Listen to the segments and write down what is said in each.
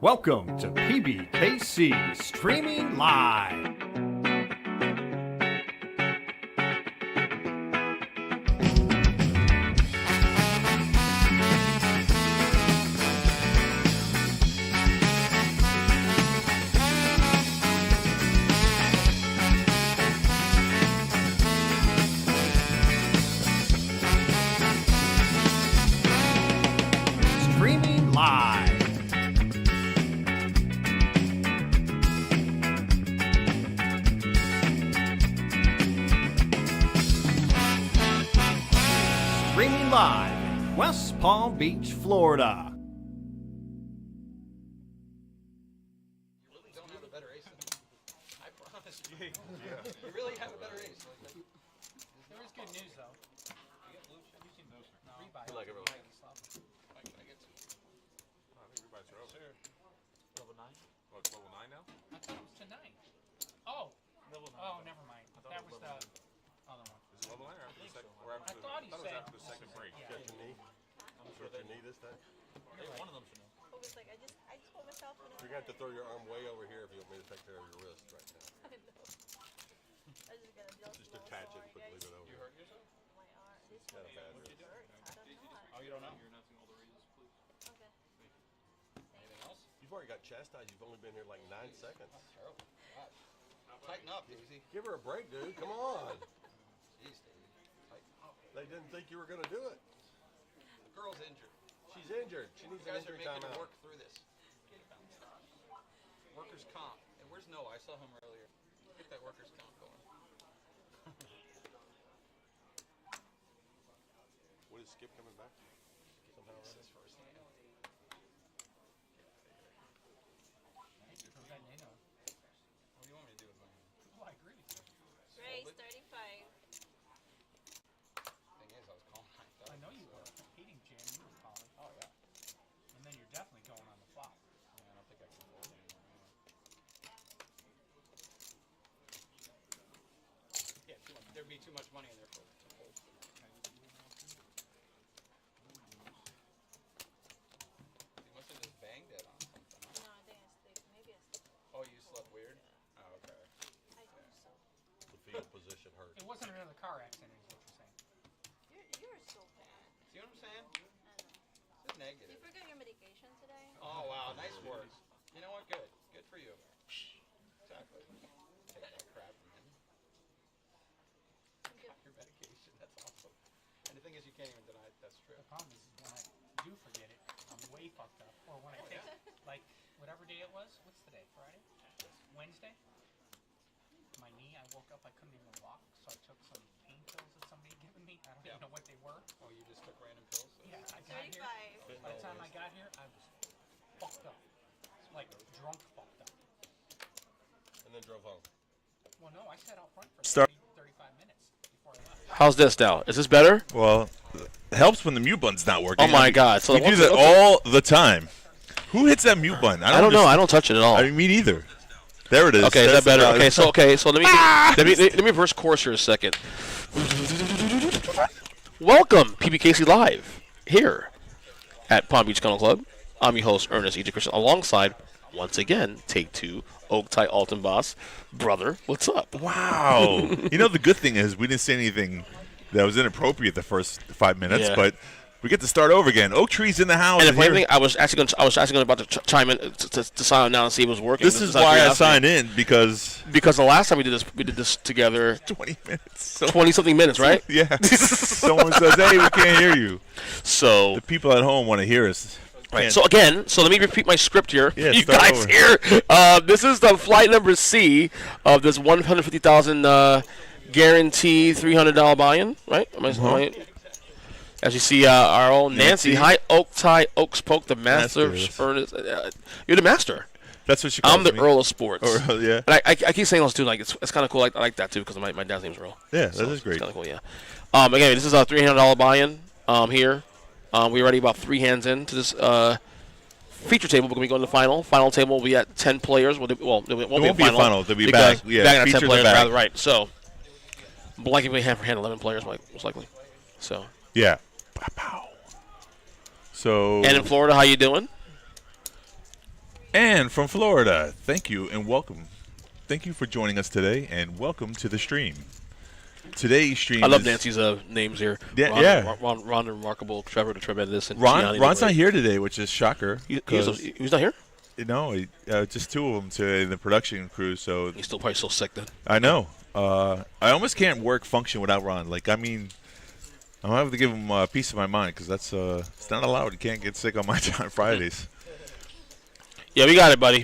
Welcome to PBKC Streaming Live. Streaming Live. Streaming live in West Palm Beach, Florida. You really don't have a better ace than me. I promise you. You really have a better ace. There is good news, though. You get blue chip? You seem those. No. Rebuy. You like it, Mike, stop. Mike, can I get two? I think everybody's are over. Sure. Level 9? Oh, it's level 9 now? I thought it was tonight. Oh. Level 9. Oh, never mind. thought That it was was the level other one. Is it level 9 or after the second? Or after I thought he it was said- after the second break. Yeah. Got your knee? I'm sure your knee this time? Hey, one of them should know. I was like, I told myself when I Forgot to throw your arm way over here if you want me to take care of your wrist right now. I know. I just gotta just Just attach it, but leave it over. You hurt yourself? My arm. This Got a one bad hurts. wrist. I don't know. Oh, you don't know? You're announcing all the raises, please. Okay. Anything else? You've already got chastised. You've only been here like 9 seconds. Terrible. God. Tighten up, Daisy. Give her a break, dude. Come on. Jeez, Daisy. Tighten up. They didn't think you were going to do it. The girl's injured. She's injured. She needs You an guys are injury making her timeout. work through this. Workers' comp. And where's Noah? I saw him earlier. Get that workers' comp going. What is Skip coming back? Somehow or This other? is first hand. What What do you want me to do with my hand? I agree with you. Raise it. 35. Thing is, I was calling 9,000. I know you were competing, Jim. You were calling. Oh, yeah. And then you're definitely going on the flop. Yeah, I don't think I can fold anymore. Yeah, there'd be too much money in there for to fold. You must have just banged it on something. Huh? No, I think I sleep. Maybe I sleep. Oh, you slept weird? Oh, okay. I think so. The field position hurt. It wasn't another car accident, is what you're saying. You're so bad. See what I'm saying? I know. It's just negative. You forgot your medication today? Oh, wow. Nice work. You know what? Good. Good for you. Exactly. Take that crap from him. Your medication. That's awesome. And the thing is, you can't even deny it. That's true. The problem is when I do forget it, I'm way fucked up. Or when I take, like, whatever day it was. What's today? Friday? Wednesday? My knee, I woke up, I couldn't even walk, so I took some pain pills that somebody had given me. I don't Yeah. even know what they were. Oh, you just took random pills? Yeah, I got here. 35. By the time I got here, I was fucked up. Like, drunk fucked up. And then drove home. Well, no, I sat out front for Start- 35 minutes before I left. How's this now? Is this better? Well, it helps when the mute button's not working. Oh my God! So we do what's- that what's- all the time. Who hits that mute button? I don't know. I don't touch it at all. I mean, me neither. There it is. Okay, is that That's better? about- So let me reverse course here a second. Welcome, PBKC Live here at Palm Beach Kennel Club. I'm your host Ernest E. Christian, alongside once again Take Two Oak Tie Alton Boss brother. What's up? Wow. You know, the good thing is we didn't say anything that was inappropriate the first 5 minutes, Yeah. but we get to start over again. Oak Tree's in the house. And if here. anything, I was actually about to chime in to sign now and see if it was working. This is why I signed in, because Because the last time we did this together, 20 minutes. So, 20-something minutes, right? yeah. Someone says, hey, we can't hear you. So The people at home want to hear us. right. So again, let me repeat my script here. Yeah, you start guys over. here. This is the flight number C of this 150,000 guarantee $300 buy-in, right? As you see, our own Nancy, hi, Oak Tie, Oaks Poke, the master. Masters. Ernest, you're the master. That's what she calls I'm the me. Earl of Sports. Or, yeah. And I keep saying those too. Like it's kind of cool. I like that too because my dad's name's Earl. Yeah, So that is great. It's kind of cool. Yeah. Again, this is a $300 buy-in here. We're already about 3 hands into this feature table. We're going to go in the final. Final table will be at 10 players. Well, it won't be a final. They'll be because back. Yeah, back at 10 features are players, back. rather, right. So, likely hand for hand 11 players, most likely. So. Yeah. Pow. So. And in Florida, how you doing? And from Florida, thank you and welcome. Thank you for joining us today, and welcome to the stream. Today's stream. I love Nancy's names here. Yeah, Ron, yeah. Ron Remarkable, Trevor the Tremendous, and Ron's Gianni not here today, which is shocker. He's not here. No, just two of them to in the production crew. So He's still probably so sick then. I know. I almost can't function without Ron. Like, I mean, I'm gonna have to give him a piece of my mind because that's it's not allowed. You can't get sick on my on Fridays. Yeah, we got it, buddy.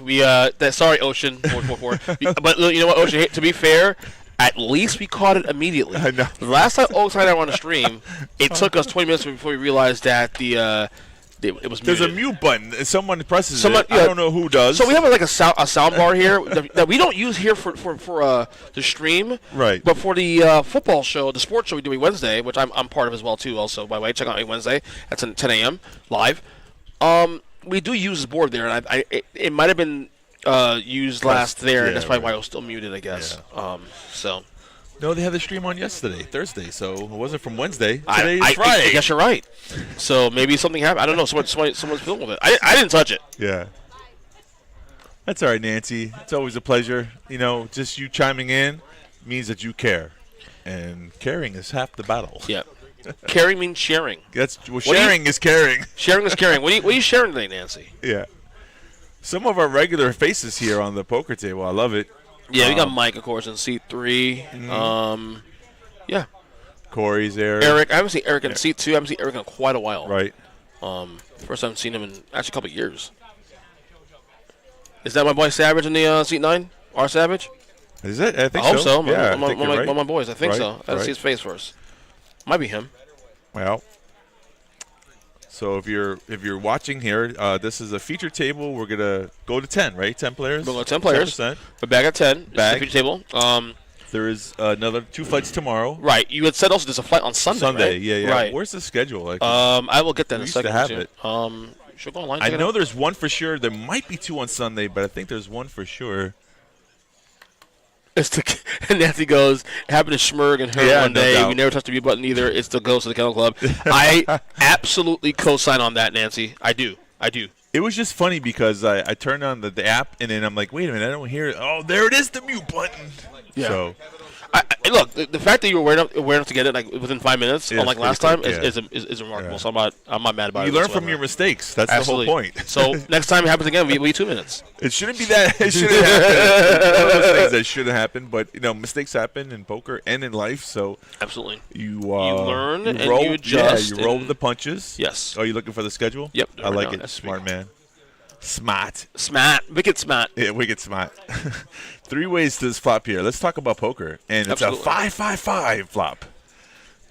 Sorry, Ocean 444. But you know what, Ocean? To be fair, at least we caught it immediately. I know. The last time Ocean and I were on the stream, it took us 20 minutes before we realized that it was muted. There's a mute button. Someone presses it. I don't know who does. So we have like a sound bar here that we don't use here for the stream. Right. But for the football show, the sports show we do Wednesday, which I'm part of as well too. Also, by the way, check out Wednesday. That's at 10 a.m. live. We do use this board there, and it might have been used last there, and that's probably why it was still muted, I guess. Yeah. So. No, they had the stream on yesterday, Thursday, so it wasn't from Wednesday. Today is Friday. I guess you're right. So maybe something happened. I don't know. Someone's filming with it. I didn't touch it. Yeah. That's all right, Nancy. It's always a pleasure. You know, just you chiming in means that you care, and caring is half the battle. Yeah. Caring means sharing. Sharing is caring. Sharing is caring. What are you sharing today, Nancy? Yeah. Some of our regular faces here on the poker table. I love it. Yeah, we got Mike, of course, in seat 3. Yeah. Corey's there. Eric. I haven't seen Eric in seat 2. I haven't seen Eric in quite a while. Right. First time I've seen him in actually a couple of years. Is that my boy Savage in the seat 9? R Savage? Is it? I think I hope so. Yeah, one of my boys. I think Right, so. I right. see his face first. Might be him. Well, so if you're watching here, this is a feature table. We're gonna go to 10, right? 10 players. We'll go 10 players. 10%. We're back at 10. Bag. Feature table. There is another 2 flights tomorrow. Right. You had said also there's a flight on Sunday. Right? Yeah. Right. Where's the schedule? Like, I will get that in a used to second. have too. it. Should go online. I know there's one for sure. There might be 2 on Sunday, but I think there's one for sure. And Nancy goes, it happened to Schmerg and her one no day. doubt. We never touched the mute button either. It's the ghost of the Kennel Club. I absolutely co-sign on that, Nancy. I do. It was just funny because I turned on the app, and then I'm like, wait a minute, I don't hear it. Oh, there it is, the mute button. Yeah. So, look, the fact that you were aware enough to get it like within 5 minutes, Yeah, unlike it's last pretty time, quick, is remarkable. Yeah. So I'm not mad about it. you learn from whatsoever. your mistakes. That's Absolutely. the whole point. So next time it happens again, we wait 2 minutes. It shouldn't be that. It shouldn't happen. It's one of those things that shouldn't happen, but mistakes happen in poker and in life. So Absolutely. you learn and roll, you adjust. Yeah, you roll and- with the punches. Yes. Are you looking for the schedule? Yep. I Right like now, it. that's Smart sweet. man. Smart. Smart. Wicked smart. Yeah, wicked smart. 3 ways to this flop here. Let's talk about poker, and it's Absolutely. a 5-5-5 flop.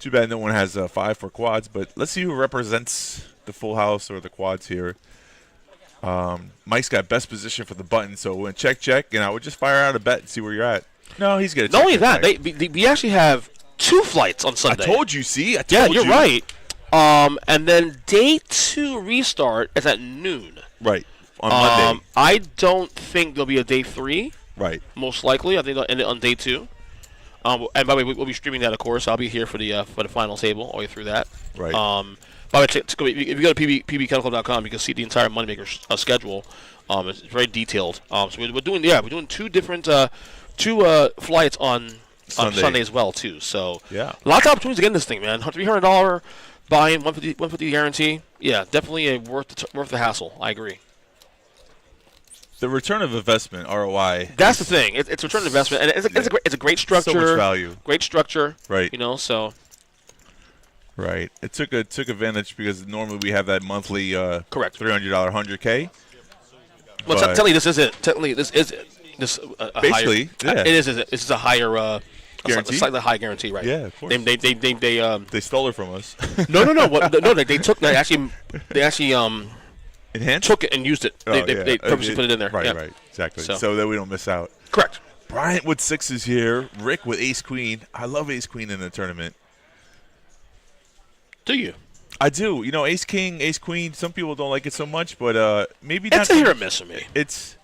Too bad no one has a 5 for quads, but let's see who represents the full house or the quads here. Mike's got best position for the button, so we're gonna check, and I would just fire out a bet and see where you're at. No, he's gonna. Not only check. that, we actually have 2 flights on I Sunday. told you. See, I Yeah, told you're you. right. And then day 2 restart is at noon. Right on Monday. I don't think there'll be a day 3. Right. Most likely, I think they'll end it on day 2. And by the way, we'll be streaming that, of course. I'll be here for the final table all the way through that. Right. By the way, if you go to pbkclub.com, you can see the entire MoneyMaker schedule. It's very detailed. So we're doing 2 different flights on Sunday as well too. So Yeah. lots of opportunities to get in this thing, man. $300 buy-in, 150 guarantee. Yeah, definitely worth the hassle. I agree. The return of investment (ROI). That's the thing. It's return on investment, and it's a great structure. So much value. Great structure. Right. So. Right. It took advantage because normally we have that monthly Correct. $300 100K. Well, But- technically, this is it. Technically, this is it. Basically, higher, yeah. it is. This is a higher Guarantee? a slightly high guarantee, right? Yeah, of course. They They stole it from us. no. They actually Enhanced? took it and used it. Oh, They purposely put it in there. Right, Yeah. right. Exactly. So- So that we don't miss out. Correct. Bryant with 6s here. Rick with ace-queen. I love ace-queen in the tournament. Do you? I do. Ace-king, ace-queen, some people don't like it so much, but maybe not. It's a hit or miss for me. It's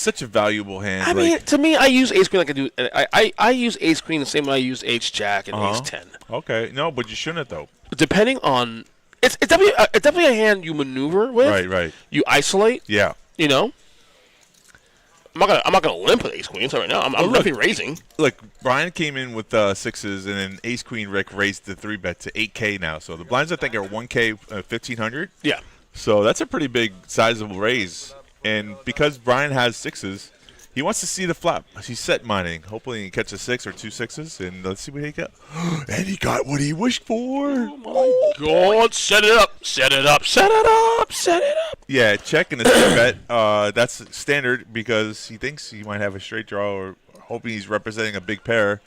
such a valuable hand. I mean, to me, I use ace queen like I do. I use ace queen the same way I use ace jack and ace 10. Okay. No, but you shouldn't, though. Depending on, it's definitely a hand you maneuver with. Right. You isolate. Yeah. I'm not gonna limp with ace queen. So right now, I'm definitely raising. Look, Brian came in with sixes, and then ace queen Rick raised the 3-bet to 8K now. So the blinds I think are 1K, 1,500. Yeah. So that's a pretty big, sizable raise. And because Brian has sixes, he wants to see the flop. He's set mining. Hopefully he can catch a 6 or 2 6s, and let's see what he got. And he got what he wished for. Oh my God! Set it up! Set it up! Set it up! Set it up! Yeah, check and a 3-bet. That's standard because he thinks he might have a straight draw or hoping he's representing a big pair.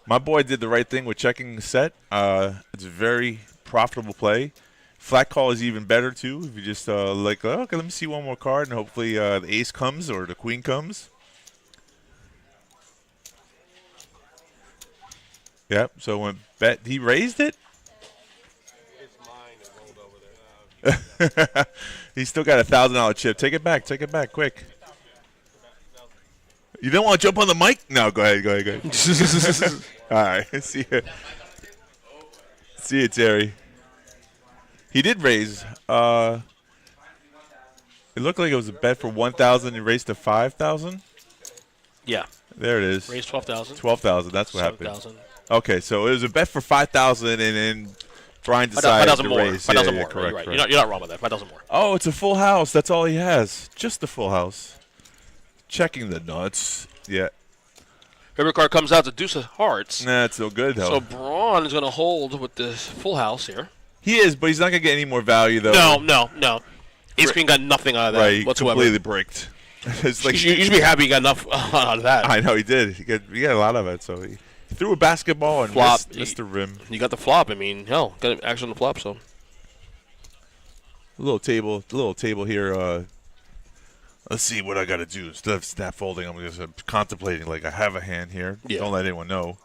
My boy did the right thing with checking the set. It's a very profitable play. Flat call is even better, too. If you just like, oh, okay, let me see one more card, and hopefully the ace comes or the queen comes. Yep, so when bet, he raised it? It's mine that rolled over there. He's still got a $1,000 chip. Take it back, quick. You don't want to jump on the mic? No, go ahead. All right, see you, Terry. He did raise. It looked like it was a bet for 1,000. He raised to 5,000. Yeah. There it is. Raised 12,000. 12,000. That's what happened. 7,000. Okay, so it was a bet for 5,000, and then Brian decided 5,000 to more. raise. 5,000 yeah, more. correct, Right. correct. You're not wrong with that. 5,000 more. Oh, it's a full house. That's all he has. Just a full house. Checking the nuts. Yeah. Every card comes out to deuce of hearts. Nah, it's so good, though. So Braun is going to hold with the full house here. He is, but he's not going to get any more value, though. No. Ace queen got nothing out of that Right, he whatsoever. completely bricked. It's like, you should be happy you got enough out of that. I know he did. He got a lot of it. So he threw a basketball and Flop. missed the rim. You got the flop. I mean, hell, got action on the flop. So A little table here. Let's see what I got to do. Instead of snap folding, I'm just contemplating. Like I have a hand here. Yeah. Don't let anyone know.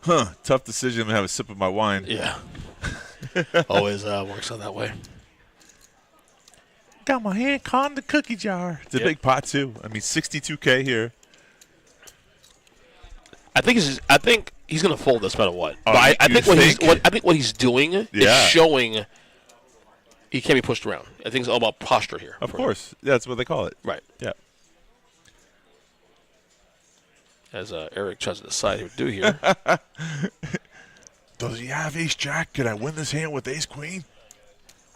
Tough decision. I'm gonna have a sip of my wine. yeah, always works out that way. Got my hand caught in the cookie jar. It's a Yep. big pot too. I mean, 62K here. I think he's going to fold this no matter what. Oh, But I you think what he's doing is Yeah. showing he can't be pushed around. I think it's all about posture here. Of course, that's what they call it. Right. Yeah. As Eric tries to decide what to do here. Does he have ace jack? Can I win this hand with ace queen?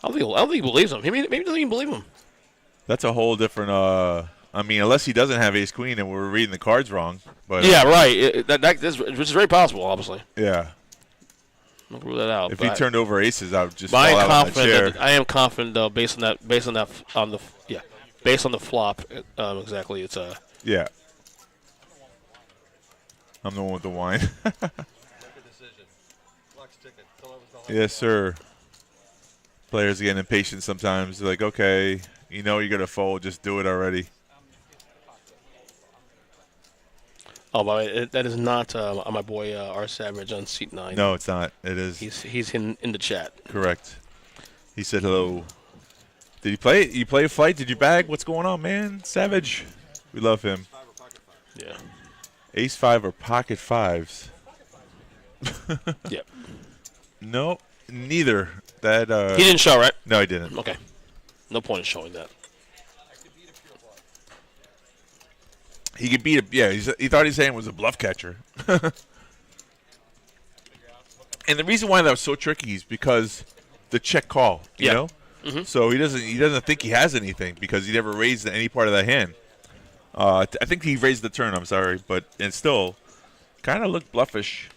I don't think he believes him. Maybe he doesn't even believe him. That's a whole different. I mean, unless he doesn't have ace queen and we're reading the cards wrong. But Yeah, right. Which is very possible, obviously. yeah. I'll rule that out. If but he turned over aces, I would just I fall am out on the chair. confident. I am confident, though, based on the flop. Exactly. It's a. Yeah. I'm the one with the wine. Make a decision. Clock's ticking. Tell him it's behind. Yes, sir. Players get impatient sometimes. They're like, okay, you know you're going to fold. Just do it already. Oh, by the way, that is not my boy R Savage on seat 9. No, it's not. It is. He's in the chat. Correct. He said hello. Did he play? You play a flight? Did you bag? What's going on, man? Savage. We love him. Yeah. Ace 5 or pocket 5s. Yep. No, neither. That He didn't show, right? No, he didn't. Okay. No point in showing that. He could beat it. Yeah, he thought his hand was a bluff catcher. And the reason why that was so tricky is because the check call. You Yeah. know. Mm-hmm. So he doesn't think he has anything because he never raised any part of that hand. I think he raised the turn. I'm sorry, but and still, kind of looked bluffish.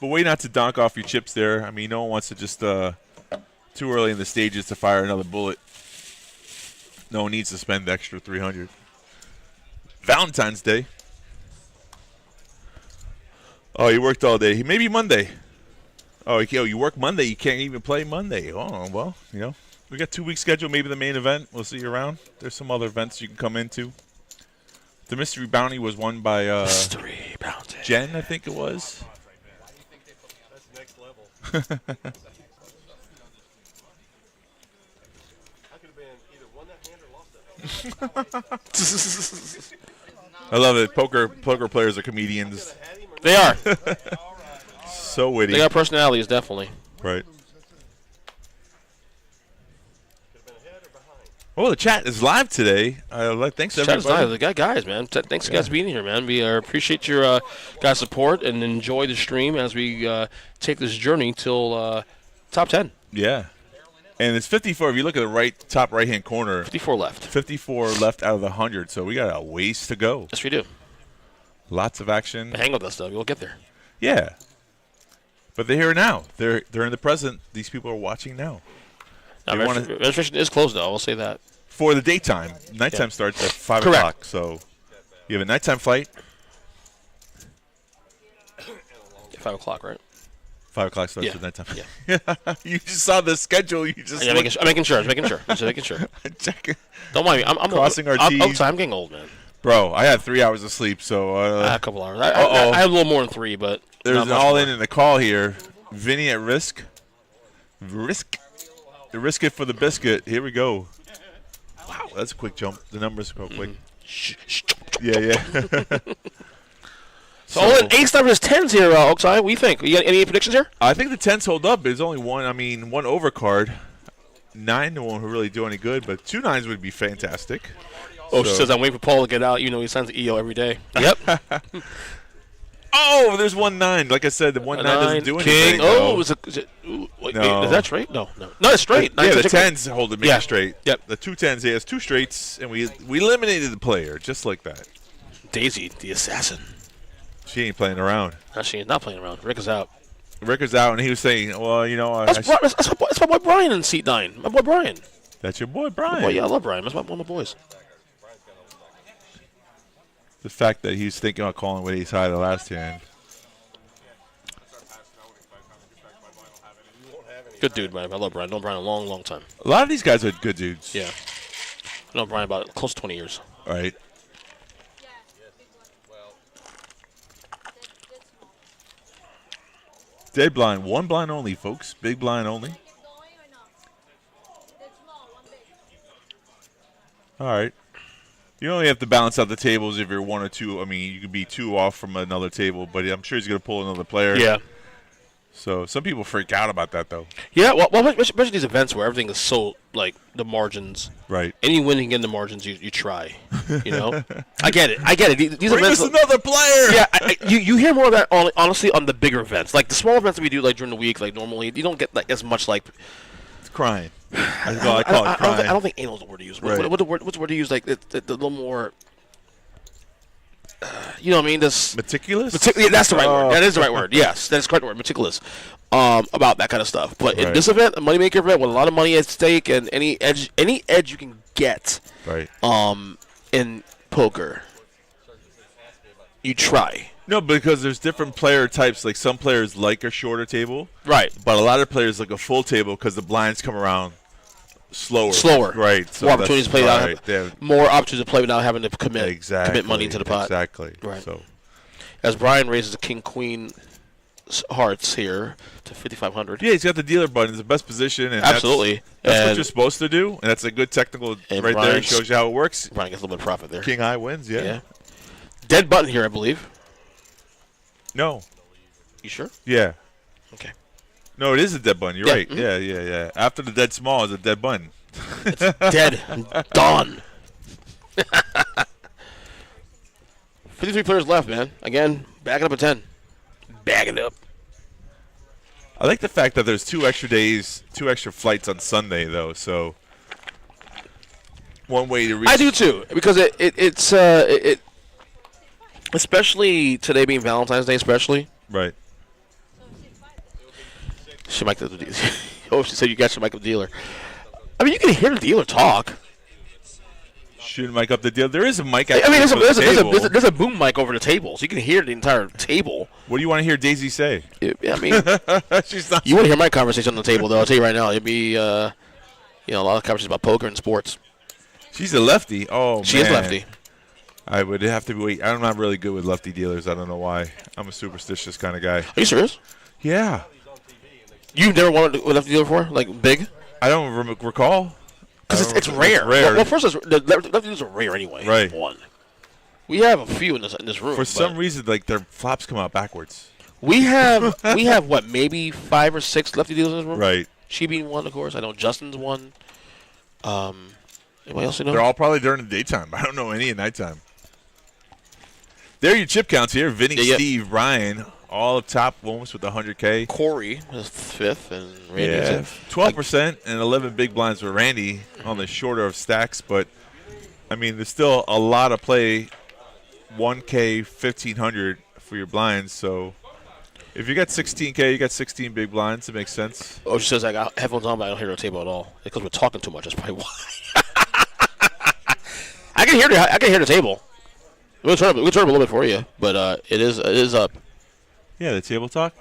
But way not to donk off your chips there. I mean, no one wants to just too early in the stages to fire another bullet. No one needs to spend the extra 300. Valentine's Day. Oh, you worked all day. Maybe Monday. Oh, you work Monday. You can't even play Monday. Oh, well, you know. We got 2 weeks scheduled. Maybe the main event. We'll see you around. There's some other events you can come into. The Mystery Bounty was won by Mystery Bounty. Jen, I think it was. That's next level. I could have been either won that hand or lost that hand. I love it. Poker players are comedians. Had him or They are. So witty. They got personalities, definitely. Right. could have been ahead or behind. Oh, the chat is live today. Thanks Chat everybody. is live. Guys, man. Thanks, guys, for being here, man. We appreciate your guys' support and enjoy the stream as we take this journey till top 10. Yeah. And it's 54. If you look at the top right-hand corner, 54 left. 54 left out of the 100. So we got a ways to go. Yes, we do. Lots of action. Hang with us, though. We'll get there. Yeah. But they're here now. They're in the present. These people are watching now. Now, registration is closed, though. I'll say that. For the daytime. Nighttime starts at 5 Correct. o'clock. So you have a nighttime flight. 5 o'clock, right? 5 o'clock starts Yeah. at nighttime. Yeah. You just saw the schedule. You just I'm making sure. Just making sure. checking. Don't mind me. I'm Crossing our I'm T's. getting old, man. Bro, I had 3 hours of sleep, so I had a couple hours. I uh-oh. had a little more than 3, but there's not an much all-in more. in the call here. Vinny at risk. Risk it for the biscuit. Here we go. Wow, that's a quick jump. The numbers go quick. Yeah. So all in ace numbers 10s here, Oakside. What do you think? You got any predictions here? I think the 10s hold up. There's only one overcard. 9 won't really do any good, but 2 9s would be fantastic. Oh, she says I'm waiting for Paul to get out. You know he signs the EO every day. Yep. Oh, there's 1 9. Like I said, the 1 9 doesn't do anything. King. Oh, is it wait, No. is that straight? No, it's straight. Yeah, the Nine's 10s hold it Yeah. straight. Yep. The 2 10s, he has 2 straights, and we eliminated the player just like that. Daisy, the assassin. She ain't playing around. No, she is not playing around. Rick is out. Rick is out, and he was saying, well, you know, That's my boy Brian in seat 9. My boy Brian. that's your boy, Brian. Boy, yeah, I love Brian. That's one of my boys. The fact that he's thinking about calling with ace high the last hand. Good dude, man. I love Brian. I've known Brian a long, long time. A lot of these guys are good dudes. Yeah. I've known Brian about close to 20 years. All right. Yeah, big one. That's small. Dead blind. 1 blind only, folks. Big blind only. Keep going or not? That's small, one big. All right. You only have to balance out the tables if you're 1 or 2. I mean, you could be 2 off from another table, but I'm sure he's going to pull another player. Yeah. So some people freak out about that, though. Yeah, well, especially these events where everything is so, like, the margins. Right. Any win you can get in the margins, you try. You know? I get it. These Bring events. us another player! Yeah, you hear more of that, honestly, on the bigger events. Like, the small events that we do, like, during the week, like, normally, you don't get, like, as much, like... It's crying. I call it crying. I don't think anal is the word to use. Right. What's the word to use? Like, the little more... you know what I mean? Meticulous? Yeah, that's the right word. That is the right word. Yes, that's the correct word. Meticulous. About that kind of stuff. But in this event, a moneymaker event with a lot of money at stake and any edge you can get Right. in poker, you try. No, because there's different player types. Like some players like a shorter table, Right. but a lot of players like a full table because the blinds come around slower. Right. So more opportunities to play right. without more opportunities to play without having to Exactly. commit money into the pot. Exactly. Right. So As Brian raises the king queen hearts here to 5,500. yeah, he's got the dealer button. It's the best position, and Absolutely. That's what And- you're supposed to do, and that's a good technical And right there. It Brian's- shows you how it works. Brian gets a little bit of profit there. King high wins. Yeah. Yeah. Dead button here, I believe. No. You sure? Yeah. Okay. No, it is a dead button. You're Yeah, right. Yeah. After the dead small is a dead button. Dead. Done. 53 players left, man. Again, back it up at 10. Back it up. I like the fact that there's 2 extra days, 2 extra flights on Sunday, though. So one way to reach. I do too, because it's especially today being Valentine's Day, especially. Right. She might have the dealer. Oh, she said you got your mic up dealer. I mean, you can hear the dealer talk. Should mic up the deal. There is a mic. I mean, actually there's a boom mic over the table, so you can hear the entire table. What do you want to hear Daisy say? I mean, She's not. you want to hear my conversation on the table, though. I'll tell you right now, it'd be a lot of conversations about poker and sports. She's a lefty. Oh, She is lefty. I would have to wait. I'm not really good with lefty dealers. I don't know why. I'm a superstitious kind of guy. Are you serious? Yeah. You've never wanted a lefty dealer before, like big? I don't recall. Because it's rare. Rare. Well, first, the lefty dealers are rare anyway. Right. One. We have a few in this room. For some reason, like their flops come out backwards. we have what, maybe 5 or 6 lefty dealers in this room. Right. She being one, of course. I know Justin's one. Anybody else you know? They're all probably during the daytime. I don't know any at nighttime. There are your chip counts here. Vinny, Yeah. Steve, Ryan, all up top almost with 100K. Corey is 5th and Randy's Yeah, 5th. 12% and 11 big blinds for Randy on the shorter of stacks. But, I mean, there's still a lot of play. 1K, 1,500 for your blinds. So, if you got 16K, you got 16 big blinds. It makes sense. Oh, she says I got headphones on, but I don't hear the table at all. Because we're talking too much. That's probably why. I can hear the table. We'll turn it a little bit for you, but it is up. Yeah, the table talk.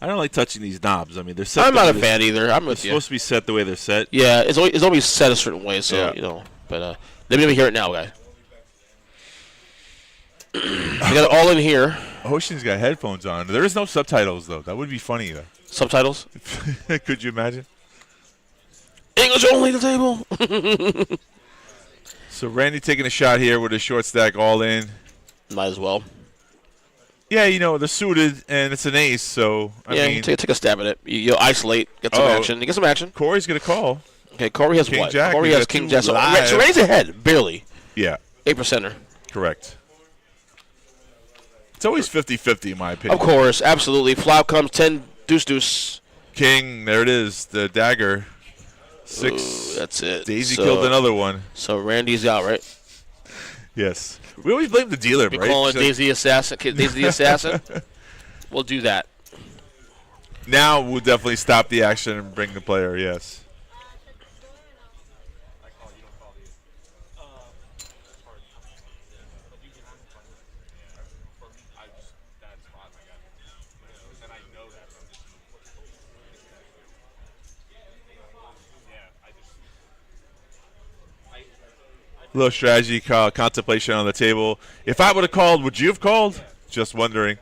I don't like touching these knobs. I mean, they're set. I'm not a they're- fan either. I'm They're with you. supposed to be set the way they're set. Yeah, it's always set a certain way, so Yeah. you know. But let me hear it now, guys. I got it all in here. Ocean's got headphones on. There is no subtitles though. That would be funny though. Subtitles. Could you imagine? English only the table. So Randy taking a shot here with a short stack all in. Might as well. Yeah, you know, they're suited and it's an ace, so I Yeah, mean take a stab at it. You isolate, get some action. You get some action. Corey's gonna call. Okay, Corey has King what? Jack, Corey we has got King two Jack. So live. Randy's ahead, barely. Yeah, 8%er. correct. It's always 50-50 in my opinion. Of course, absolutely. Flop comes 10 deuce. King, there it is, the dagger. 6. Ooh, that's it. Daisy So- killed another one. So Randy's out, right? Yes. We always blame the dealer, We right? call it So Daisy Assassin. Daisy the Assassin. We'll do that. now we'll definitely stop the action and bring the player, yes. Little strategy contemplation on the table. If I would have called, would you have called? Just wondering.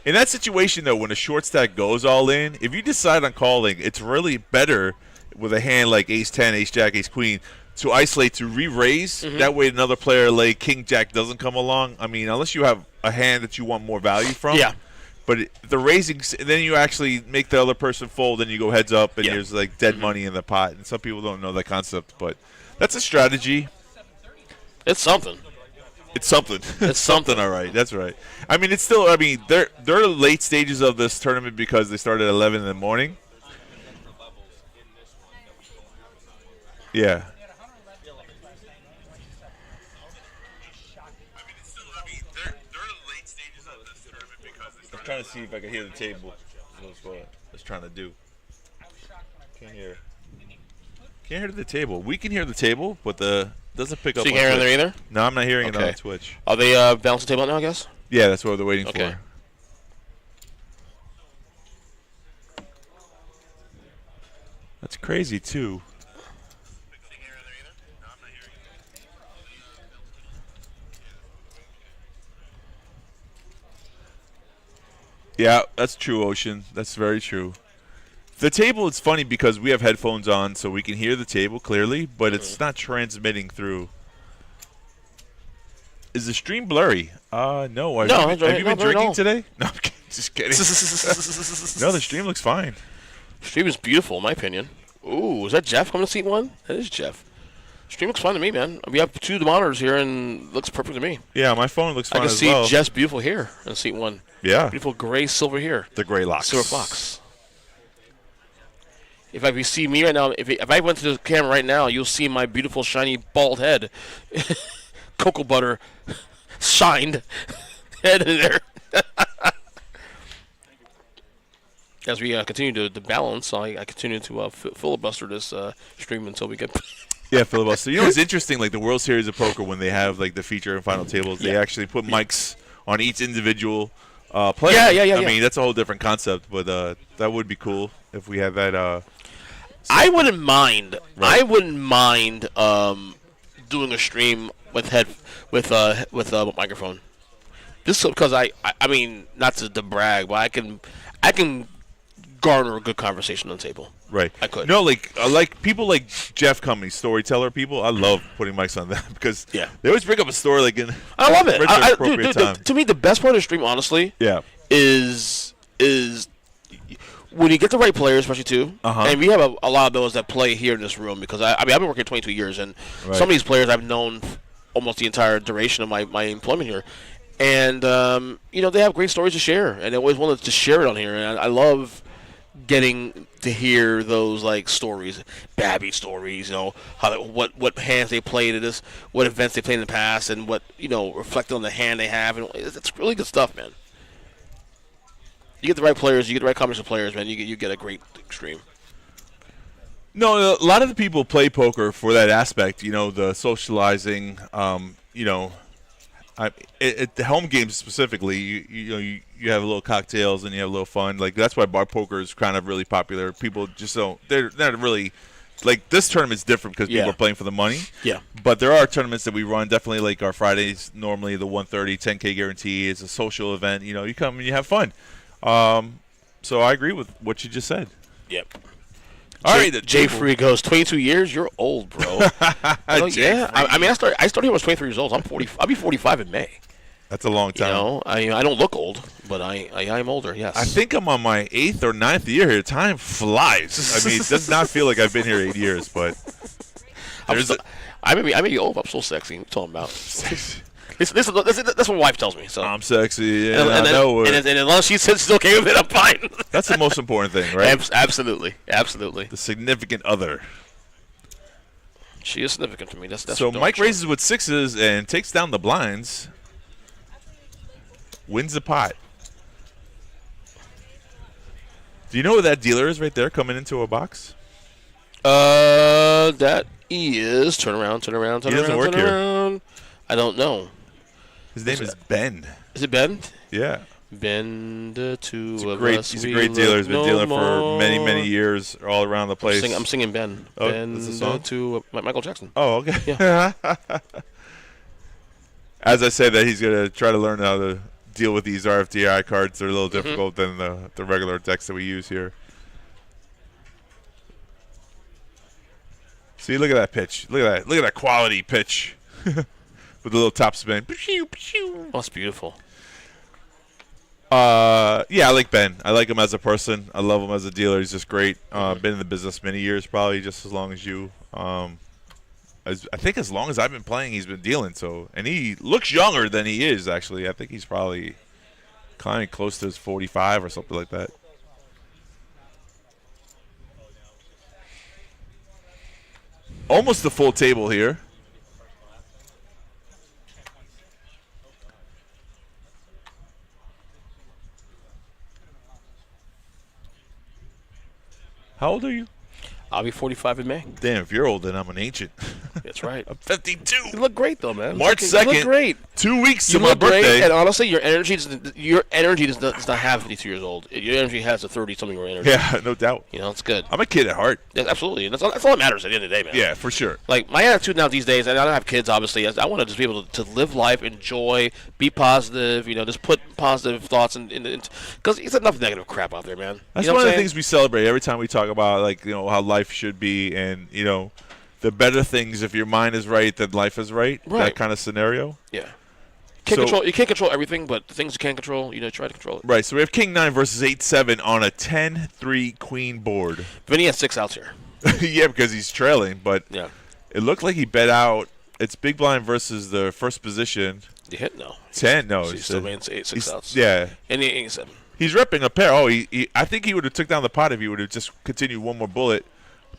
In that situation, though, when a short stack goes all in, if you decide on calling, it's really better with a hand like ace-10, ace-jack, ace-queen to isolate, to re-raise. That way another player like king-jack doesn't come along. I mean, unless you have a hand that you want more value from. Yeah. But the raising, then you actually make the other person fold, and you go heads up, and Yeah. there's like dead money in the pot. And some people don't know that concept, but that's a strategy. It's something. It's something. It's something. All right. That's right. I mean, it's still. I mean, they're late stages of this tournament because they started at 11 in the morning. Yeah. I'm trying to see if I can hear the table. That's what I was trying to do. Can't hear. Can't hear the table. We can hear the table, but the doesn't pick up. So you on can't hear Twitch. there either? No, I'm not hearing it Okay. on Twitch. Are they balancing the table now, I guess? Yeah, that's what they're waiting Okay. for. That's crazy too. Yeah, that's true, Ocean. That's very true. The table is funny because we have headphones on, so we can hear the table clearly, but it's not transmitting through. Is the stream blurry? No. No, Have it's you right. been Not blurry at drinking all. today? No, I'm kidding. Just kidding. No, the stream looks fine. Stream is beautiful, in my opinion. Ooh, is that Jeff coming to seat 1? That is Jeff. Stream looks fine to me, man. We have 2 monitors here, and looks perfect to me. Yeah, my phone looks I fine can as see well. Jeff's beautiful hair in seat 1. Yeah, Beautiful gray silver hair. the gray locks. Silver fox. If you see me right now, if I went to the camera right now, you'll see my beautiful shiny bald head, cocoa butter, shined head in there. As we continue to balance, I continue to filibuster this stream until we get. Yeah, filibuster. You know what's interesting? Like the World Series of Poker, when they have like the feature and final tables, they actually put mics on each individual player. Yeah. I mean, that's a whole different concept, but that would be cool if we had that. I wouldn't mind. Right. I wouldn't mind doing a stream with microphone. Just because I mean, not to brag, but I can garner a good conversation on the table. Right. I could. No, like people like Jeff Cummings, storyteller people. I love putting mics on them because Yeah. they always bring up a story like in. I love it. right at the appropriate Dude, time. to me, the best part of the stream, honestly, Yeah. is when you get the right players, especially too, Uh-huh. and we have a lot of those that play here in this room because I mean I've been working 22 years, and Right. some of these players I've known almost the entire duration of my employment here, and they have great stories to share, and they always wanted to share it on here, and I love getting to hear those like stories, Babby stories, how what hands they played at this, what events they played in the past, and what reflected on the hand they have, and it's really good stuff, man. You get the right players, you get the right combination of players, man. You get a great stream. No, a lot of the people play poker for that aspect. The socializing. At the home games specifically, you have a little cocktails and you have a little fun. Like that's why bar poker is kind of really popular. People just don't. They're not really. Like this tournament's different because people are playing for the money. Yeah. But there are tournaments that we run. Definitely like our Fridays. Normally the 130 10K guarantee is a social event. You come and you have fun. So I agree with what you just said. Yep. All right, Jay Free goes 22 years. You're old, bro. Yeah. I mean, I started here when I was 23 years old. I'm 40. I'll be 45 in May. That's a long time. I don't look old, but I am older. Yes. I think I'm on my 8th or 9th year here. Time flies. I mean, it does not feel like I've been here 8 years, but I may be old. But I'm so sexy. What are you talking about? That's what my wife tells me. So I'm sexy. Yeah, and I know. And as long as she says she's okay with it, I'm fine. That's the most important thing, right? Absolutely. The significant other. She is significant to me. That's so Mike raises with 6s and takes down the blinds. Wins the pot. Do you know where that dealer is right there coming into a box? That is turn around. He doesn't work here. I don't know. His name is Ben. Is it Ben? Yeah. Ben, the two He's of great, us. he's a great dealer. He's been dealing for many, many years all around the place. I'm singing Ben. Oh, Ben, that's a song? to Michael Jackson. Oh, okay. Yeah. As I say that, he's going to try to learn how to deal with these RFDI cards. They're a little difficult than the regular decks that we use here. See, look at that pitch. Look at that. Look at that quality pitch. With a little top spin. Oh, that's beautiful. Yeah, I like Ben. I like him as a person. I love him as a dealer. He's just great. Been in the business many years, probably just as long as you. I think as long as I've been playing, he's been dealing. So, and he looks younger than he is. Actually, I think he's probably kind of close to his 45 or something like that. Almost the full table here. How old are you? I'll be 45 in May. Damn, if you're old, then I'm an ancient. That's right. I'm 52. You look great, though, man. March You 2nd. look great. 2 weeks to You my look great, birthday. and honestly, your energy does not have 52 years old. Your energy has a 30-something-year energy. Yeah, no doubt. It's good. I'm a kid at heart. Yeah, absolutely. And that's all that matters at the end of the day, man. Yeah, for sure. Like, my attitude now these days, and I don't have kids, obviously, I want to just be able to live life, enjoy, be positive, just put positive thoughts in because there's enough negative crap out there, man. That's You know one what of the I'm things we celebrate every time we talk about, like, how life should be and, the better things, if your mind is right, then life is right. Right. That kind of scenario. Yeah. So- You can't control everything, but the things you can control, try to control it. Right, so we have King 9 versus 8-7 on a 10-3 queen board. Vinny has 6 outs here. Yeah, because he's trailing, but Yeah. it looked like he bet out. It's big blind versus the first position. You hit? No. 10, no. So he still made 6 outs. Yeah. And he ain't 7. He's repping a pair. Oh, I think he would have took down the pot if he would have just continued one more bullet.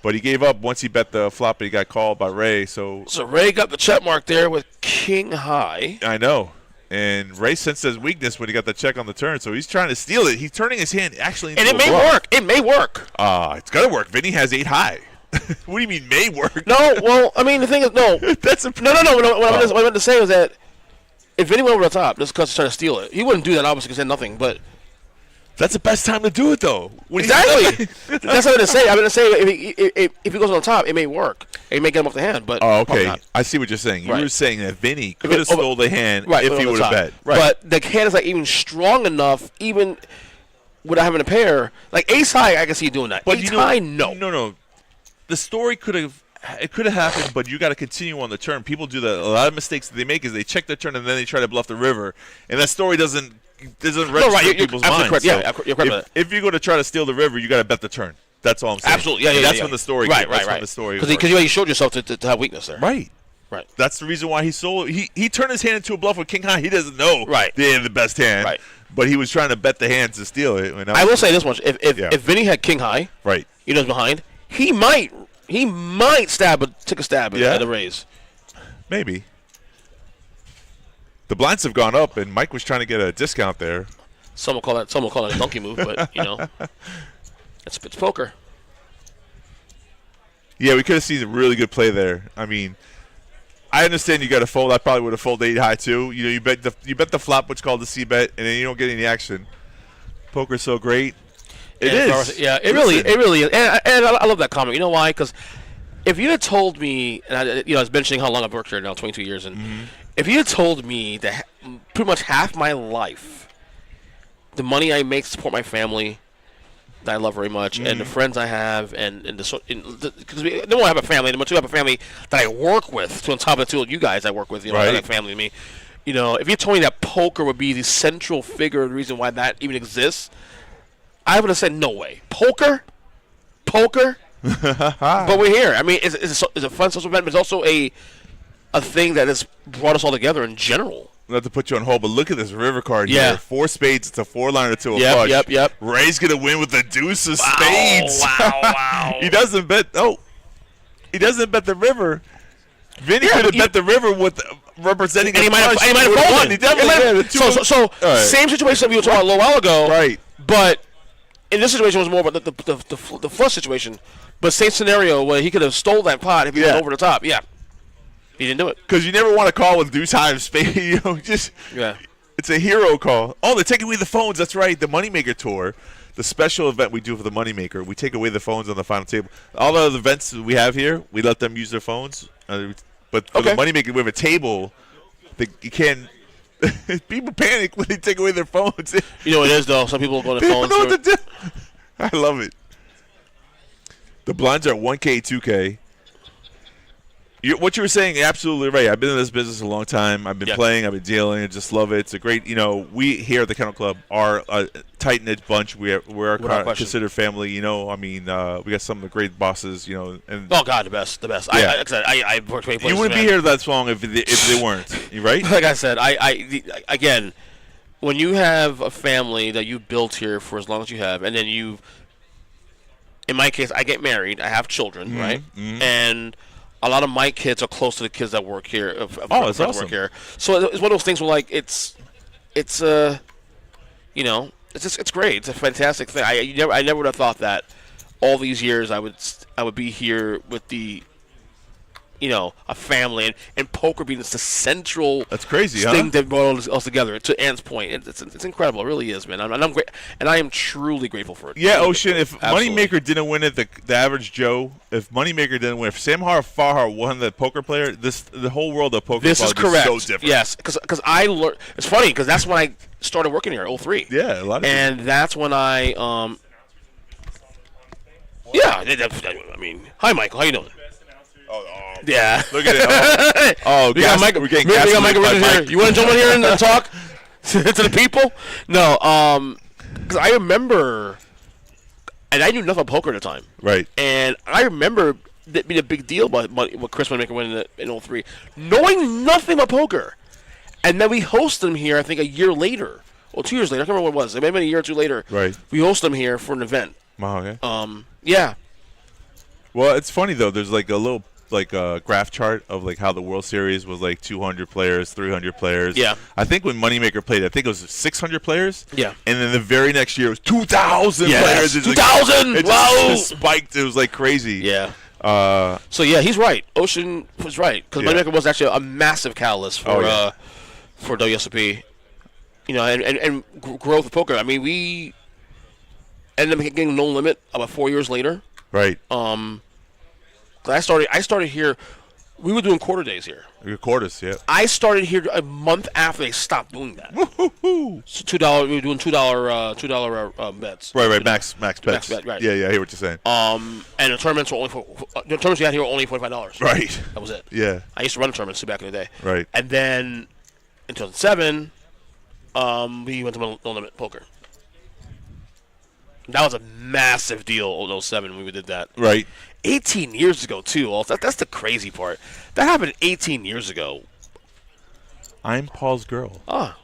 But he gave up once he bet the flop. He got called by Ray. So Ray got the check mark there with King High. I know. And Ray sensed his weakness when he got the check on the turn. So he's trying to steal it. He's turning his hand actually into And it a may bluff. work. It may work. It's got to work. Vinny has 8 high. What do you mean may work? No, well, I mean, the thing is, no. That's a No. What I meant to say was that if Vinny went over the top, just because he's trying to steal it, he wouldn't do that, obviously, because he had nothing, but... That's the best time to do it, though. Exactly. That's what I'm going to say. I'm going to say if he goes on the top, it may work. It may get him off the hand, but... Oh, probably okay. not. I see what you're saying. You Right. were saying that Vinny could have stole the hand Right, if he over would the have top. bet. Right. But the hand is, even strong enough, even without having a pair. Like, ace high, I can see you doing that. But Ace high, no. No. The story could have happened, but you got to continue on the turn. People do that. A lot of mistakes that they make is they check the turn and then they try to bluff the river, and that story doesn't doesn't register in people's minds. Correct. Yeah, you're correct with that. If you're going to try to steal the river, you got to bet the turn. That's all I'm saying. Absolutely. Yeah, And yeah, that's yeah. when the story. Right, That's right. when the story. Because you showed yourself to have weakness there. Right. Right. That's the reason why he sold. He turned his hand into a bluff with king high. He doesn't know. Right. They had the best hand. Right. But he was trying to bet the hand to steal it. I will say this much: if Vinny had king high, right, behind, he might take a stab at the raise. Maybe. The blinds have gone up, and Mike was trying to get a discount there. Some will call that a donkey move, but it's poker. Yeah, we could have seen a really good play there. I mean, I understand you got to fold. I probably would have folded 8 high too. You bet the flop, what's called the C bet, and then you don't get any action. Poker's so great. It is. Yeah, it really is. And I love that comment. You know why? Because if you had told me, and I was mentioning how long I've worked here now, 22 years, and if you had told me that pretty much half my life, the money I make to support my family, that I love very much, and the friends I have, because we don't have a family, but we have a family that I work with. So on top of the two of you guys I work with, right. That family to me. If you told me that poker would be the central figure, the reason why that even exists, I would have said no way. Poker. But we're here. I mean, it's a fun social event, but it's also a thing that has brought us all together in general. Not to put you on hold, but look at this river card here. 4 spades, it's a 4-liner to a flush. Yep. Ray's going to win with the deuce of spades. Wow. He doesn't bet the river. Vinny could have bet the river with representing and he a might have flush. folded. He definitely did. So right. Same situation that we were talking about a little while ago. Right. But in this situation, it was more about the flush situation. But same scenario where he could have stole that pot if he went over the top. Yeah. He didn't do it. Because you never want to call with deuce high of spade. It's a hero call. Oh, they're taking away the phones. That's right. The MoneyMaker tour, the special event we do for the MoneyMaker, we take away the phones on the final table. All the other events we have here, we let them use their phones. But for the MoneyMaker, we have a table that you can't. People panic when they take away their phones. You know what it is, though. Some people go to phones. Know what to do. I love it. The blinds are 1K, 2K. What you were saying, absolutely right. I've been in this business a long time. I've been playing. I've been dealing. I just love it. It's a great, we here at the Kennel Club are a tight-knit bunch. We're considered family, I mean, we got some of the great bosses, And oh, God, the best. Yeah. I worked 20 places. You wouldn't be here that long if they weren't, right? Like I said, again, when you have a family that you built here for as long as you have, and then in my case, I get married. I have children, right? Mm-hmm. And a lot of my kids are close to the kids that work here. That's awesome. Work here. So it's one of those things where, like, it's great. It's a fantastic thing. I never would have thought that all these years I would be here with a family and poker being the central. That's crazy, thing that brought us together. To Ann's point, it's incredible. It really is, man. I'm great, and I am truly grateful for it. Yeah, Ocean. If Absolutely. MoneyMaker didn't win it, the average Joe. If MoneyMaker didn't win, if Sam Farhar won the poker player, the whole world of poker. This is correct. So different. Yes, because I learned. It's funny because that's when I started working here, 03. Yeah, a lot of. And people. that's when I. Yeah, I mean, hi Michael, how you doing? Oh, yeah. Look at it. We got Michael. We're getting Michael here. You want to jump in here and talk to the people? No, because I remember, and I knew nothing about poker at the time. Right. And I remember that being a big deal about what Chris MoneyMaker winning in 03, knowing nothing about poker. And then we hosted him here, I think, a year later. Well, 2 years later. I can't remember what it was. It may have been a year or two later. Right. We hosted him here for an event. Wow, okay. Yeah. Well, it's funny, though. There's like a little graph chart of like how the World Series was like 200 players, 300 players. Yeah. I think when MoneyMaker played, I think it was 600 players. Yeah. And then the very next year it was 2,000 Yes. players. 2,000! It just spiked. It was like crazy. Yeah. So yeah, he's right. Ocean was right because MoneyMaker was actually a massive catalyst for WSOP. And growth of poker. I mean, we ended up getting no limit about 4 years later. Right. I started here. We were doing quarter days here. Your quarters, yeah. I started here a month after they stopped doing that. Woo-hoo-hoo. So $2. We were doing $2 bets. Right. Max bets. Bet, right. Yeah, I hear what you're saying. And the tournaments were the tournaments we had here were only $45. Right. That was it. Yeah. I used to run the tournaments back in the day. Right. And then in 2007, We went to no limit poker. That was a massive deal in 07 when we did that. Right. 18 years ago, too. Also, that's the crazy part. That happened 18 years ago. I'm Paul's girl. Ah.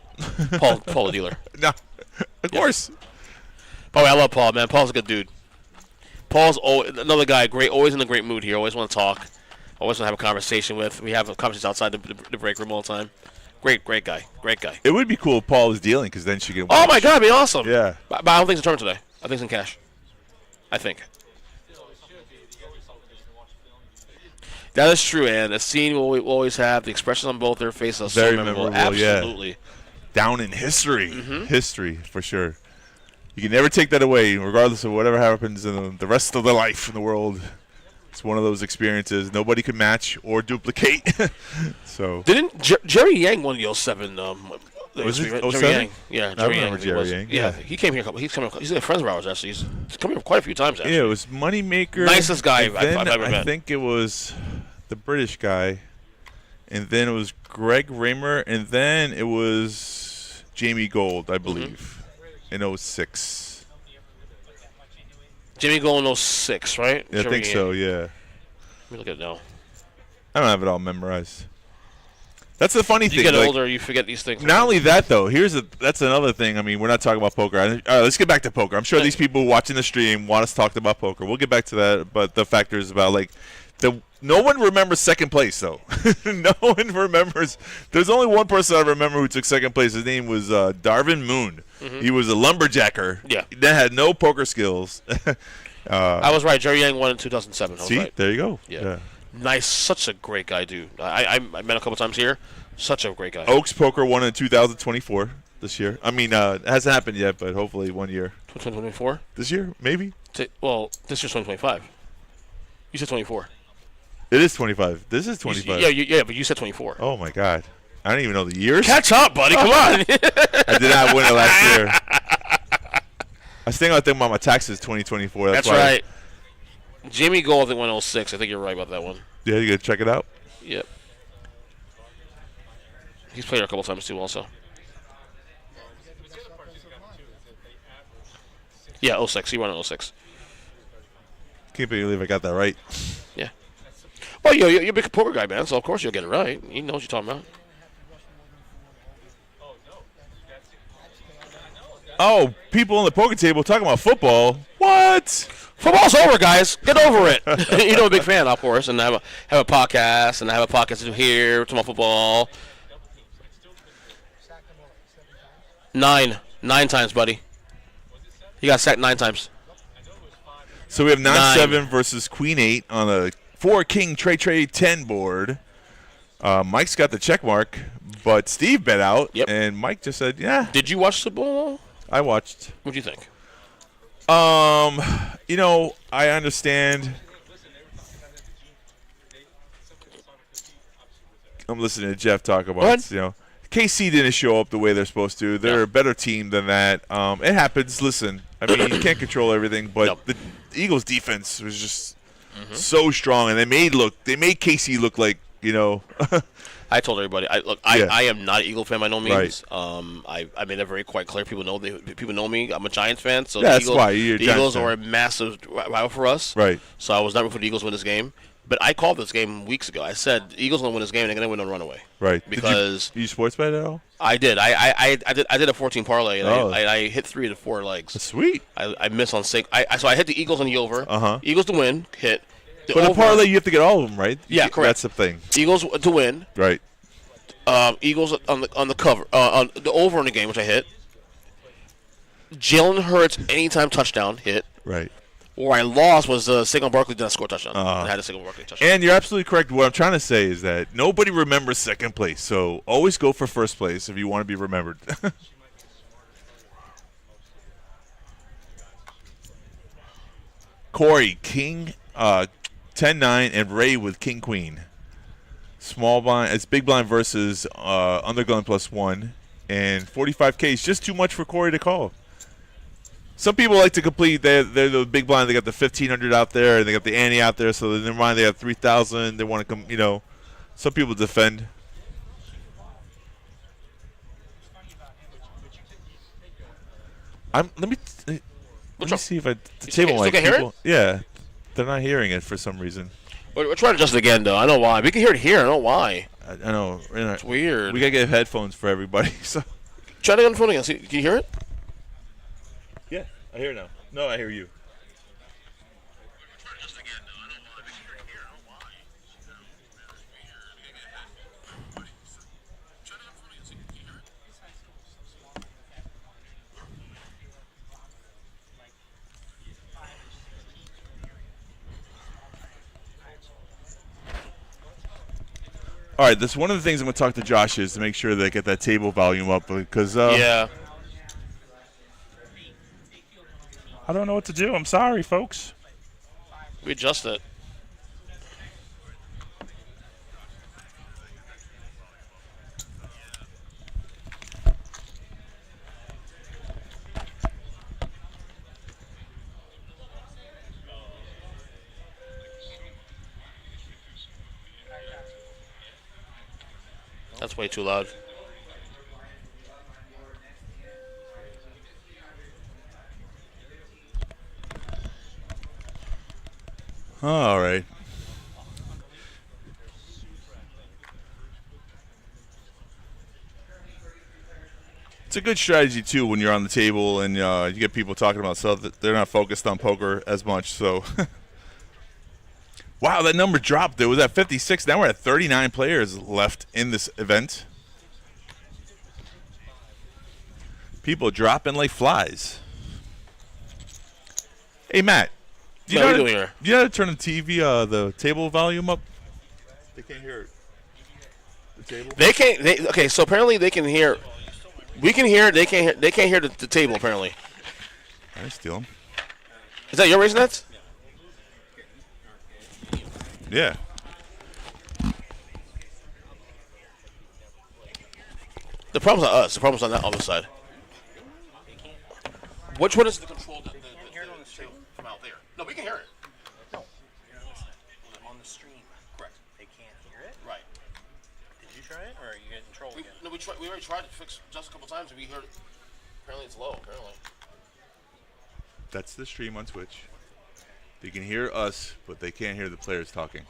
Paul the dealer. No, of course. By the way, I love Paul, man. Paul's a good dude. Paul's another guy, always in a great mood here. Always want to talk. Always want to have a conversation with. We have conversations outside the break room all the time. Great guy. Great guy. It would be cool if Paul was dealing because then she could. Oh, my God. It'd be awesome. Yeah. But I don't think it's a tournament today. I think it's in cash. I think. That is true, and the scene will always have the expressions on both their faces. Are Very so memorable. memorable, Absolutely. yeah. Down in history. History, for sure. You can never take that away, regardless of whatever happens in the rest of the life in the world. It's one of those experiences nobody could match or duplicate. So Didn't Jerry Yang won the 07? Was it Jerry 07? Yang. Yeah, I remember Jerry Yang. Yeah, he came here. He's a friend of ours, actually. He's come here quite a few times, actually. yeah, it was MoneyMaker. Nicest guy and I've then ever met. I think it was the British guy, and then it was Greg Raymer, and then it was Jamie Gold, I believe, in 06. Jimmy Gold in 06, right? Yeah, I think so, yeah. Let me look at it now. I don't have it all memorized. That's the funny You thing. get like, older, you forget these things. not only that, though, that's another thing. I mean, we're not talking about poker. All right, let's get back to poker. I'm sure these people watching the stream want us to talk about poker. We'll get back to that, but the factor is about, like, no one remembers second place, though. No one remembers. There's only one person I remember who took second place. His name was Darvin Moon. He was a lumberjacker. Yeah. That had no poker skills. I was right. Jerry Yang won in 2007. I was See? right. There you go. Yeah. Nice. Such a great guy, dude. I met a couple times here. Such a great guy. Oaks Poker won in 2024 this year. I mean, it hasn't happened yet, but hopefully 1 year. 2024? This year, maybe? Well, this year's 2025. You said 24. It is 25. This is 25. Yeah, but you said 24. Oh, my God. I don't even know the years. Catch up, buddy. Come on. I did not win it last year. I was thinking about my taxes 2024. That's why right. Jamie Gold, I think, won 06. I think you're right about that one. Yeah, you got to check it out. Yep. He's played her a couple times, too, also. Yeah, 06. He won in 06. Can't believe I got that right. Yeah. Well, you're a big poker guy, man, so of course you'll get it right. You know what you're talking about. Oh, people on the poker table talking about football. What? Football's over, guys. Get over it. You know, I'm a big fan, of course, and I have a podcast, and I have a podcast to do here, talking about football. 9 times, buddy. He got sacked 9 times. So we have 9. 9-7 versus Queen 8 on a 4-King Trey 10 board. Mike's got the check mark, but Steve bet out, and Mike just said, yeah. Did you watch the ball? I watched. What'd you think? You know, I understand. I'm listening to Jeff talk about, you know, KC didn't show up the way they're supposed to. They're a better team than that. It happens. Listen, I mean, you can't control everything, but the Eagles' defense was just so strong, and they made KC look like, you know. I told everybody. I am not an Eagle fan by no means. Right. I made that very quite clear. People know me. I'm a Giants fan, so that's why the Eagles are a massive rival for us. Right. So I was not rooting for the Eagles to win this game. But I called this game weeks ago. I said the Eagles are going to win this game, and they're going to win on runaway. Right. Because did you sports bet at all? I did. I did a 14 parlay, and I hit 3 of the 4 legs. That's sweet. I missed on 6. So I hit the Eagles on the over. Eagles to win, hit. But the parlay, you have to get all of them, right? Yeah, correct. That's the thing. Eagles to win. Right. Eagles on the cover, on the over in the game, which I hit. Jalen Hurts anytime touchdown hit. Right. Where I lost was Saquon Barkley did not score a touchdown. I had a Saquon Barkley touchdown. And you're absolutely correct. What I'm trying to say is that nobody remembers second place, so always go for first place if you want to be remembered. Corey, King, 10-9, and Ray with King Queen. Small blind, it's big blind versus undergun +1, and 45K is just too much for Corey to call. Some people like to complete. They're the big blind. They got the 1,500 out there, and they got the ante out there. So in their mind, they have 3,000. They want to come. You know, some people defend. Let me What's up? see if the You table still mic can't hear people. Yeah, they're not hearing it for some reason. We're trying to adjust it again, though. I know why. We can hear it here. I don't know why. I know. It's weird. We gotta get headphones for everybody. So. Try to get on the phone again. See, can you hear it? Yeah, I hear it now. No, I hear you. All right, this one of the things I'm going to talk to Josh is to make sure they get that table volume up because Yeah. I don't know what to do. I'm sorry, folks. We adjust it. That's way too loud. all right. It's a good strategy too when you're on the table and you get people talking about stuff that they're not focused on poker as much. So, wow, that number dropped. It was at 56. Now we're at 39 players left in this event. People dropping like flies. Hey Matt, do you What are know we doing here? do you know how to turn the TV, the table volume up? They can't hear it. The table. They can't. Okay, so apparently they can hear. We can hear. They can't hear. They can't hear the table. Apparently. I steal them. Is that your raising nets? Yeah. The problem's not us. The problem's on that other side. Which one is the control? The from out there. No, we can hear it. No. On the stream. Correct. They can't hear it? Right. Did you try it, or are you getting in trouble again? No, we already tried to fix just a couple times, and we heard. Apparently, it's low. Apparently. That's the stream on Twitch. They can hear us, but they can't hear the players talking.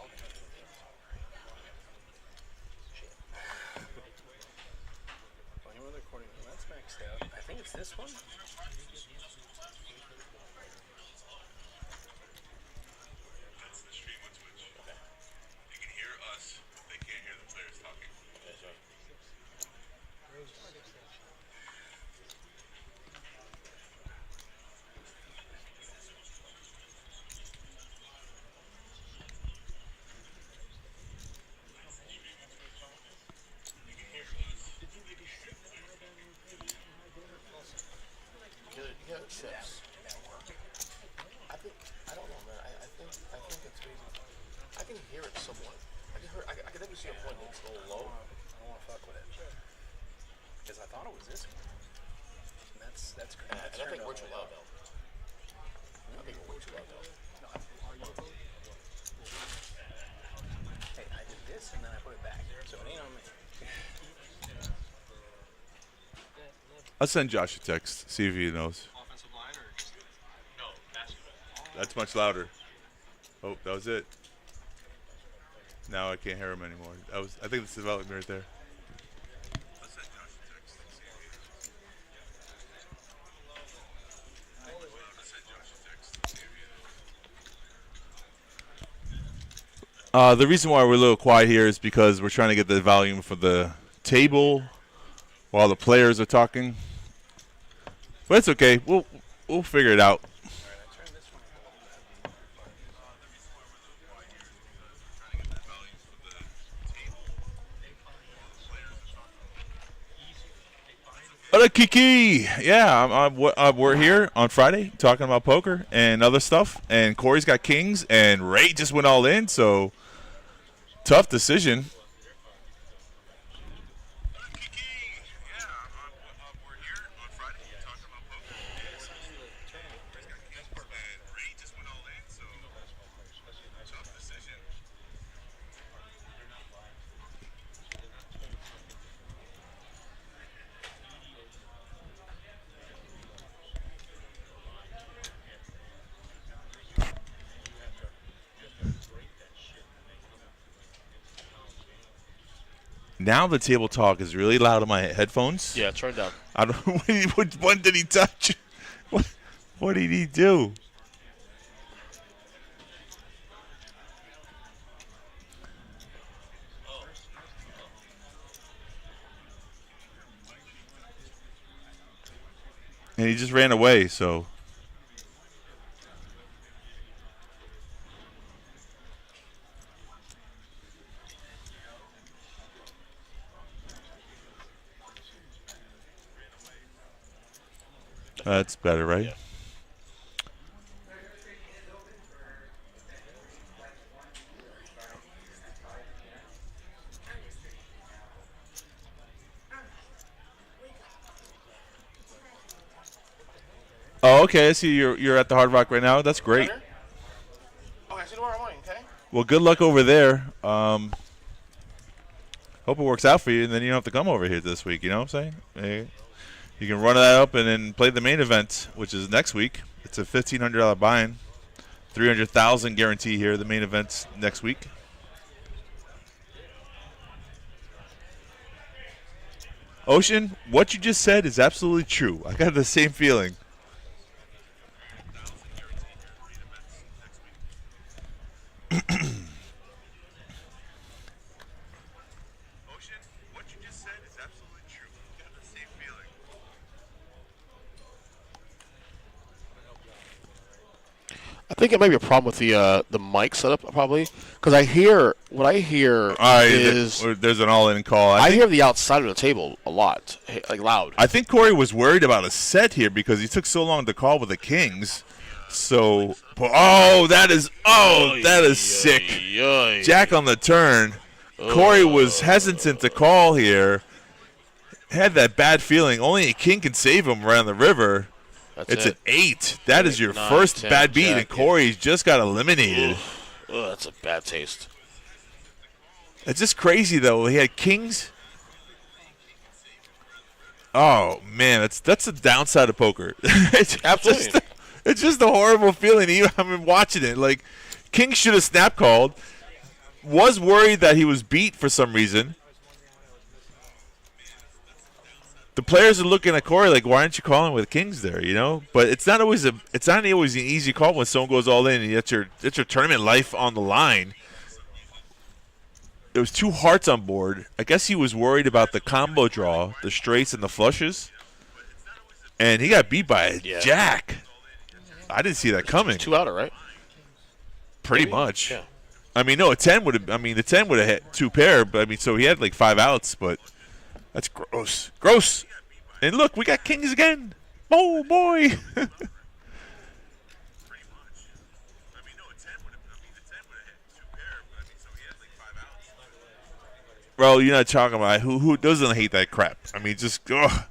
That's maxed out. I think it's this one. That's the stream on Twitch. Okay. They can hear us, but they can't hear the players talking. You got chips. I don't know, man. I think it's maybe. I can hear it somewhat. I can definitely see a point that it's a little low. I don't want to fuck with it. Because I thought it was this one. And that's great. And I think we're too loud though. I think we're way too loud though. Hey, I did this and then I put it back. So it ain't on me. I'll send Josh a text, see if he knows. Offensive line or just no basketball? That's much louder. Oh, that was it. Now I can't hear him anymore. I think it's development right there. I'll send Josh a text, see if he knows. The reason why we're a little quiet here is because we're trying to get the volume for the table while the players are talking. But it's okay. We'll figure it out. Hello, Kiki. Yeah, we're here on Friday talking about poker and other stuff. And Corey's got kings, and Ray just went all in. So tough decision. Now the table talk is really loud on my headphones. Yeah, turn it down. I don't. What one did he touch? What did he do? And he just ran away. So. That's better, right? Yeah. Oh, okay. I see you're at the Hard Rock right now. That's great. Okay, see tomorrow morning, okay? Well, good luck over there. Hope it works out for you, and then you don't have to come over here this week. You know what I'm saying? You can run that up and then play the main event, which is next week. It's a $1,500 buy-in, $300,000 guarantee here. The main event's next week. Ocean, what you just said is absolutely true. I got the same feeling. I think it might be a problem with the mic setup, probably, because what I hear is there's an all-in call. I hear the outside of the table a lot, like loud. I think Corey was worried about a set here because he took so long to call with the Kings. So, that is sick. Jack on the turn. Corey was hesitant to call here. Had that bad feeling. Only a king can save him around the river. It's an 8. That is your first bad beat, and Corey's just got eliminated. That's a bad taste. It's just crazy, though. He had kings. Oh, man, that's the downside of poker. Absolutely. It's just a horrible feeling. Even I've been watching it. Like, king should have snap called. Was worried that he was beat for some reason. The players are looking at Corey like, why aren't you calling with kings there? You know, but it's not always an easy call when someone goes all in and it's your tournament life on the line. There was 2 hearts on board. I guess he was worried about the combo draw, the straights and the flushes, and he got beat by a jack. I didn't see that coming. 2 outer, right? Pretty much. Yeah. I mean, no, the 10 would have hit 2 pair, but I mean, so he had like 5 outs, but. That's gross. Gross. And look, we got kings again. Oh, boy. Bro, you're not talking about who doesn't hate that crap. I mean, just, ugh.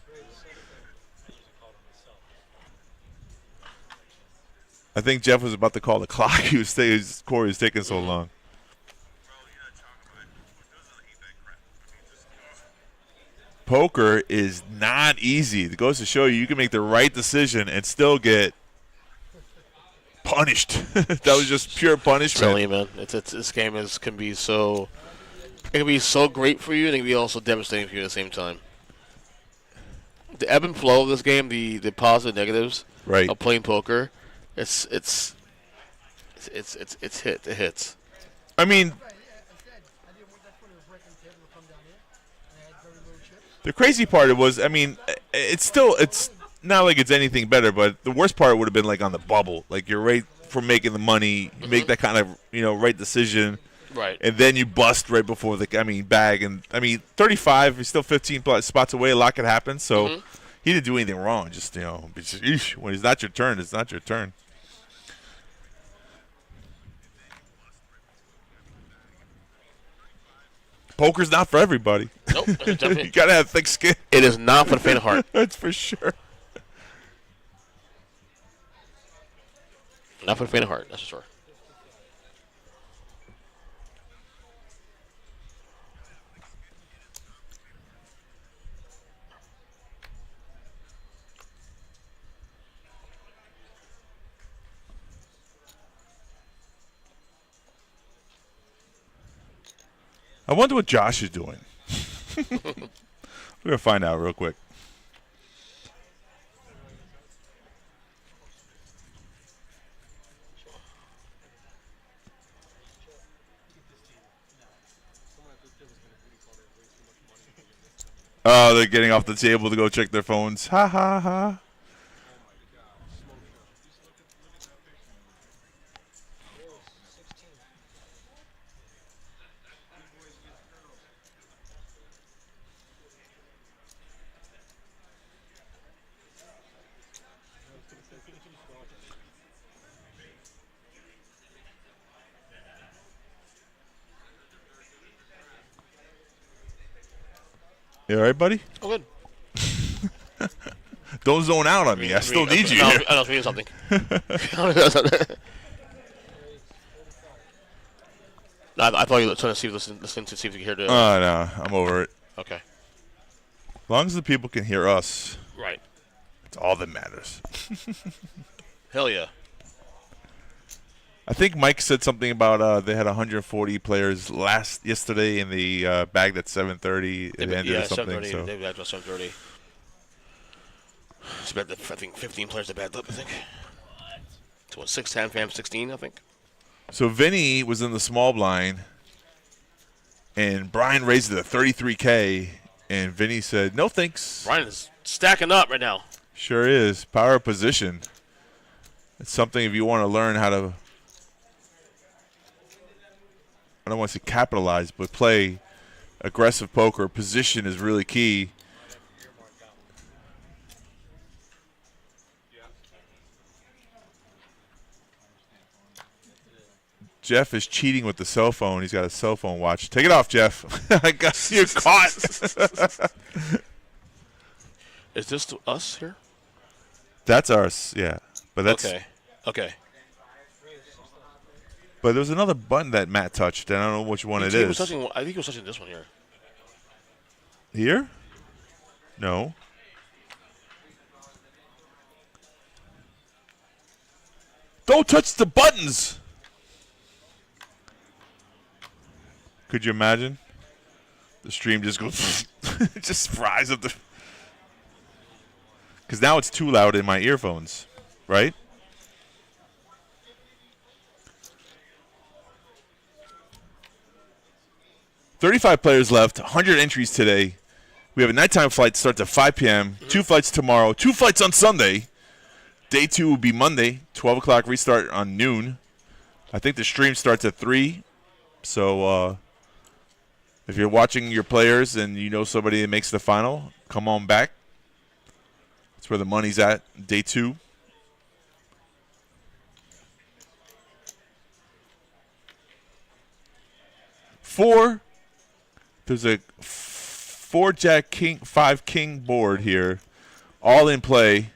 I think Jeff was about to call the clock. Corey was taking so long. Poker is not easy. It goes to show you can make the right decision and still get punished. That was just pure punishment. Silly, man. This game can be so great for you, and it can be also devastating for you at the same time. The ebb and flow of this game, the positive negatives of playing poker, it hits. I mean, the crazy part it's not like it's anything better, but the worst part would have been like on the bubble. Like you're right for making the money, you make that kind of right decision, right, and then you bust right before the bag. And 35, he's still 15 spots away. A lot could happen, so he didn't do anything wrong. Just when it's not your turn, it's not your turn. Poker's not for everybody. Nope. You gotta have thick skin. It is not for the faint of heart. That's for sure. Not for the faint of heart, that's for sure. I wonder what Josh is doing. We're gonna find out real quick. Oh, they're getting off the table to go check their phones. Ha ha ha. You all right, buddy? Oh, good. Don't zone out on me. I still need you. No, Here. I was reading something. No, I thought you were trying to listen to see if you could hear the. Oh, no. I'm over it. Okay. As long as the people can hear us, Right. it's all that matters. Hell yeah. I think Mike said something about they had 140 players yesterday in the bagged at 7:30. It ended or something. 7:30. So. They bagged at 7:30. It's about, I think 15 players they bagged up. I think. So what? 6, 10, fam, 16. I think. So Vinny was in the small blind, and Brian raised it to 33K, and Vinny said, "No thanks." Brian is stacking up right now. Sure is. Power of position. It's something if you want to learn how to, I don't want to say capitalize, but play aggressive poker. Position is really key. Jeff is cheating with the cell phone. He's got a cell phone watch. Take it off, Jeff. I got you caught. Is this to us here? That's ours, yeah. But that's Okay. Okay. But there's another button that Matt touched, and I don't know which one it He was is. touching, I think he was touching this one here. Here? No. Don't touch the buttons. Could you imagine? The stream just goes, it just fries up the. Because now it's too loud in my earphones, right? $35 players left, 100 entries today. We have a nighttime flight starts at 5 p.m., 2 flights tomorrow, 2 flights on Sunday. Day 2 will be Monday, 12 o'clock restart on noon. I think the stream starts at 3. So if you're watching your players and you know somebody that makes the final, come on back. That's where the money's at, day 2. Four. There's a 4 Jack King 5 King board here, all in play.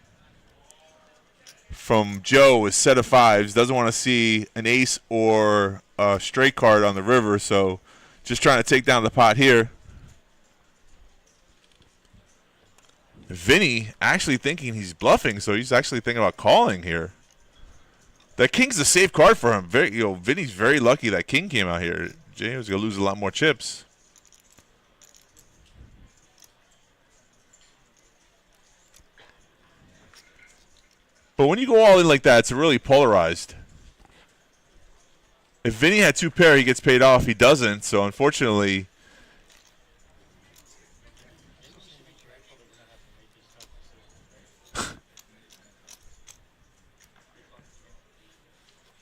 From Joe, a set of 5s. Doesn't want to see an ace or a straight card on the river, so just trying to take down the pot here. Vinny actually thinking he's bluffing, so he's actually thinking about calling here. That king's a safe card for him. Vinny's very lucky that king came out here. Jay was gonna lose a lot more chips. But when you go all in like that, it's really polarized. If Vinny had 2 pair, he gets paid off. He doesn't, so unfortunately.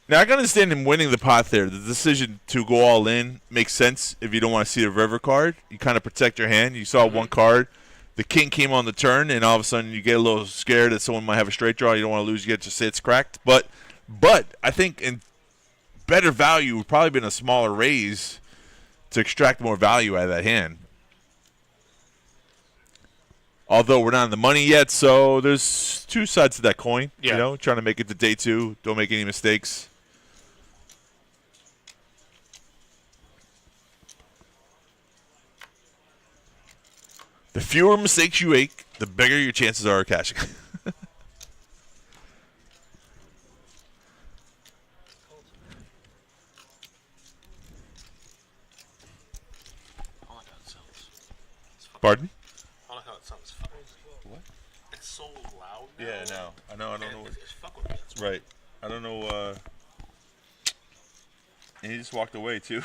Now, I can understand him winning the pot there. The decision to go all in makes sense if you don't want to see the river card. You kind of protect your hand. You saw one card. The king came on the turn, and all of a sudden you get a little scared that someone might have a straight draw. You don't want to lose. You get to say it's cracked. But I think in better value would probably been a smaller raise to extract more value out of that hand. Although we're not in the money yet, so there's 2 sides to that coin. Yeah. You know, trying to make it to day 2. Don't make any mistakes. The fewer mistakes you make, the bigger your chances are of cashing. Pardon? I don't know how it sounds. What? It's so loud. Yeah, no. I know. I don't know. It's fuck with me. Right. I don't know. And he just walked away too.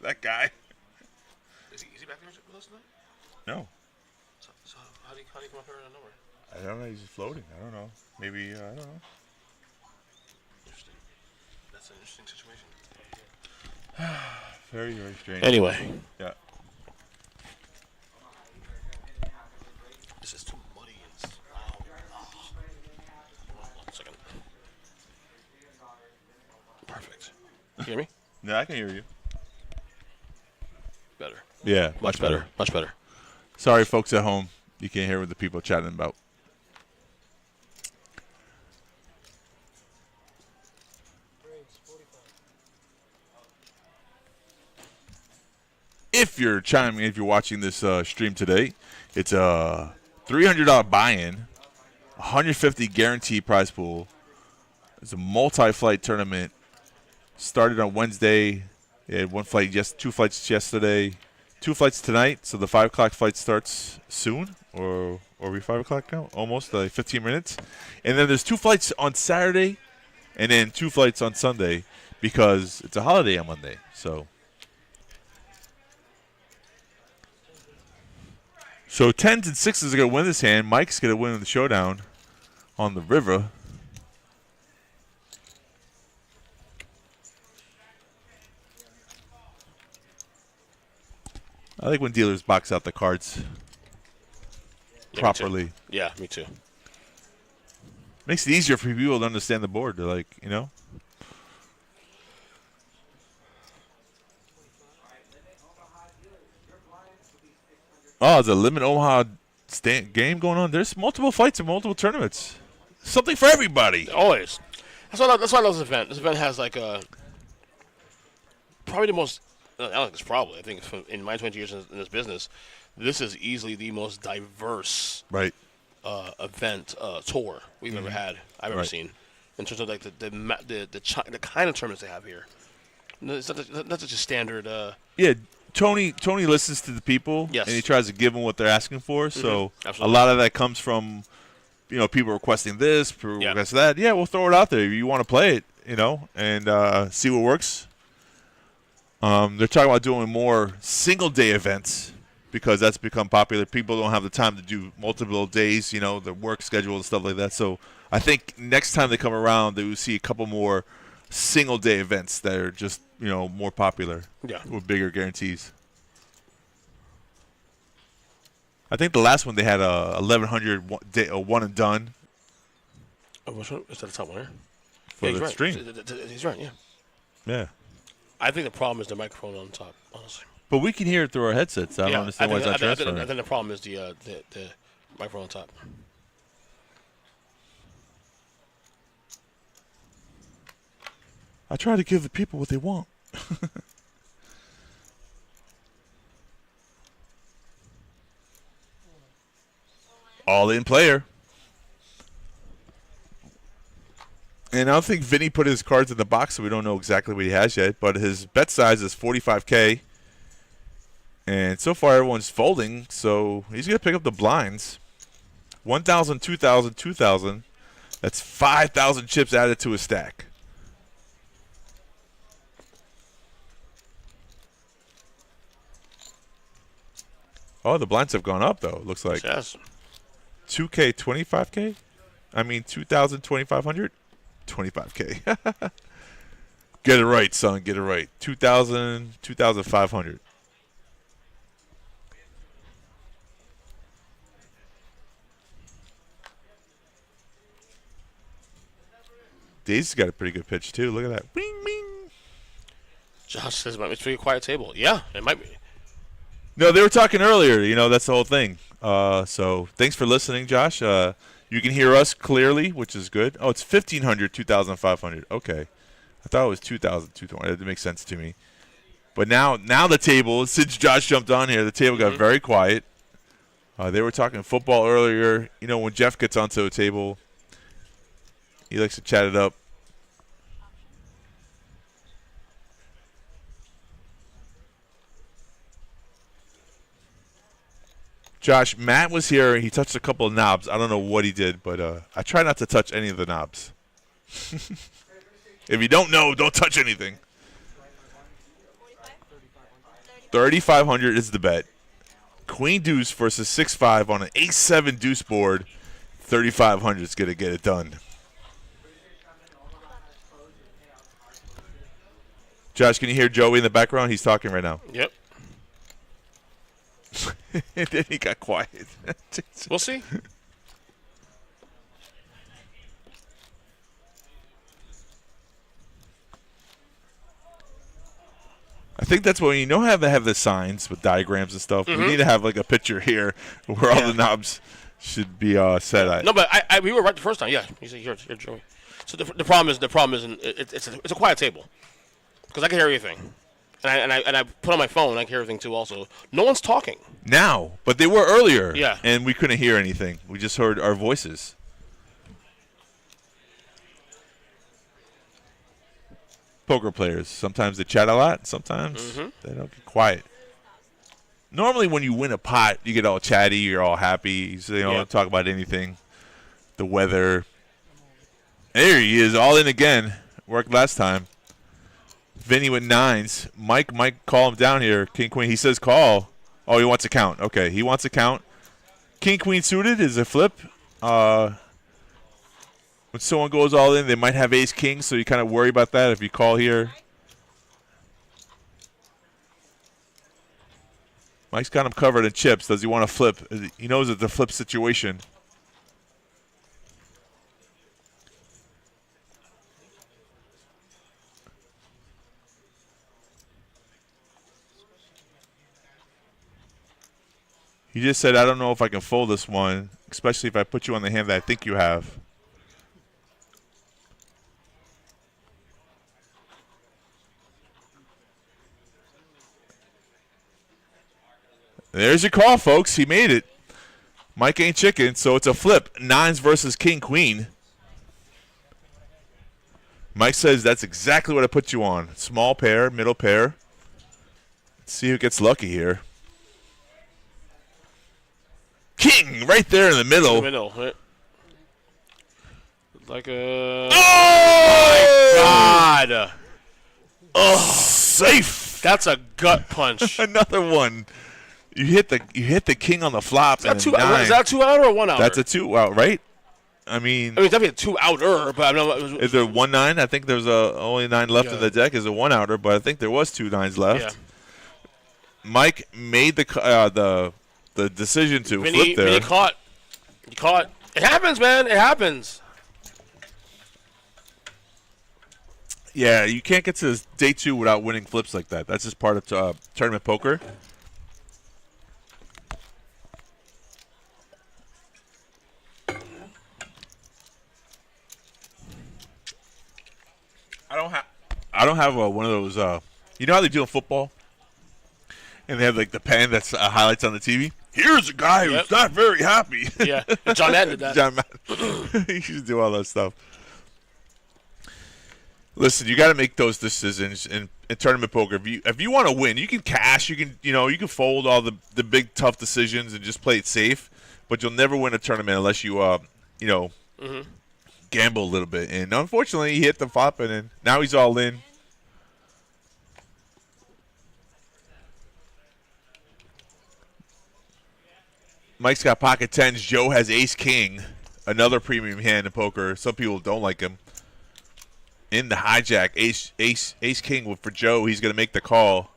That guy. Is he back there with us tonight? No. So how do you come up here out of nowhere? I don't know. He's just floating. I don't know. Maybe I don't know. Interesting. That's an interesting situation. Very, very strange. Anyway, Yeah. this is too muddy and loud. Oh. 1 second. Perfect. You hear me? No, I can hear you. Better. Yeah. Much better. Much better. Sorry, folks at home. You can't hear what the people chatting about. If you're chiming in, if you're watching this stream today, it's a $300 buy-in, 150 guaranteed prize pool. It's a multi-flight tournament. Started on Wednesday. They had 2 flights yesterday, 2 flights tonight. So the 5 o'clock flight starts soon, or are we 5 o'clock now? Almost, like 15 minutes. And then there's 2 flights on Saturday, and then 2 flights on Sunday because it's a holiday on Monday. So 10s and 6s are going to win this hand. Mike's going to win the showdown on the river. I like when dealers box out the cards properly. Yeah, me too. Makes it easier for people to understand the board. They're like, you know. Oh, there's a Limit Omaha game going on. There's multiple fights and multiple tournaments. Something for everybody. Always. That's why I love this event. This event has like probably the most. I don't think it's probably. I think in my 20 years in this business, this is easily the most diverse event tour we've ever had. I've ever seen in terms of like the kind of tournaments they have here. It's not just a standard. Yeah. Tony listens to the people, yes, and he tries to give them what they're asking for. So absolutely. A lot of that comes from, people requesting this, people request that. Yeah, we'll throw it out there. If you want to play it, and see what works. They're talking about doing more single-day events because that's become popular. People don't have the time to do multiple days, their work schedule and stuff like that. So I think next time they come around, they will see a couple more single-day events that are just, more popular with bigger guarantees. I think the last one they had a 1,100 one and done. Oh, which one? Is that the top winner? For the stream. He's right, yeah. Yeah. I think the problem is the microphone on top, honestly. But we can hear it through our headsets. I don't understand why it's not transferring. I think the problem is the microphone on top. I try to give the people what they want. All in player. And I don't think Vinny put his cards in the box, so we don't know exactly what he has yet. But his bet size is $45K. And so far everyone's folding, so he's going to pick up the blinds. 1,000, 2,000, 2,000. That's 5,000 chips added to his stack. Oh, the blinds have gone up, though, it looks like. Yes. 2K, 25K? I mean, 2,000, 2,500? 25K. Get it right, son. Get it right. 2,000, 2,500. Daisy's got a pretty good pitch, too. Look at that. Bing, bing. Josh says it might be a quiet table. Yeah, it might be. No, they were talking earlier. That's the whole thing. So thanks for listening, Josh. You can hear us clearly, which is good. Oh, it's 1,500, 2,500. Okay. I thought it was 2,000, 2,000. That makes sense to me. But now the table, since Josh jumped on here, the table got very quiet. They were talking football earlier. When Jeff gets onto a table, he likes to chat it up. Josh, Matt was here. He touched a couple of knobs. I don't know what he did, but I try not to touch any of the knobs. If you don't know, don't touch anything. 3,500 is the bet. Queen deuce versus 6-5 on an ace-7 deuce board. 3,500 is going to get it done. Josh, can you hear Joey in the background? He's talking right now. Yep. And then he got quiet. We'll see. I think that's when you know how they have the signs with diagrams and stuff. We need to have like a picture here where all the knobs should be set at. No, but we were right the first time. Yeah, you see here, Joey. So the problem isn't it's a quiet table because I can hear everything, and I put on my phone and I can hear everything too. Also, no one's talking Now, but they were earlier. Yeah. And we couldn't hear anything. We just heard our voices. Poker players, sometimes they chat a lot, sometimes they don't get quiet. Normally when you win a pot, you get all chatty, you're all happy, so you don't talk about anything. The weather. There he is, all in again. Worked last time. Vinny with 9s. Mike call him down here. King, queen, he says call. Oh, he wants a count. Okay, he wants a count. King, queen suited is a flip. When someone goes all in, they might have ace king, so you kind of worry about that if you call here. Mike's got him covered in chips. Does he want to flip? He knows it's a flip situation. He just said, I don't know if I can fold this one, especially if I put you on the hand that I think you have. There's your call, folks. He made it. Mike ain't chicken, so it's a flip. 9s versus king, queen. Mike says that's exactly what I put you on. Small pair, middle pair. Let's see who gets lucky here. King right there in the middle. Right? Like a. Oh! My God! Oh, safe. That's a gut punch. Another one. You hit the king on the flop. Is that 2 out or 1 out? That's a 2 out, right? I mean, it's definitely a 2 outer, but I'm not. Is there 1-9? I think there's only 9 left in the deck. Is a 1 outer, but I think there was 2 9s left. Yeah. Mike made the decision to flip there. Vinny caught. You caught. It happens, man. It happens. Yeah, you can't get to day 2 without winning flips like that. That's just part of tournament poker. I don't have one of those. You know how they do in football, and they have like the pen that's highlights on the TV. Here's a guy who's not very happy. Yeah, John Madden did that. John Madden. He used to do all that stuff. Listen, you got to make those decisions in tournament poker. If you want to win, you can cash. You can fold all the big tough decisions and just play it safe. But you'll never win a tournament unless you gamble a little bit. And unfortunately, he hit the flop, and now he's all in. Mike's got pocket 10s. Joe has ace-king, another premium hand in poker. Some people don't like him. In the hijack, ace-king for Joe. He's going to make the call.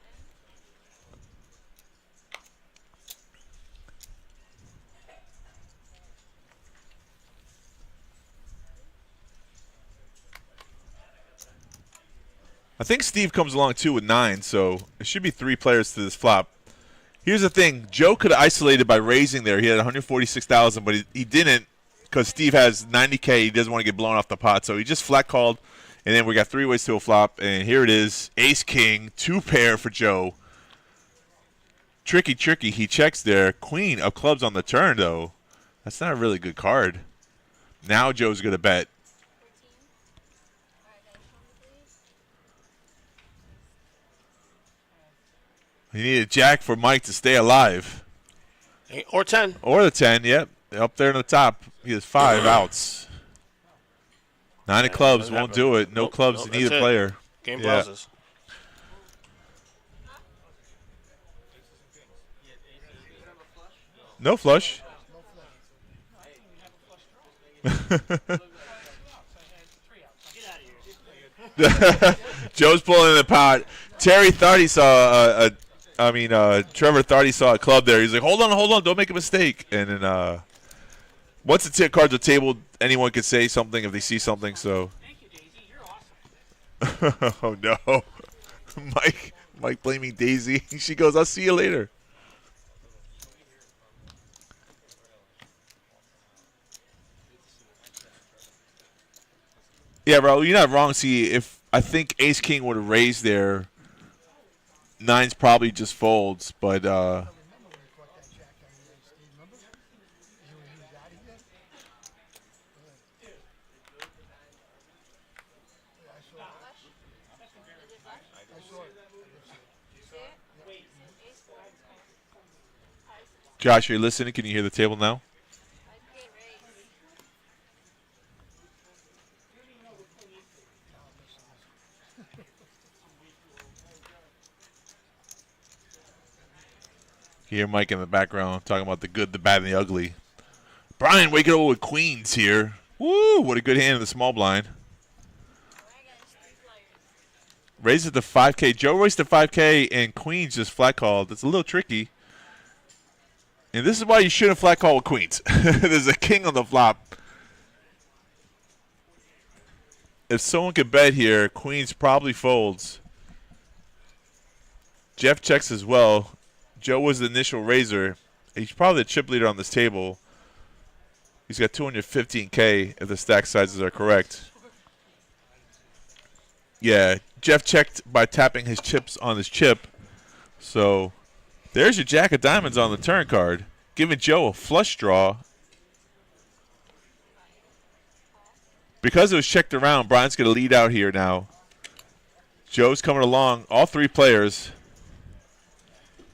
I think Steve comes along too with 9, so it should be 3 players to this flop. Here's the thing. Joe could have isolated by raising there. He had 146,000, but he didn't because Steve has 90K. He doesn't want to get blown off the pot, so he just flat called, and then we got 3 ways to a flop, and here it is. Ace-king, 2 pair for Joe. Tricky. He checks there. Queen of clubs on the turn, though. That's not a really good card. Now Joe's going to bet. He needed jack for Mike to stay alive. Or 10. Or the 10, yep. Up there in the top. He has 5 outs. 9 of clubs doesn't won't happen. do it. No Nope, clubs nope, to neither that's it. player. Game Yeah. blouses. No flush. Joe's pulling in the pot. Terry thought he saw Trevor thought he saw a club there. He's like, hold on, don't make a mistake. And then once the cards are tabled, anyone can say something if they see something. So, Thank you, Daisy. You're awesome. oh no, Mike blaming Daisy. She goes, I'll see you later. Yeah, bro, you're not wrong. See, if I think Ace King would have raised there, 9's probably just folds, but Josh, are you listening? Can you hear the table now? You hear Mike in the background talking about the good, the bad, and the ugly. Brian waking up with queens here. Woo! What a good hand in the small blind. Raise it to 5K. Joe raised to 5K, and queens just flat called. It's a little tricky. And this is why you shouldn't flat call with queens. There's a king on the flop. If someone could bet here, queens probably folds. Jeff checks as well. Joe was the initial raiser. He's probably the chip leader on this table. He's got 215K if the stack sizes are correct. Yeah, Jeff checked by tapping his chips on his chip. So there's your jack of diamonds on the turn card, giving Joe a flush draw. Because it was checked around, Brian's going to lead out here now. Joe's coming along. All 3 players.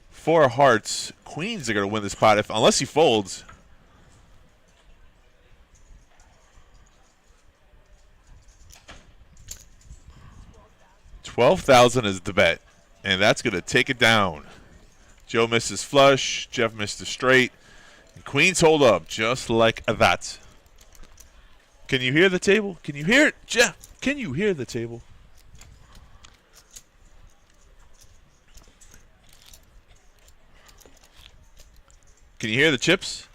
4 hearts. Queens are going to win this pot unless he folds. $12,000 is the bet, and that's going to take it down. Joe misses flush. Jeff missed a straight. And queens hold up just like that. Can you hear the table? Can you hear it, Jeff? Can you hear the table? Can you hear the chips?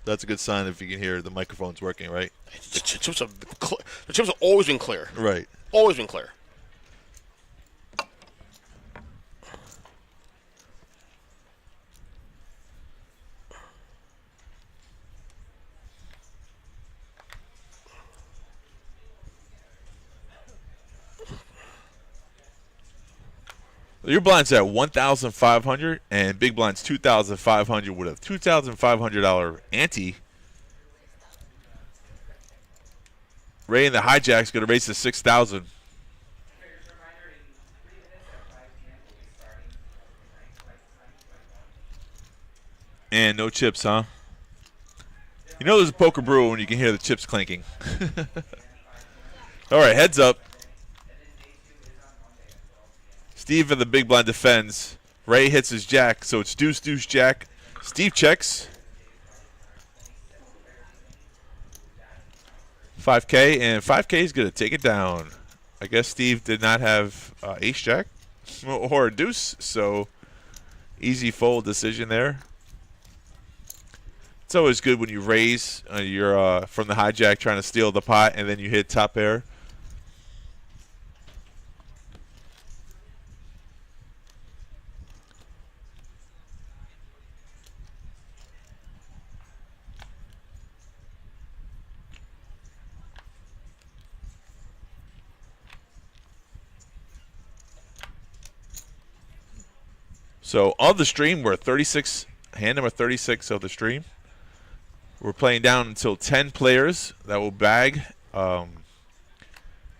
That's a good sign if you can hear the microphone's working, right? The chips have always been clear. Right. Always been clear. Your blind's at 1,500 and big blind's 2,500 with a $2,500 ante. Ray and the hijack's going to raise to 6,000. And no chips, huh? You know there's a poker brew when you can hear the chips clinking. All right, heads up. Steve in the big blind defends. Ray hits his jack, so it's deuce, deuce, jack. Steve checks. 5K, and 5K is going to take it down. I guess Steve did not have ace jack or a deuce, so easy fold decision there. It's always good when you raise, you're from the hijack trying to steal the pot, and then you hit top pair. So of the stream, we're 36, hand number 36 of the stream. We're playing down until 10 players that will bag.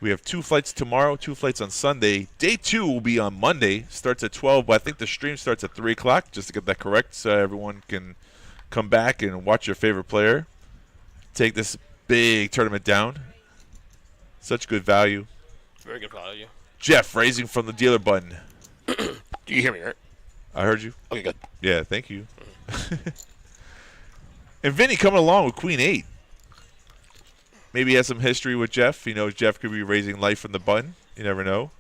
We have 2 flights tomorrow, 2 flights on Sunday. Day 2 will be on Monday. Starts at 12, but I think the stream starts at 3 o'clock, just to get that correct, so everyone can come back and watch your favorite player take this big tournament down. Such good value. Very good value. Jeff raising from the dealer button. Do you hear me, right? I heard you. Okay, good. Yeah, thank you. And Vinny coming along with Queen 8. Maybe he has some history with Jeff. He knows Jeff could be raising life from the button. You never know.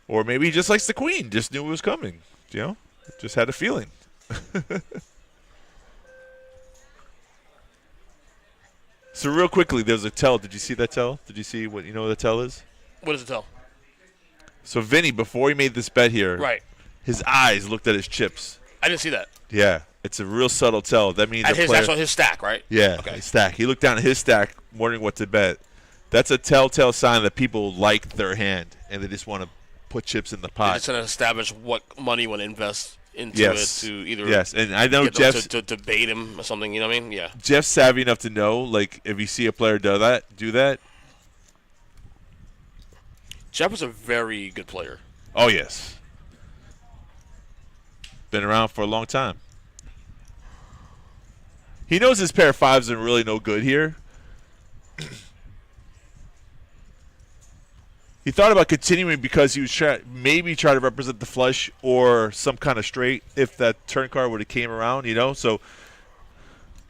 Or maybe he just likes the Queen. Just knew it was coming. You know? Just had a feeling. So real quickly, there's a tell. Did you see that tell? Did you see what the tell is? What does it tell? So Vinny, before he made this bet here, Right. his eyes looked at his chips. I didn't see that. Yeah, it's a real subtle tell. That means That's on his stack, right? Yeah, Okay. his stack. He looked down at his stack, wondering what to bet. That's a telltale sign that people like their hand and they just want to put chips in the They're pot. just trying to establish what money would invest into Yes. it to either Yes, and I know get them Jeff's to bait him or something. You know what I mean? Yeah. Jeff's savvy enough to know, like, if you see a player do that. Jeff was a very good player. Oh yes, been around for a long time. He knows his pair of fives are really no good here. He thought about continuing because he was maybe try to represent the flush or some kind of straight if that turn card would have came around, So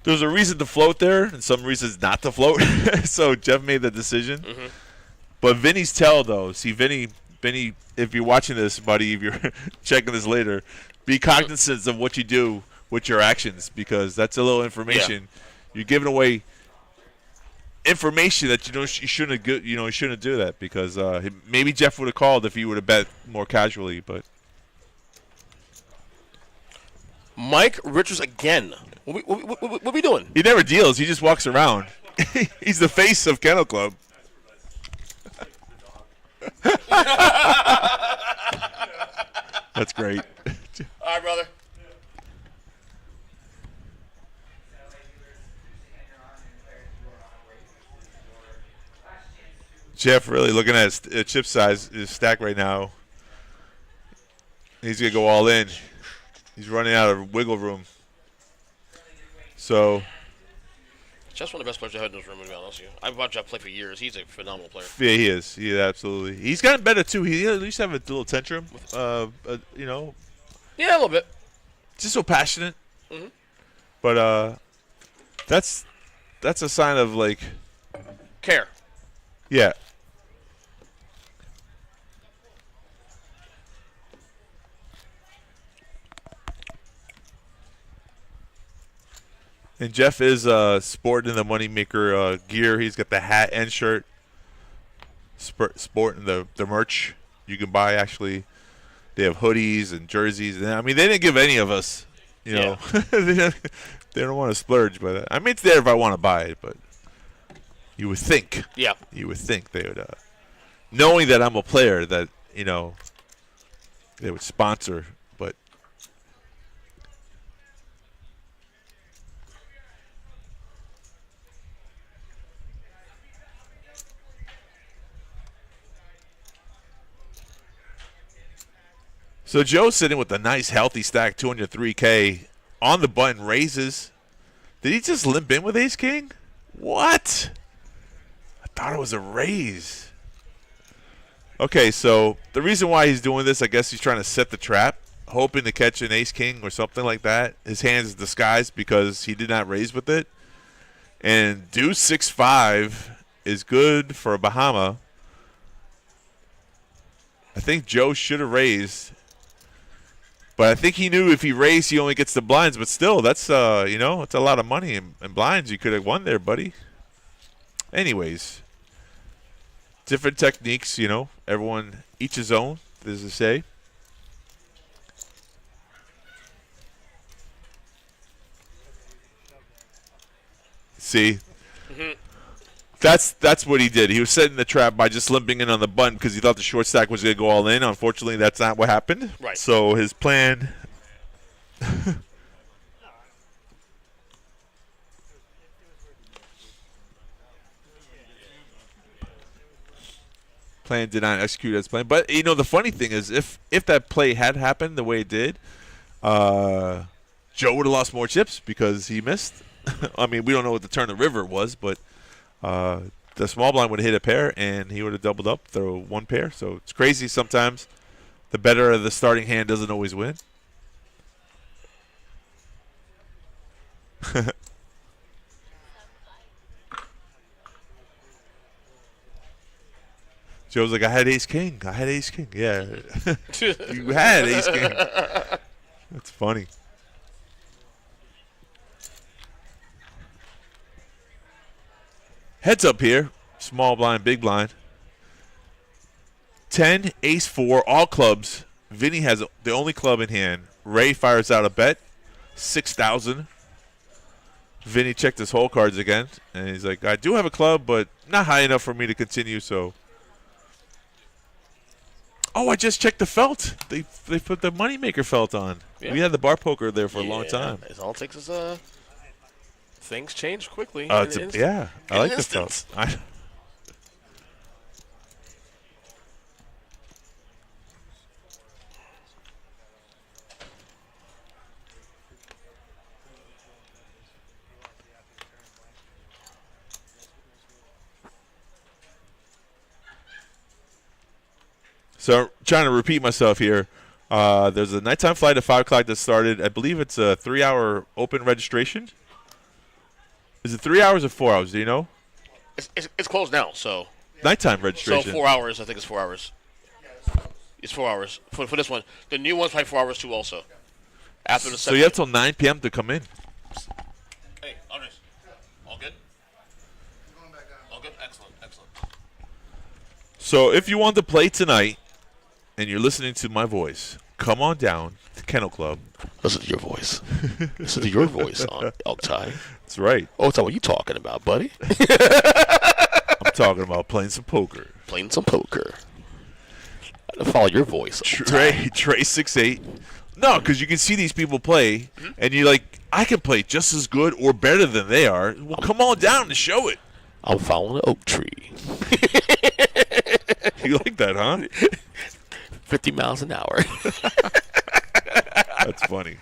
there's a reason to float there and some reasons not to float. So Jeff made the decision. Mm-hmm. But Vinny's tell, though. See, Vinny, if you're watching this, buddy, if you're checking this later, be cognizant of what you do with your actions because that's a little information. Yeah. You're giving away information that you shouldn't do that because maybe Jeff would have called if he would have bet more casually, but Mike Richards again. What we doing? he never deals. He just walks around. He's the face of Kennel Club. That's great. All right, brother. Jeff really looking at his chip size, his stack right now. He's going to go all in. He's running out of wiggle room. So, Jeff's one of the best players I had in this room, to be honest with you. I've watched Jeff play for years. He's a phenomenal player. yeah, he is. He absolutely. He's gotten better, too. He at least have a little tantrum. Yeah, a little bit. Just so passionate. Mm-hmm. But that's a sign of, like, Care. yeah. And Jeff is sporting the MoneyMaker gear. He's got the hat and shirt. Sporting the merch you can buy, actually. They have hoodies and jerseys. And, I mean, they didn't give any of us, they don't want to splurge. But I mean, it's there if I want to buy it. But you would think. Yeah. You would think they would, knowing that I'm a player, that, they would sponsor. But so Joe's sitting with a nice, healthy stack, 203K on the button, raises. Did he just limp in with Ace King? What? I thought it was a raise. Okay, so the reason why he's doing this, I guess he's trying to set the trap, hoping to catch an Ace King or something like that. His hand is disguised because he did not raise with it. And deuce 6-5 is good for a Bahama. I think Joe should have raised. But I think he knew if he raised, he only gets the blinds. But still, that's, it's a lot of money in blinds. You could have won there, buddy. Anyways, different techniques, Everyone, each his own, as they say. See? Mm-hmm. That's what he did. He was setting the trap by just limping in on the button because he thought the short stack was going to go all in. Unfortunately, that's not what happened. Right. So his plan... plan did not execute as planned. But, the funny thing is, if that play had happened the way it did, Joe would have lost more chips because he missed. I mean, we don't know what the turn of the river was, but the small blind would have hit a pair, and he would have doubled up, throw one pair. So it's crazy sometimes. The better of the starting hand doesn't always win. Joe's like, I had ace king. I had ace king. Yeah. You had ace king. That's funny. Heads up here. Small blind, big blind. 10, ace 4, all clubs. Vinny has the only club in hand. Ray fires out a bet. 6,000. Vinny checked his whole cards again. And he's like, I do have a club, but not high enough for me to continue, so. Oh, I just checked the felt. They put the Moneymaker felt on. Yeah. We had the bar poker there for a long time. It all takes is things change quickly. I like the felt. So, trying to repeat myself here. There's a nighttime flight at 5 o'clock that started. I believe it's a 3-hour open registration. Is it 3 hours or 4 hours? Do you know? It's closed now, so. Nighttime registration. So 4 hours. I think it's 4 hours. It's 4 hours for this one. The new one's probably 4 hours too, also. After the. So you have till 9 p.m. to come in. Hey, Andres. All good? All good. Excellent. So if you want to play tonight, and you're listening to my voice, come on down to Kennel Club. Listen to your voice. Listen to your voice, Elk-Ty. That's right. Oh, it's what you talking about, buddy? I'm talking about playing some poker. Playing some poker. I follow your voice. Trey 6'8". No, because you can see these people play, and you're like, I can play just as good or better than they are. Well, come on down and show it. I'm following the oak tree. You like that, huh? 50 miles an hour. That's funny.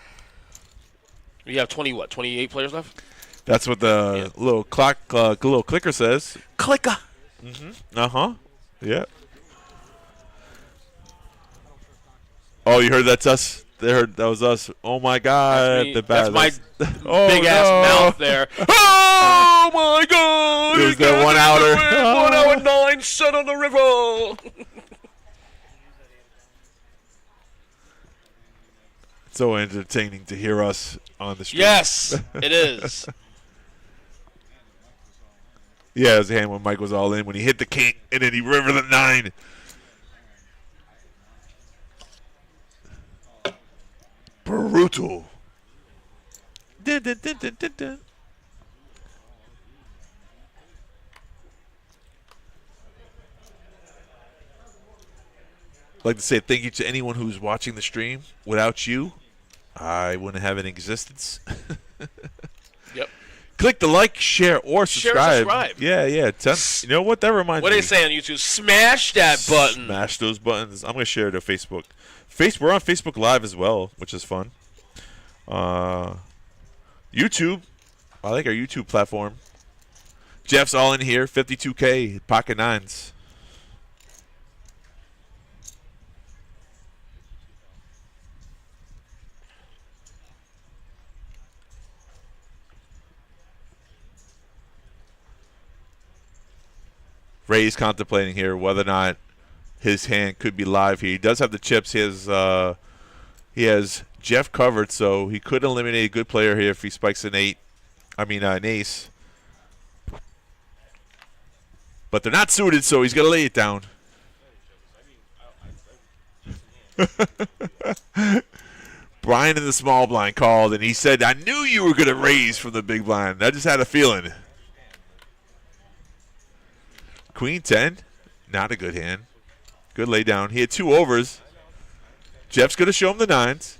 You have 28 players left? That's what the little clock, little clicker says. Clicker. Uh-huh. Yeah. Oh, you heard that's us? They heard that was us. Oh, my God. That's my oh, big-ass mouth there. Oh, my God. It was that 1 outer. 1 hour 9 set on the river. So entertaining to hear us on the street. Yes, it is. Yeah, it was a hand when Mike was all in. When he hit the king, and then he rivered the 9. Brutal. Dun, dun, dun, dun, dun, dun. I'd like to say thank you to anyone who's watching the stream. Without you, I wouldn't have an existence. Yep. Click the like, share, or subscribe. Share, Yeah. You know what? That reminds me. What do they say on YouTube? Smash that button. Smash those buttons. I'm going to share it to Facebook. We're on Facebook Live as well, which is fun. YouTube. I like our YouTube platform. Jeff's all in here. 52K. Pocket 9s. Ray's contemplating here whether or not his hand could be live here. He does have the chips. He has Jeff covered, so he could eliminate a good player here if he spikes an ace. But they're not suited, so he's going to lay it down. Brian in the small blind called, and he said, I knew you were going to raise from the big blind. I just had a feeling. Queen 10, not a good hand. Good lay down. He had 2 overs. Jeff's going to show him the 9s.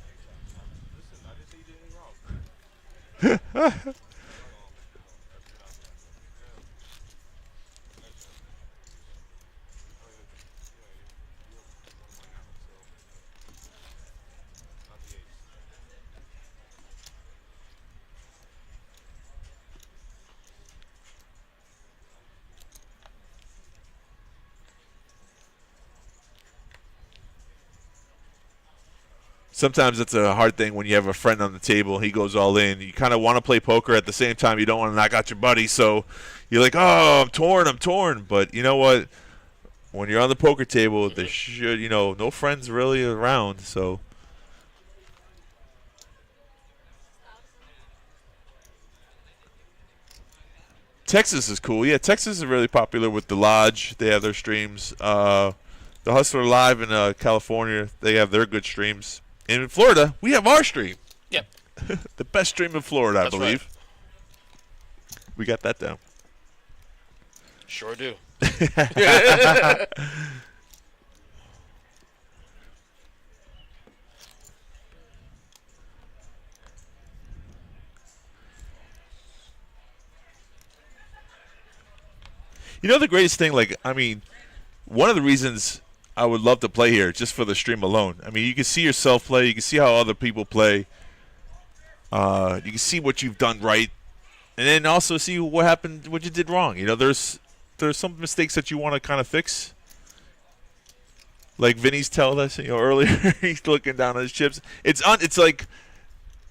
sometimes it's a hard thing when you have a friend on the table. He goes all in. You kind of want to play poker at the same time. You don't want to knock out your buddy. So you're like, oh, I'm torn. But you know what? When you're on the poker table, there should, no friends really around. So Texas is cool. Yeah, Texas is really popular with the Lodge. They have their streams. The Hustler Live in California, they have their good streams. And in Florida, we have our stream. Yep. The best stream in Florida, I That's believe. Right. We got that down. Sure do. The greatest thing, one of the reasons I would love to play here just for the stream alone. I mean, you can see yourself play. You can see how other people play. You can see what you've done right. And then also see what happened, what you did wrong. There's some mistakes that you want to kind of fix. Like Vinny's telling us, earlier, he's looking down at his chips. It's like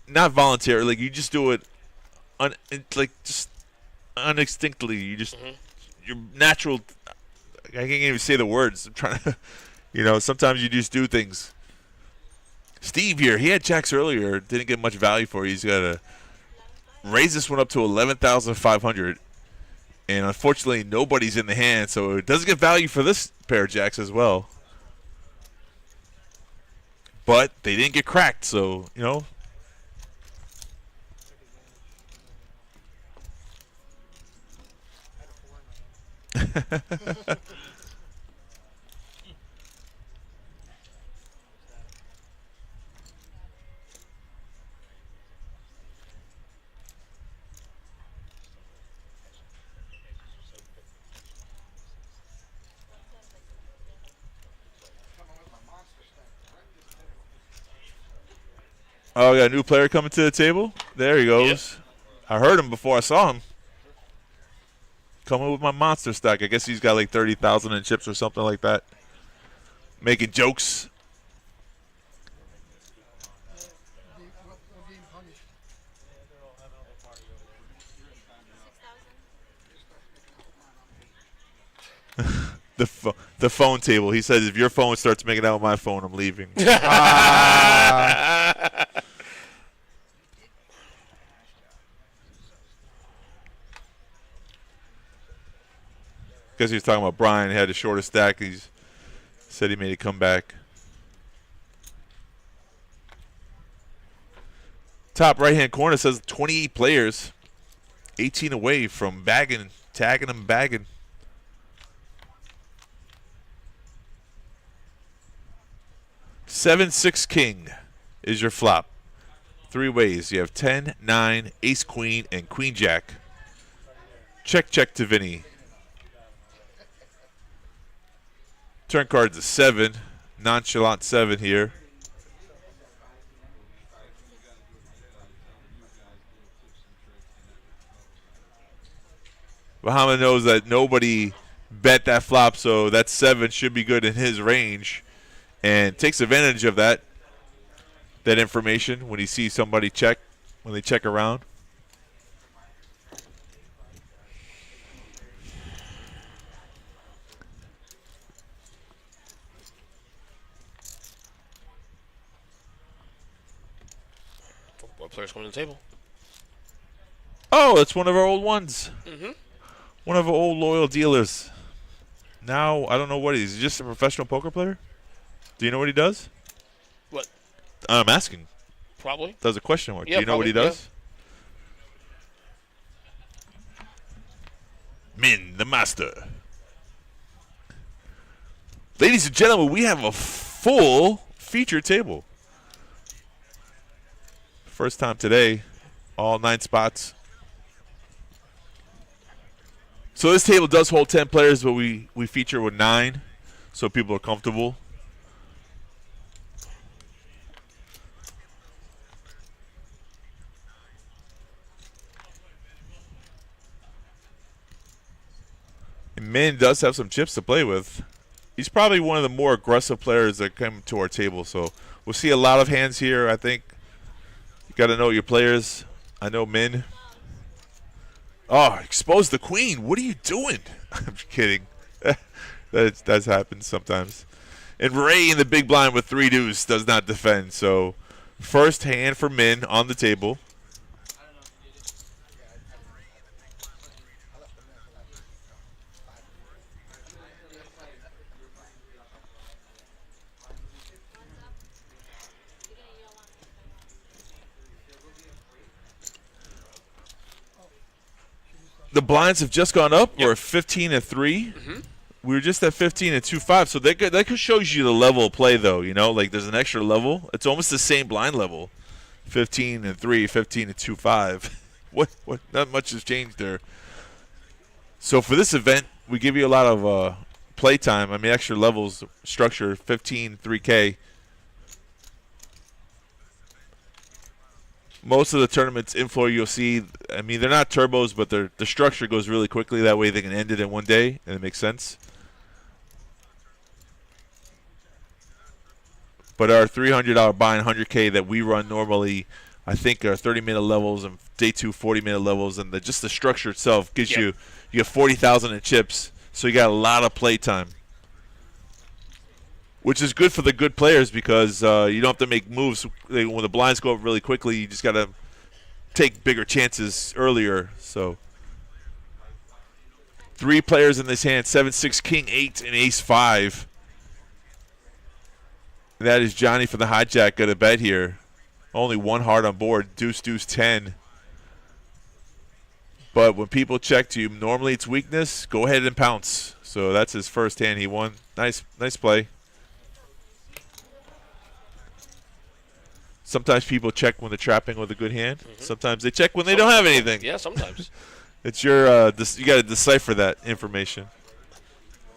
not voluntary. Like you just do it, just uninstinctively. You just your natural. I can't even say the words. I'm trying to, sometimes you just do things. Steve here, he had jacks earlier. Didn't get much value for it. He's got to raise this one up to 11,500. And unfortunately, nobody's in the hand, so it doesn't get value for this pair of jacks as well. But they didn't get cracked, so, Oh, we got a new player coming to the table? There he goes. Yep. I heard him before I saw him. Coming with my monster stack. I guess he's got like 30,000 in chips or something like that. Making jokes. The phone table. He says if your phone starts making out with my phone, I'm leaving. Because he was talking about Brian. He had the shortest stack. He said he made a comeback. Top right-hand corner says 28 players. 18 away from bagging, tagging and bagging. 7-6 king is your flop. Three ways. You have 10, 9, ace queen, and queen jack. Check to Vinny. Turn card's a 7. Nonchalant 7 here. Bahama knows that nobody bet that flop, so that 7 should be good in his range. And takes advantage of that information when he sees somebody check, when they check around. What players coming to the table? Oh, it's one of our old ones. Mm-hmm. One of our old loyal dealers. Now, I don't know what he is. Is he just a professional poker player? Do you know what he does? What? I'm asking. Probably. That's a question mark. Yeah, Do you know what he does? Yeah. Min, the master. Ladies and gentlemen, we have a full feature table. First time today. All 9 spots. So this table does hold 10 players, but we feature with 9, so people are comfortable. And Min does have some chips to play with. He's probably one of the more aggressive players that come to our table, so we'll see a lot of hands here. I think you got to know your players. I know Min. Oh, expose the queen. What are you doing? I'm kidding. That's happened sometimes. And Ray in the big blind with 3 deuce does not defend. So first hand for Min on the table. The blinds have just gone up. We're 15 and 3. We were just at 15 and 2-5. So that could shows you the level of play, though. You know, like there's an extra level. It's almost the same blind level. 15 and 3, 15 and 2-5. What? Not much has changed there. So for this event, we give you a lot of play time. I mean, extra levels structure. 15 3K. Most of the tournaments in floor you'll see, I mean, they're not turbos, but the structure goes really quickly. That way they can end it in one day, and it makes sense. But our $300 buy and 100K that we run normally, I think are 30-minute levels and day 2 40-minute levels, and just the structure itself gives you get 40,000 in chips, so you got a lot of play time. Which is good for the good players because you don't have to make moves. When the blinds go up really quickly, you just got to take bigger chances earlier. So 3 players in this hand, 7-6, King 8, and Ace 5. And that is Johnny for the hijack. Got a bet here. Only 1 heart on board, deuce, deuce, 10. But when people check to you, normally it's weakness. Go ahead and pounce. So that's his first hand he won. Nice play. Sometimes people check when they're trapping with a good hand. Sometimes they check when they don't have anything. Yeah, sometimes. It's your you got to decipher that information.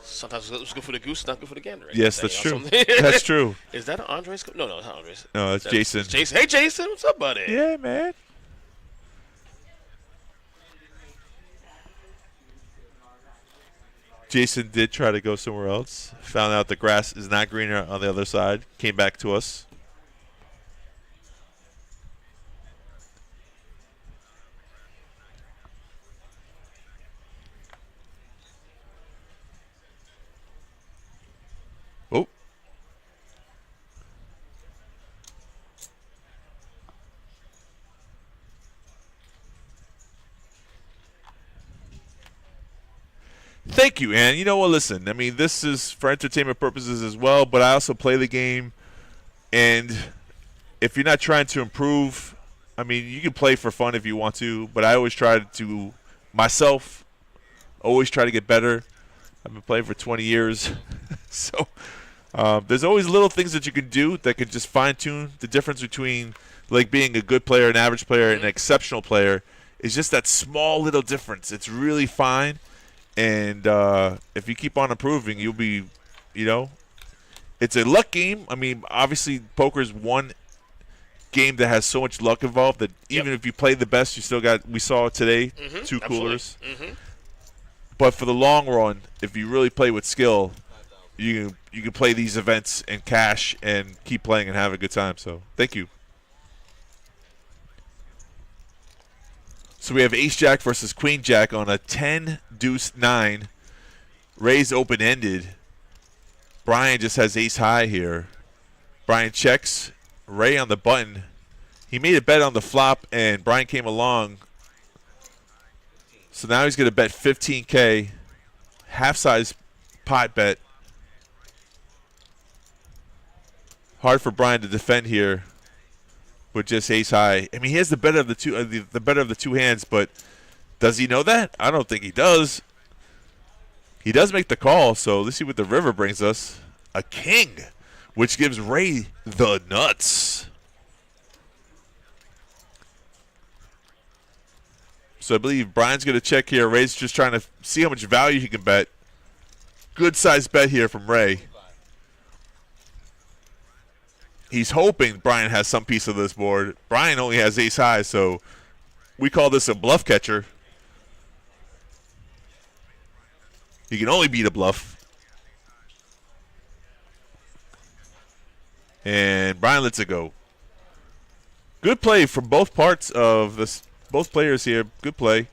Sometimes it's good for the goose, not good for the gander. Right? Yes, that's true. That's true. Is that Andres? No, it's not Andres. No, that's Jason. Jason. Hey, Jason. What's up, buddy? Yeah, man. Jason did try to go somewhere else. Found out the grass is not greener on the other side. Came back to us. Oh. Thank you, Ann. You know what? Listen, I mean, this is for entertainment purposes as well, but I also play the game, and if you're not trying to improve, I mean, you can play for fun if you want to, but I always try to, myself, always try to get better. I've been playing for 20 years, so there's always little things that you can do that can just fine-tune the difference between, like, being a good player, an average player, and an exceptional player. Is just that small little difference. It's really fine. And if you keep on improving, you'll be, you know, it's a luck game. I mean, obviously, poker's one game that has so much luck involved that even if you play the best, you still got, we saw today, 2 coolers. But for the long run, if you really play with skill, you can play these events and cash and keep playing and have a good time. So, thank you. So we have Ace-Jack versus Queen-Jack on a 10-deuce-9. Raise open-ended. Brian just has ace-high here. Brian checks. Ray on the button. He made a bet on the flop, and Brian came along. So now he's going to bet 15K. Half-size pot bet. Hard for Brian to defend here with just ace high. I mean, he has the better of the two, the better of the 2 hands, but does he know that? I don't think he does. He does make the call, so let's see what the river brings us. A king, which gives Ray the nuts. So I believe Brian's going to check here. Ray's just trying to see how much value he can bet. Good size bet here from Ray. He's hoping Brian has some piece of this board. Brian only has ace high, so we call this a bluff catcher. He can only beat a bluff. And Brian lets it go. Good play from both parts of this. Both players here. Good play.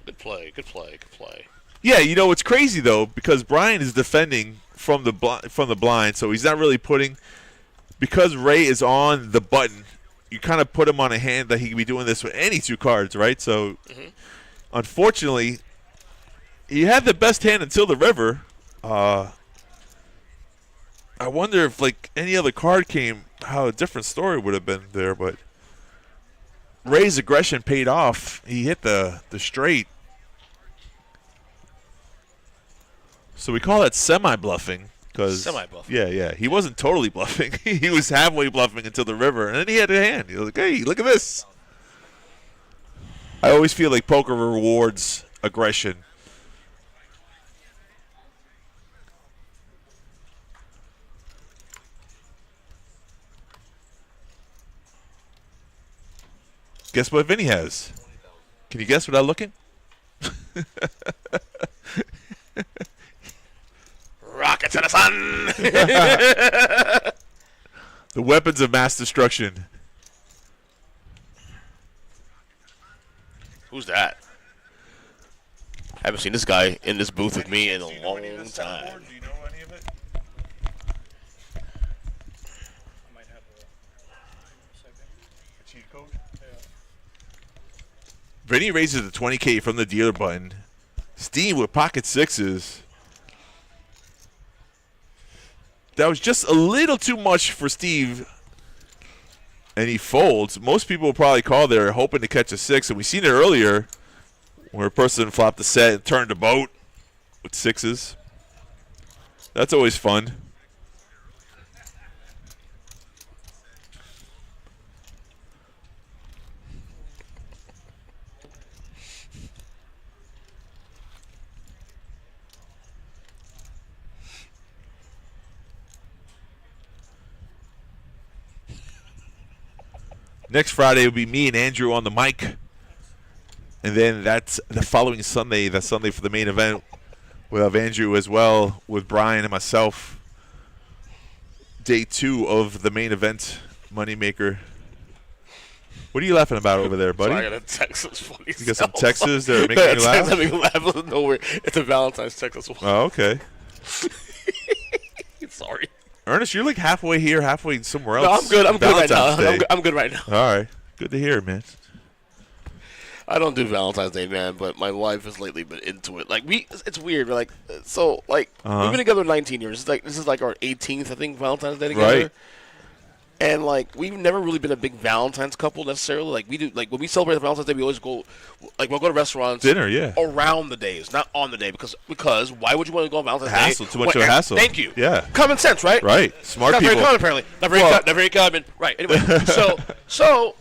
Good play. Good play. Good play. Yeah, you know it's crazy though because Brian is defending from the blind, so he's not really putting. Because Ray is on the button, you kind of put him on a hand that he can be doing this with any two cards, right? So, unfortunately, he had the best hand until the river. I wonder if like any other card came, how a different story would have been there. But Ray's aggression paid off. He hit the straight. So we call that semi-bluffing. Semi-bluffing. Yeah. He wasn't totally bluffing. He was halfway bluffing until the river, and then he had a hand. He was like, hey, look at this. I always feel like poker rewards aggression. Guess what Vinny has? Can you guess without looking? Rocket to the sun! The weapons of mass destruction. Who's that? I haven't seen this guy in this booth with me in a long time. Do you know any of it? I might have a second. A cheat code? Vinny raises the 20K from the dealer button. Steve with pocket sixes. That was just a little too much for Steve. And he folds. Most people will probably call there hoping to catch a six. And we seen it earlier where a person flopped the set and turned the boat with sixes. That's always fun. Next Friday will be me and Andrew on the mic. And then that's the following Sunday, the Sunday for the main event. We'll have Andrew as well with Brian and myself. Day 2 of the main event, MoneyMaker. What are you laughing about over there, buddy? Sorry, I got a text that's funny. You got some Texas that are making you laugh? That make me laugh out of nowhere. It's a Valentine's text as well. Oh, okay. Sorry. Ernest, you're like halfway here, halfway somewhere else. No, I'm good. I'm good right now. Day. I'm good right now. All right. Good to hear, man. I don't do Valentine's Day, man, but my wife has lately been into it. Like it's weird. We're we've been together 19 years. This is like our 18th, I think, Valentine's Day together. Right. And like we've never really been a big Valentine's couple necessarily. Like we do, like when we celebrate Valentine's Day, we always go, like we'll go to restaurants, dinner, yeah, around the days, not on the day, because why would you want to go on Valentine's Day? Too much of a hassle. Thank you. Yeah. Common sense, right? Right. Smart not people. Very common, apparently. Not very common. Right. Anyway, so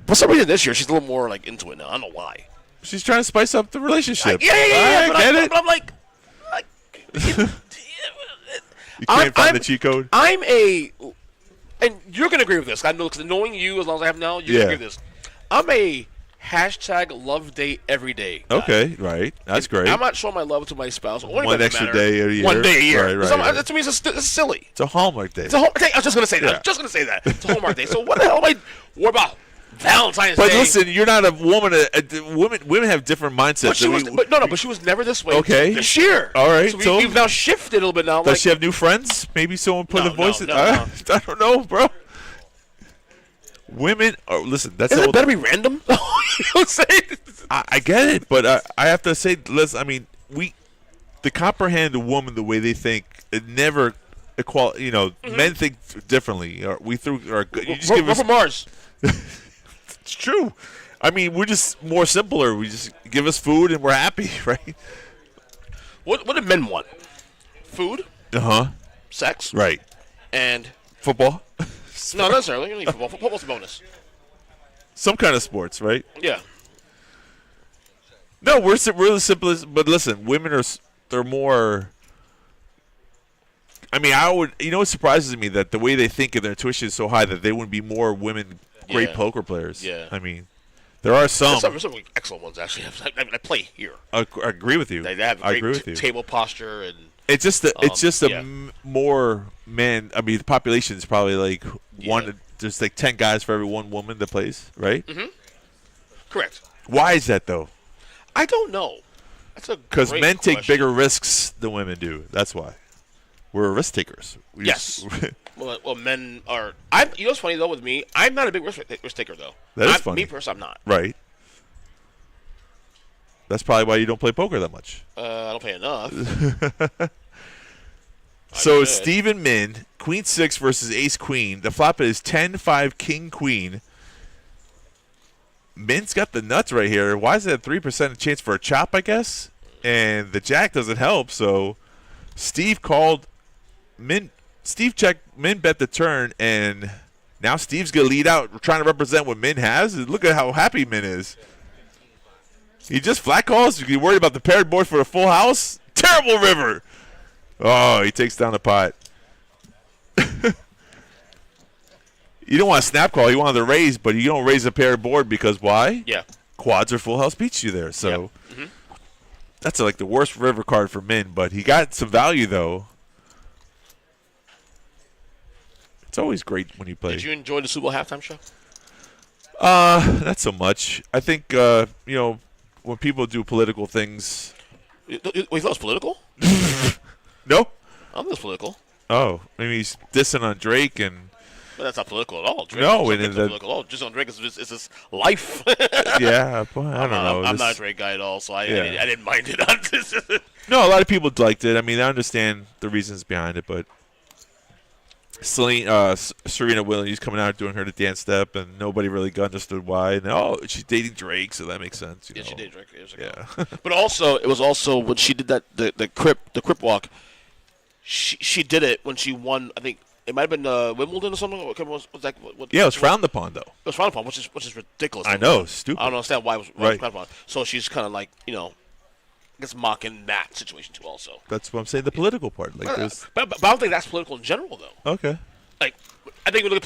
for some reason this year she's a little more like into it now. I don't know why. She's trying to spice up the relationship. Yeah. I get it. But I'm like you can't find the cheat code. And you're going to agree with this. I know, because knowing you as long as I have now, you're going to agree with this. I'm a hashtag love date every day guy. Okay, right. That's great. I'm not showing my love to my spouse. One extra day a year. 1 day a year. Right. To me, it's silly. It's a Hallmark day. It's a Hallmark day. I was just going to say that. It's a Hallmark day. So what the hell am I worried about? Valentine's Day. But listen, you're not a woman. Women have different mindsets. But she was never this way. Okay. This year. All right. So we've now shifted a little bit now. Does she have new friends? Maybe someone put a voice in. No. I don't know, bro. Women, listen. That's Isn't it better be random? You know what I'm saying? I get it, but I have to say, listen. I mean, to comprehend a woman the way they think, it never equal. You know, men think differently. You just give us from Mars. It's true. I mean, we're just more simpler. We just give us food and we're happy, right? What do men want? Food? Sex? Right. And football? No, not necessarily. You don't need football. Football's a bonus. Some kind of sports, right? Yeah. No, we're the simplest. But listen, women they're more. I mean, it surprises me that the way they think of their tuition is so high that they wouldn't be more women great poker players. Yeah. I mean, there are some. There's some excellent ones, actually. I play here. I agree with you. They have I great agree with you. table posture and It's just yeah. more men. I mean, the population is probably like Yeah. There's like 10 guys for every one woman that plays, right? Mm-hmm. Correct. Why is that though? I don't know. That's a Because great men take question. bigger risks than women do. That's why. We're risk takers. Yes. Well, men are. You know what's funny though with me? I'm not a big risk taker though. That is funny. Me personally, I'm not. Right. That's probably why you don't play poker that much. I don't play enough. So should. Stephen Min, Queen 6 versus Ace Queen. The flop is 10-5 King Queen. Min's got the nuts right here. Why is that 3% chance for a chop, I guess? And the jack doesn't help, so Steve called Min. Steve checked Min bet the turn, and now Steve's going to lead out, trying to represent what Min has. Look at how happy Min is. He just flat calls. You worried about the paired board for a full house? Terrible river. Oh, he takes down the pot. You don't want a snap call. You want to raise, but you don't raise a paired board because why? Yeah. Quads or full house beats you there. So Yep. Mm-hmm. that's like the worst river card for Min, but he got some value though. It's always great when you play. Did you enjoy the Super Bowl halftime show? Not so much. I think when people do political things. You thought it was political? No. I'm this political. Oh, maybe he's dissing on Drake and. But that's not political at all. Drake No, it's not political at all. Just on Drake is his life. Yeah, boy, I don't know. I'm not a Drake guy at all, so I didn't mind it. No, a lot of people liked it. I mean, I understand the reasons behind it, but Serena Williams coming out doing her the dance step, and nobody really understood why. And she's dating Drake, so that makes sense. She dated Drake years ago. Yeah. But it was also when she did that the crip walk. She did it when she won. I think it might have been Wimbledon or something. What that? Yeah, it was frowned upon though. It was frowned upon, which is ridiculous. I know, stupid. I don't understand why it was Right. frowned upon. So she's kind of like I guess mocking that situation too. Also, That's what I'm saying. The political part, like this. but I don't think that's political in general though. Okay. Like, I think when I mean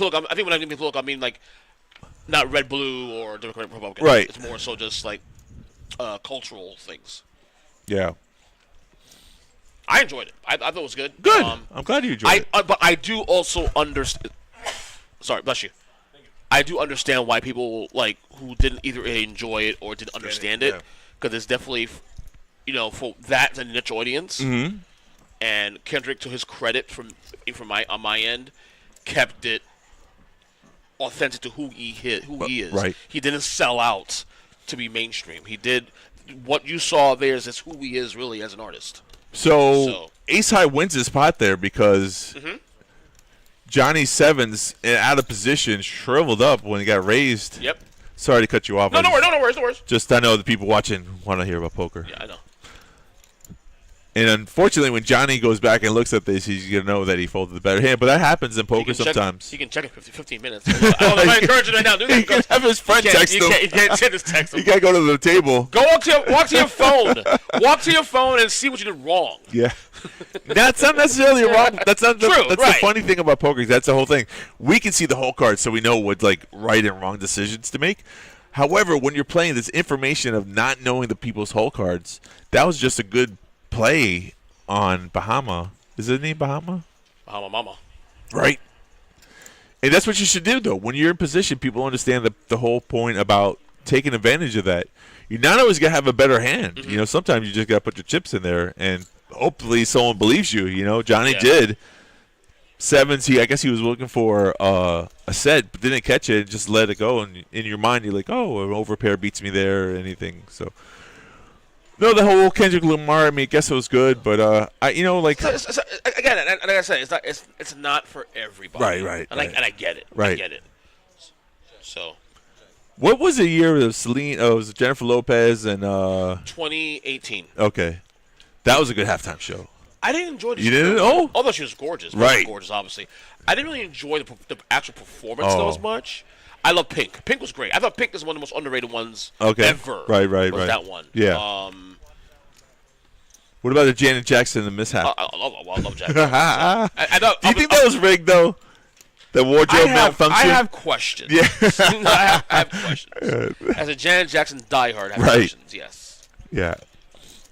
political, I mean like not red, blue, or Democratic, Republican. Right. It's more so just like cultural things. Yeah. I enjoyed it. I thought it was good. Good. I'm glad you enjoyed it. But I do also understand. Sorry, bless you. I do understand why people who didn't either enjoy it or didn't understand it, because it's definitely, for that's a niche audience. Mm-hmm. And Kendrick, to his credit, on my end, kept it authentic to who he is. Right. He didn't sell out to be mainstream. He did what you saw there is who he is really as an artist. So Ace High wins his pot there because Johnny Sevens out of position shriveled up when he got raised. Yep. Sorry to cut you off. No worries. Just I know the people watching want to hear about poker. Yeah, I know. And unfortunately, when Johnny goes back and looks at this, he's going to know that he folded the better hand. But that happens in poker sometimes. He can check it 15 minutes. I encourage you right now. Do that. He can have his friend text him. You can't just text him. You got to go to the table. Go walk to your phone. Walk to your phone and see what you did wrong. Yeah. That's not necessarily wrong. That's not True, that's right. the funny thing about poker. That's the whole thing. We can see the whole card, so we know what right and wrong decisions to make. However, when you're playing this information of not knowing the people's whole cards, that was just a good play on Bahama. Is it name Bahama? Bahama Mama. Right. And that's what you should do, though. When you're in position, people understand the whole point about taking advantage of that. You're not always going to have a better hand. Mm-hmm. Sometimes you just got to put your chips in there, and hopefully someone believes you. Johnny did. Sevens, I guess he was looking for a set, but didn't catch it and just let it go. And in your mind, you're like, oh, an overpair beats me there or anything. So, no, the whole Kendrick Lamar, I guess it was good, but again, like I said, it's not for everybody. Right. And I get it. Right. I get it. So, what was the year of Celine? Oh, it was Jennifer Lopez and 2018. Okay, that was a good halftime show. I didn't enjoy the You didn't? Oh, although she was gorgeous. Right. She was gorgeous, obviously. I didn't really enjoy the actual performance though as much. I love Pink. Pink was great. I thought Pink is one of the most underrated ones ever. Right. Was that one? Yeah. What about the Janet Jackson and the mishap? I love Janet Jackson. Do you think that was rigged though? The wardrobe malfunction. I have questions. Yeah. I have questions. As a Janet Jackson diehard, I have questions. Yes. Yeah.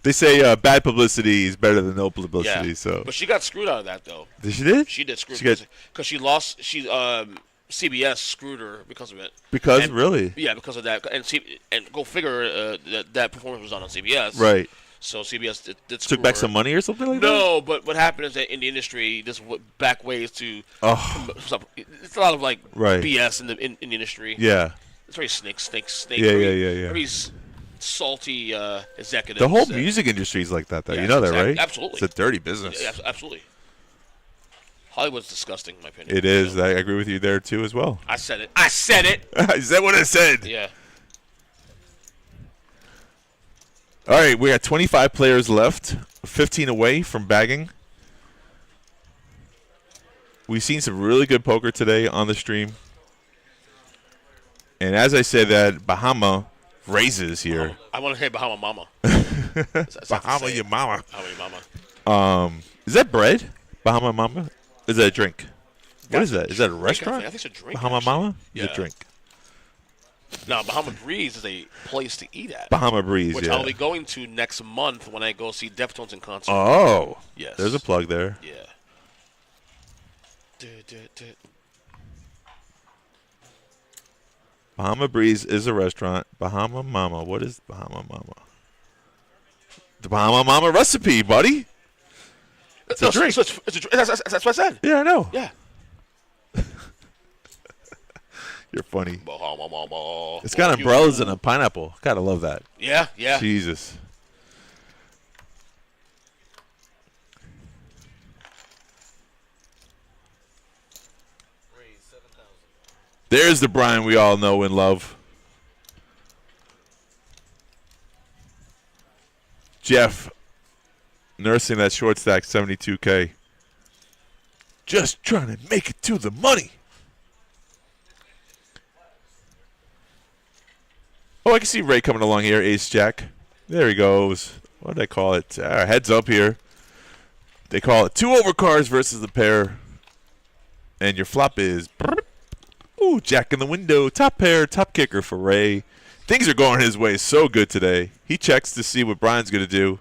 They say bad publicity is better than no publicity. Yeah. So, But she got screwed out of that though. she did. She did screw She got- because she lost. CBS screwed her because of it. Because And- really, Yeah, because of that. And go figure that performance was on CBS. right? So CBS did screw Took back her. some money or something like that. No, but what happened is that in the industry, there's back ways to. Oh, It's a lot of like Right. BS in the industry. yeah. It's very snake. Yeah, very, yeah. Very salty executives. The whole that- music industry is like that, though. Yeah, You know that, right? absolutely. It's a dirty business. Yeah, absolutely. Hollywood's disgusting, in my opinion. It is. I agree with you there too, as well. I said it. I said it. Is that what I said? Yeah. All right, we got 25 players left, 15 away from bagging. We've seen some really good poker today on the stream. And as I said that, Bahama raises here. I want to say Bahama Mama. That's not to Bahama say your it. mama. Bahama your mama. Is that bread? Bahama mama? Is that a drink? What is that? Is that a I restaurant? think it's a drink. Bahama actually. mama? It's Yeah. a drink. No, Bahama Breeze is a place to eat at. Bahama Breeze, Which yeah. I'll be going to next month when I go see Deftones in concert. Oh. Yes. There's a plug there. Yeah. Bahama Breeze is a restaurant. Bahama Mama. What is Bahama Mama? The Bahama Mama recipe, buddy. It's a drink. It's a drink. That's what I said. Yeah, I know. Yeah. You're funny. Bahama Mama. It's got umbrellas and a pineapple. Gotta love that. Yeah, yeah. Jesus. Raise 7,000. There's the Brian we all know and love. Jeff nursing that short stack 72K. Just trying to make it to the money. Oh, I can see Ray coming along here, Ace Jack. There he goes. What do they call it? Heads up here. They call it 2 overcards versus the pair. And your flop is... Ooh, Jack in the window. Top pair, top kicker for Ray. Things are going his way so good today. He checks to see what Brian's going to do.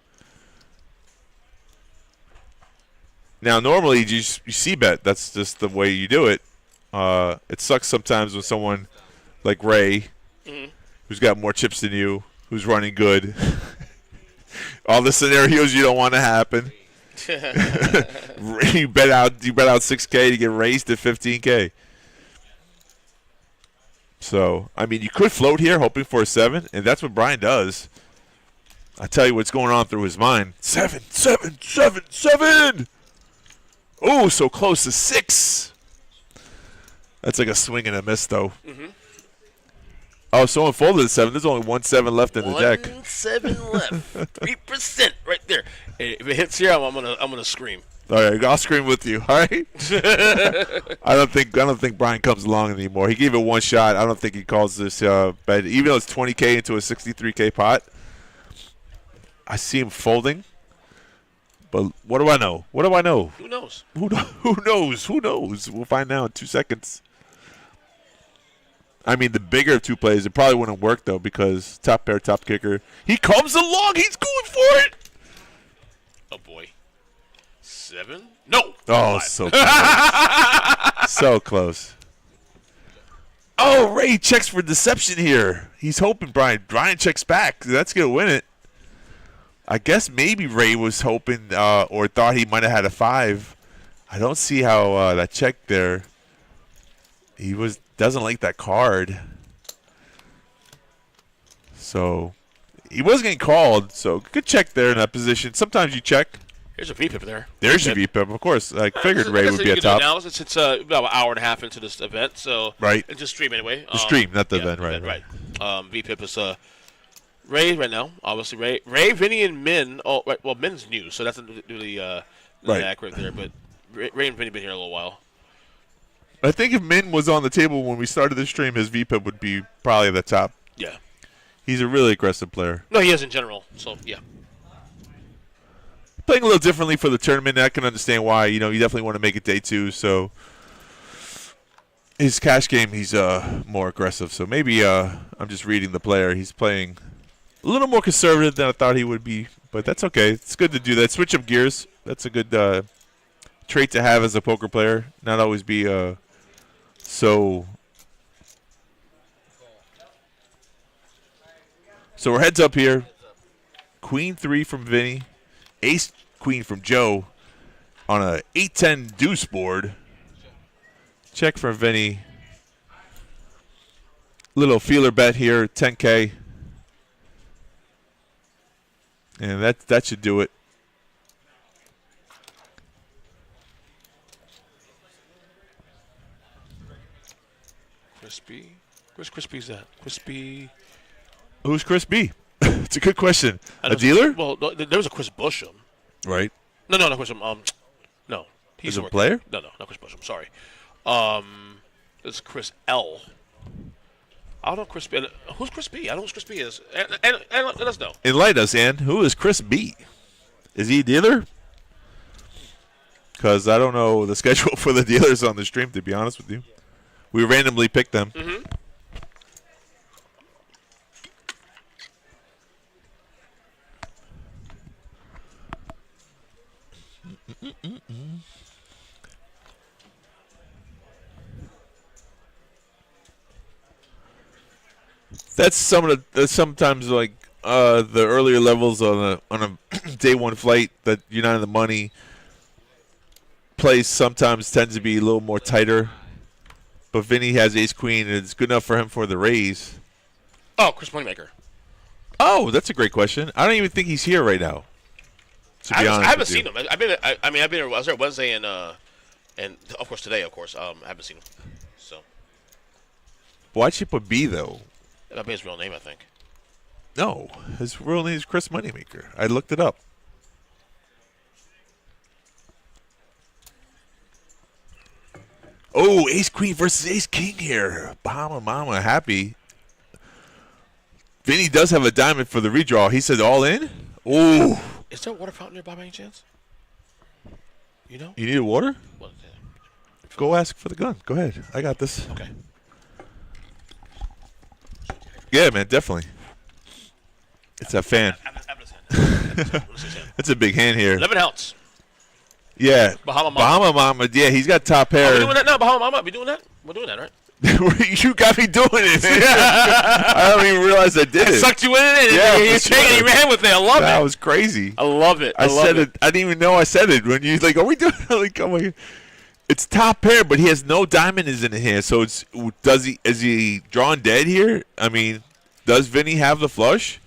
Now, normally you see bet. That's just the way you do it. It sucks sometimes when someone like Ray, who's got more chips than you, who's running good. All the scenarios you don't want to happen. you bet out 6K to get raised to 15K. So, I mean, you could float here hoping for a 7, and that's what Brian does. I tell you what's going on through his mind. 7, 7, 7, 7! Oh, so close to 6. That's like a swing and a miss, though. Oh, someone folded a 7. There's only 1 7 left in the deck. 1 7 left. 3% right there. Hey, if it hits here, I'm gonna scream. All right, I'll scream with you. All right. I don't think Brian comes along anymore. He gave it one shot. I don't think he calls this bet. Even though it's 20K into a 63K pot, I see him folding. But what do I know? What do I know? Who knows? Who knows? Who knows? We'll find out in 2 seconds. I mean, the bigger of 2 plays, it probably wouldn't work, though, because top pair, top kicker. He comes along. He's going for it. Oh, boy. 7? No. Oh, 5. so close. So close. Oh, Ray checks for deception here. He's hoping Brian checks back. That's going to win it. I guess maybe Ray was hoping or thought he might have had a 5. I don't see how that check there. He doesn't like that card. So he was getting called. So good check there in that position. Sometimes you check. Here's a VPIP there. There's your VPIP, of course. I figured Ray would be at top. Now it's about an hour and a half into this event, so Right. It's just stream anyway. The stream, not the event, right? Right. VPIP is Ray right now. Obviously, Ray, Vinny, and Min. Oh, right. Well, Min's new, so that's not really Right. accurate there. But Ray and Vinny been here a little while. I think if Min was on the table when we started the stream, his VPIP would be probably at the top. Yeah. He's a really aggressive player. No, he is in general. So yeah. Playing a little differently for the tournament. I can understand why. You definitely want to make it day 2. So his cash game, he's more aggressive. So maybe I'm just reading the player. He's playing a little more conservative than I thought he would be But that's okay. It's good to do that. Switch up gears. That's a good trait to have as a poker player. Not always be so. So we're heads up here. Queen 3 from Vinny. Ace Queen from Joe on a 8-10 deuce board. Check for Vinny. Little feeler bet here, 10K. And that should do it. Crispy. Where's Crispy's at? Crispy. Who's Chris B? It's a good question. A dealer? Well, no, there was a Chris Busham. Right. No, not Chris. No. He's a player? No, not Chris Busham. Sorry. It's Chris L. I don't know Chris B. Who's Chris B? I don't know who Chris B is. And let us know. Enlighten us, Ann. Who is Chris B? Is he a dealer? Because I don't know the schedule for the dealers on the stream, to be honest with you. We randomly picked them. Mm-hmm. That's sometimes like the earlier levels on a day one flight that you're not in the money. Plays sometimes tends to be a little more tighter. But Vinny has ace queen, and it's good enough for him for the raise. Oh, Chris MoneyMaker. Oh, that's a great question. I don't even think he's here right now. To be honest, I haven't seen him. I was there Wednesday and of course today, I haven't seen him. So. Why'd you put B though? That'd be his real name, I think. No, his real name is Chris Moneymaker. I looked it up. Oh, ace queen versus ace king here. Bahama Mama happy. Vinny does have a diamond for the redraw. He said all in. Oh. Is there a water fountain nearby by any chance? You know? You need a water? Well, Go ask for the gun. Go ahead. I got this. okay. Yeah, man, definitely. It's a fan. That's a big hand here. 11 outs. Yeah. Bahama Mama. Bahama Mama. Yeah, he's got top pair. Are we doing that now? Bahama Mama? We doing that? We're doing that, right? You got me doing it. I don't even realize I did it. Sucked you in and Yeah, you for sure. you ran with it. I love it. That was crazy. I love it. I said it. I didn't even know I said it. When you like, are we doing it? Like, oh my God. It's top pair, but he has no diamond in his hand. So is he drawn dead here? I mean, does Vinny have the flush?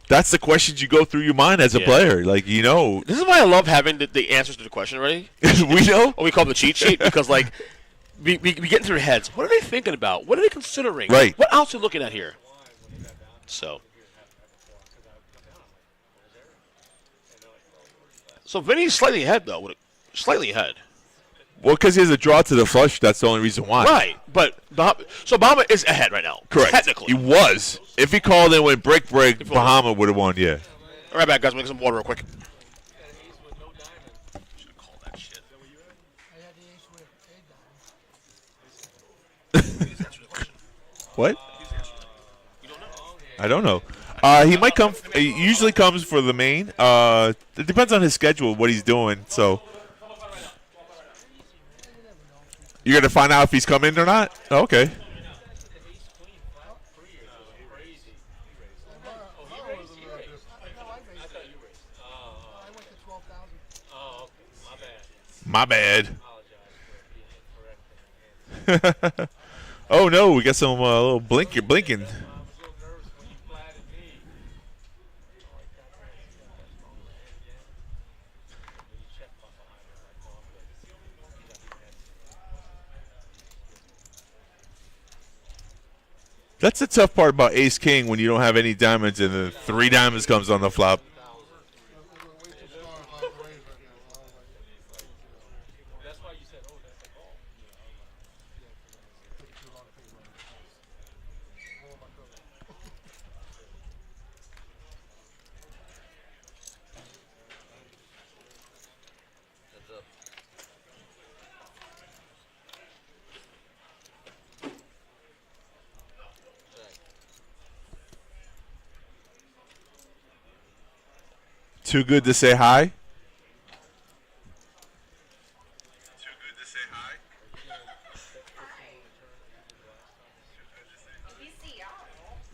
That's the questions you go through your mind as a player. Like, you know. This is why I love having the answers to the question already. We know. Or we call them the cheat sheet because, like, we get into their heads. What are they thinking about? What are they considering? Right. What else are they looking at here? So Vinny's slightly ahead, though. Slightly ahead. Well, because he has a draw to the flush. That's the only reason why. Right. But Bahama is ahead right now. Correct. Technically. He was. If he called in with break, Bahama would have won, yeah. All right, back, guys. Make some water real quick. Should have called that shit. What? I don't know. He might come. He usually comes for the main. It depends on his schedule, what he's doing. So you're gonna find out if he's coming or not. Oh, okay. My bad. Oh no, we got some little blinking. That's the tough part about Ace King when you don't have any diamonds and the 3 diamonds comes on the flop. Too good to say hi.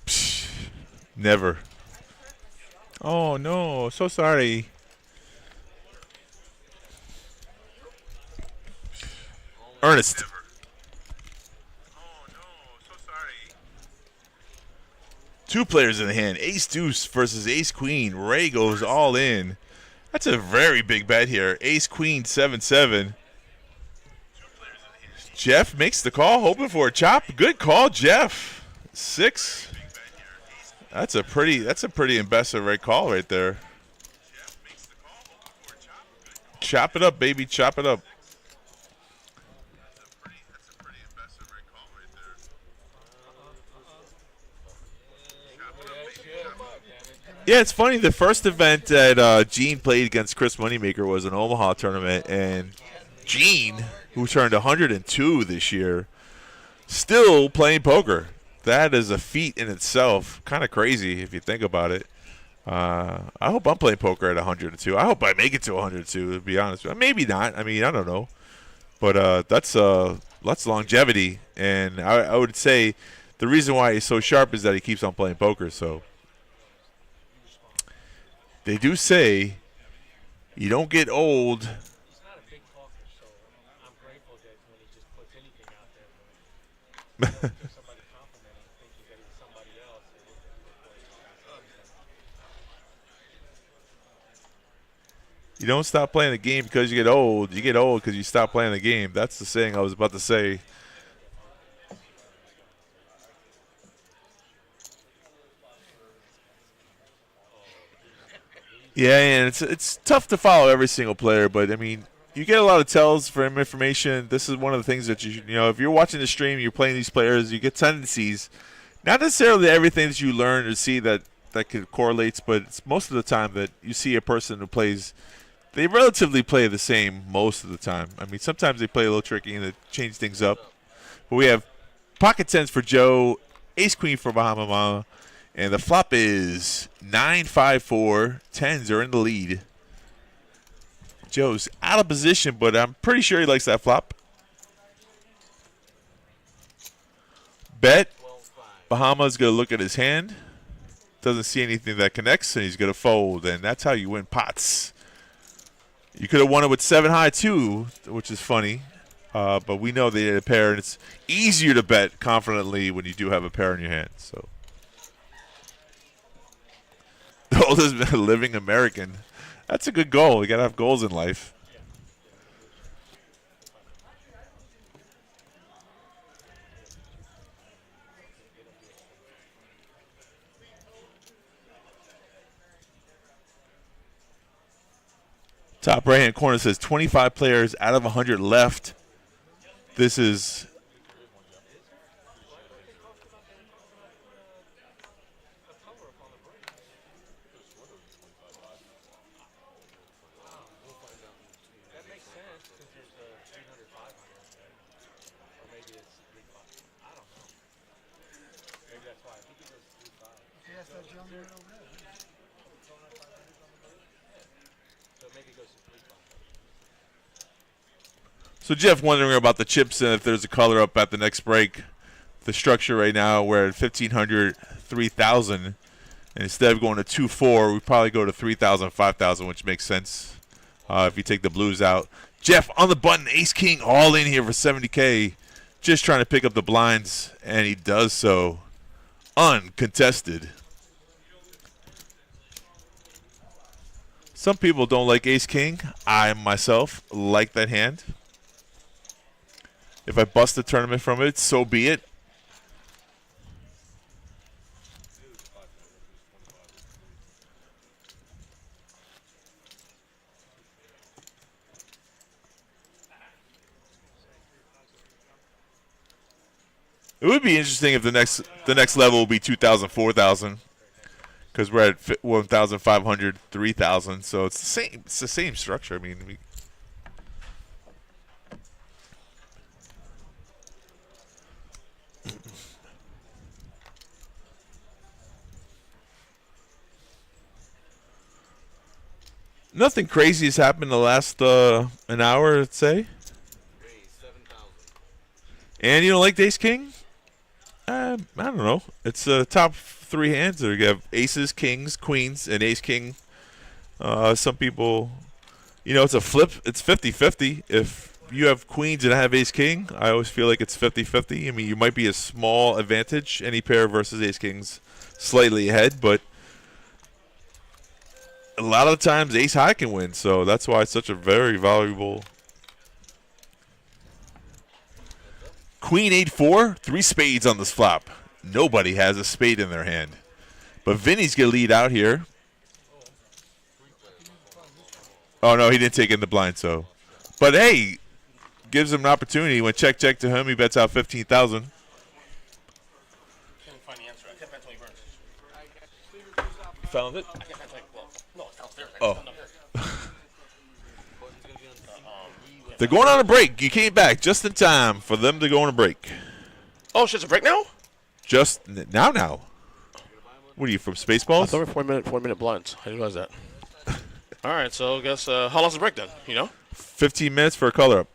Psh, never. Oh no, so sorry. Ernest. Two players in the hand. Ace Deuce versus Ace Queen. Ray goes all in. That's a very big bet here. Ace Queen 7-7. Jeff makes the call, hoping for a chop. Good call, Jeff. 6. That's a pretty impressive right call right there. Chop it up, baby. Chop it up. Yeah, it's funny. The first event that Gene played against Chris MoneyMaker was an Omaha tournament, and Gene, who turned 102 this year, still playing poker. That is a feat in itself. Kind of crazy if you think about it. I hope I'm playing poker at 102. I hope I make it to 102, to be honest. Maybe not. I mean, I don't know. But that's longevity, and I would say the reason why he's so sharp is that he keeps on playing poker, so... They do say you don't get old. He's not a big talker, so I'm grateful that when he just puts anything out there. If somebody complimenting, thinking that he's somebody else. You don't stop playing the game because you get old. You get old because you stop playing the game. That's the saying I was about to say. Yeah, and it's tough to follow every single player, but I mean, you get a lot of tells from information. This is one of the things that you know, if you're watching the stream, you're playing these players, you get tendencies. Not necessarily everything that you learn or see that correlates, but it's most of the time that you see a person who plays, they relatively play the same most of the time. I mean, sometimes they play a little tricky and they change things up. But we have pocket tens for Joe, ace queen for Bahama Mama. And the flop is 9-5-4. Tens are in the lead. Joe's out of position, but I'm pretty sure he likes that flop. Bet. Bahama's going to look at his hand. Doesn't see anything that connects, and he's going to fold. And that's how you win pots. You could have won it with 7 high, too, which is funny. But we know they had a pair, and it's easier to bet confidently when you do have a pair in your hand. So. The oldest living American. That's a good goal. You got to have goals in life. Top right-hand corner says 25 players out of 100 left. This is... So Jeff wondering about the chips and if there's a color up at the next break. The structure right now, we're at 1,500, 3,000. And instead of going to 2-4, we probably go to 3,000, 5,000, which makes sense if you take the blues out. Jeff on the button, ace-king all in here for 70K. Just trying to pick up the blinds, and he does so uncontested. Some people don't like ace-king. I, myself, like that hand. If I bust the tournament from it, so be it. It would be interesting if the next level will be 2,000, 4,000, because we're at 1,500, 3,000. So it's the same. It's the same structure. I mean. Nothing crazy has happened in the last an hour, let's say. And you don't like the ace king? I don't know. It's top 3 hands. There you have aces, kings, queens, and ace king. Some people, it's a flip. It's 50-50. If you have queens and I have ace king, I always feel like it's 50-50. I mean, you might be a small advantage. Any pair versus ace kings slightly ahead, but a lot of the times ace high can win. So that's why it's such a very valuable. Queen 8-4, 3 spades on this flop. Nobody has a spade in their hand. But Vinny's going to lead out here. Oh, no, he didn't take in the blind, so. But, hey, gives him an opportunity. When check to him, he bets out 15,000. Find the answer. I can't find Tony Burns. You found it? I can't find Tony. Well, no, it's downstairs. Oh. They're going on a break. You came back just in time for them to go on a break. Oh, shit, it's a break now? Just now. What are you, from Spaceballs? I thought we were 4-minute blinds. I didn't realize that. All right, so I guess how long's the break then? 15 minutes for a color up.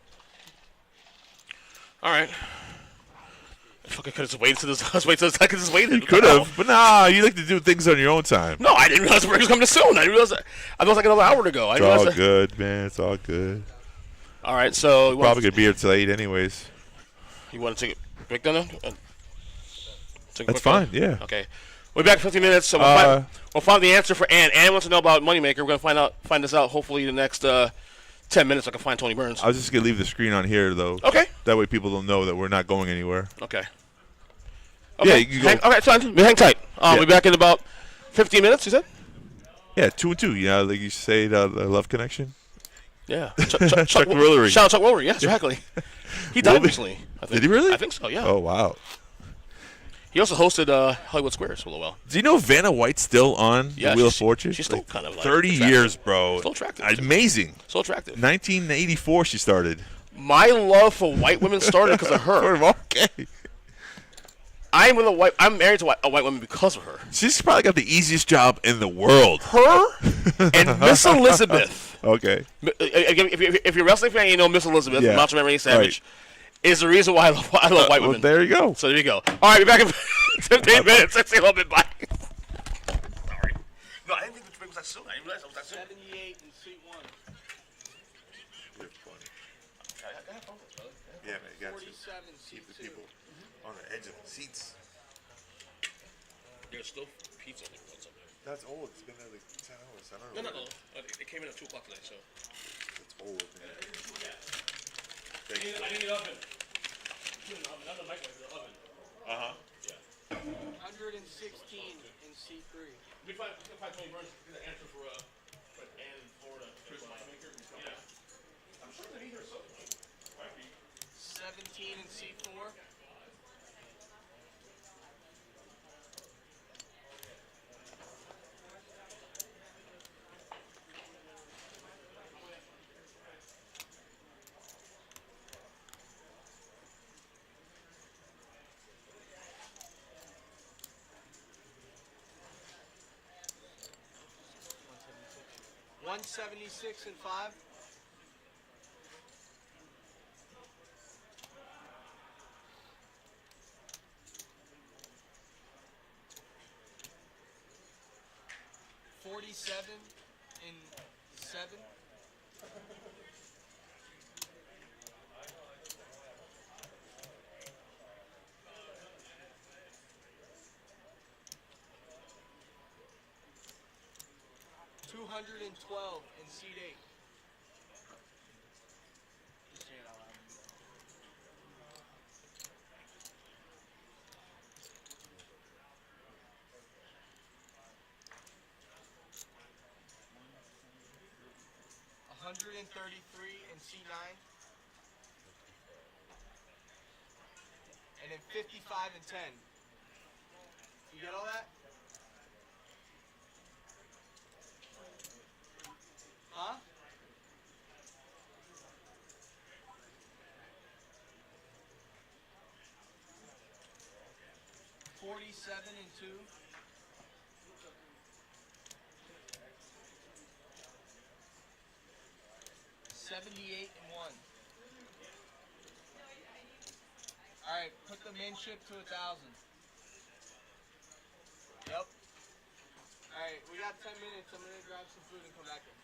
All right. I fucking could have just waited to this. I could just waited. You could have, but nah, you like to do things on your own time. No, I didn't realize the break was coming soon. I didn't realize that. I thought it was like another hour to go. It's all good, man. It's all good. All right, so Probably gonna be here till 8 anyways. You want to take a break then? That's fine. Yeah. Okay. We'll be back in 15 minutes. So we'll find the answer for Ann. Ann wants to know about MoneyMaker. We're gonna find this out hopefully in the next 10 minutes. I can find Tony Burns. I was just gonna leave the screen on here though. Okay. That way people don't know that we're not going anywhere. Okay. Yeah. You go. Okay, fine. Hang tight. We'll be back in about 15 minutes. You said? Yeah, 2 and 2. Yeah, like you say, the love connection. Yeah. Chuck Willery. Shout out Chuck Willery. Yes, exactly. He died recently. I think. Did he really? I think so. Yeah. Oh wow. He also hosted Hollywood Squares for a little while. Do you know Vanna White's still on the Wheel of Fortune? She's still kind of like 30 attractive. years, bro. Still attractive. Amazing. So attractive. 1984 she started. My love for white women started because of her. Okay. I'm married to a white woman because of her. She's probably got the easiest job in the world. Her and Miss Elizabeth. Okay. If you're a wrestling fan, you know Miss Elizabeth, Yeah. Macho Man Randy Savage, is the reason why I love white women. Well, there you go. So there you go. All right, we're back in 15 minutes. Let's see a little bit back. Sorry. No, I didn't think the drink was that soon. I didn't realize it was that soon. 78 in seat 1. Yeah, man, you got 47 seat 2. on the edge of the seats. There's still pizza in there. That's old. It's been there like 10 hours. I don't know. No. It came in at 2 o'clock today, so. It's old, man. I need an oven. Not the microwave, the oven. Uh-huh. Yeah. 116 in seat 3. We can find Tony Burns to get the answer for Ann in Florida. MoneyMaker. Yeah. I'm sure they're here something. 17 in seat 4. $176 and 5. $47 in 7. $212 in seat 8. Just say it out loud. $133 in seat 9. And then 55 and 10. You get all that? Huh? $47 and 2. 78 and 1. Alright, put the main ship to 1,000. Yep. Alright, we got 10 minutes. I'm gonna grab some food and come back in.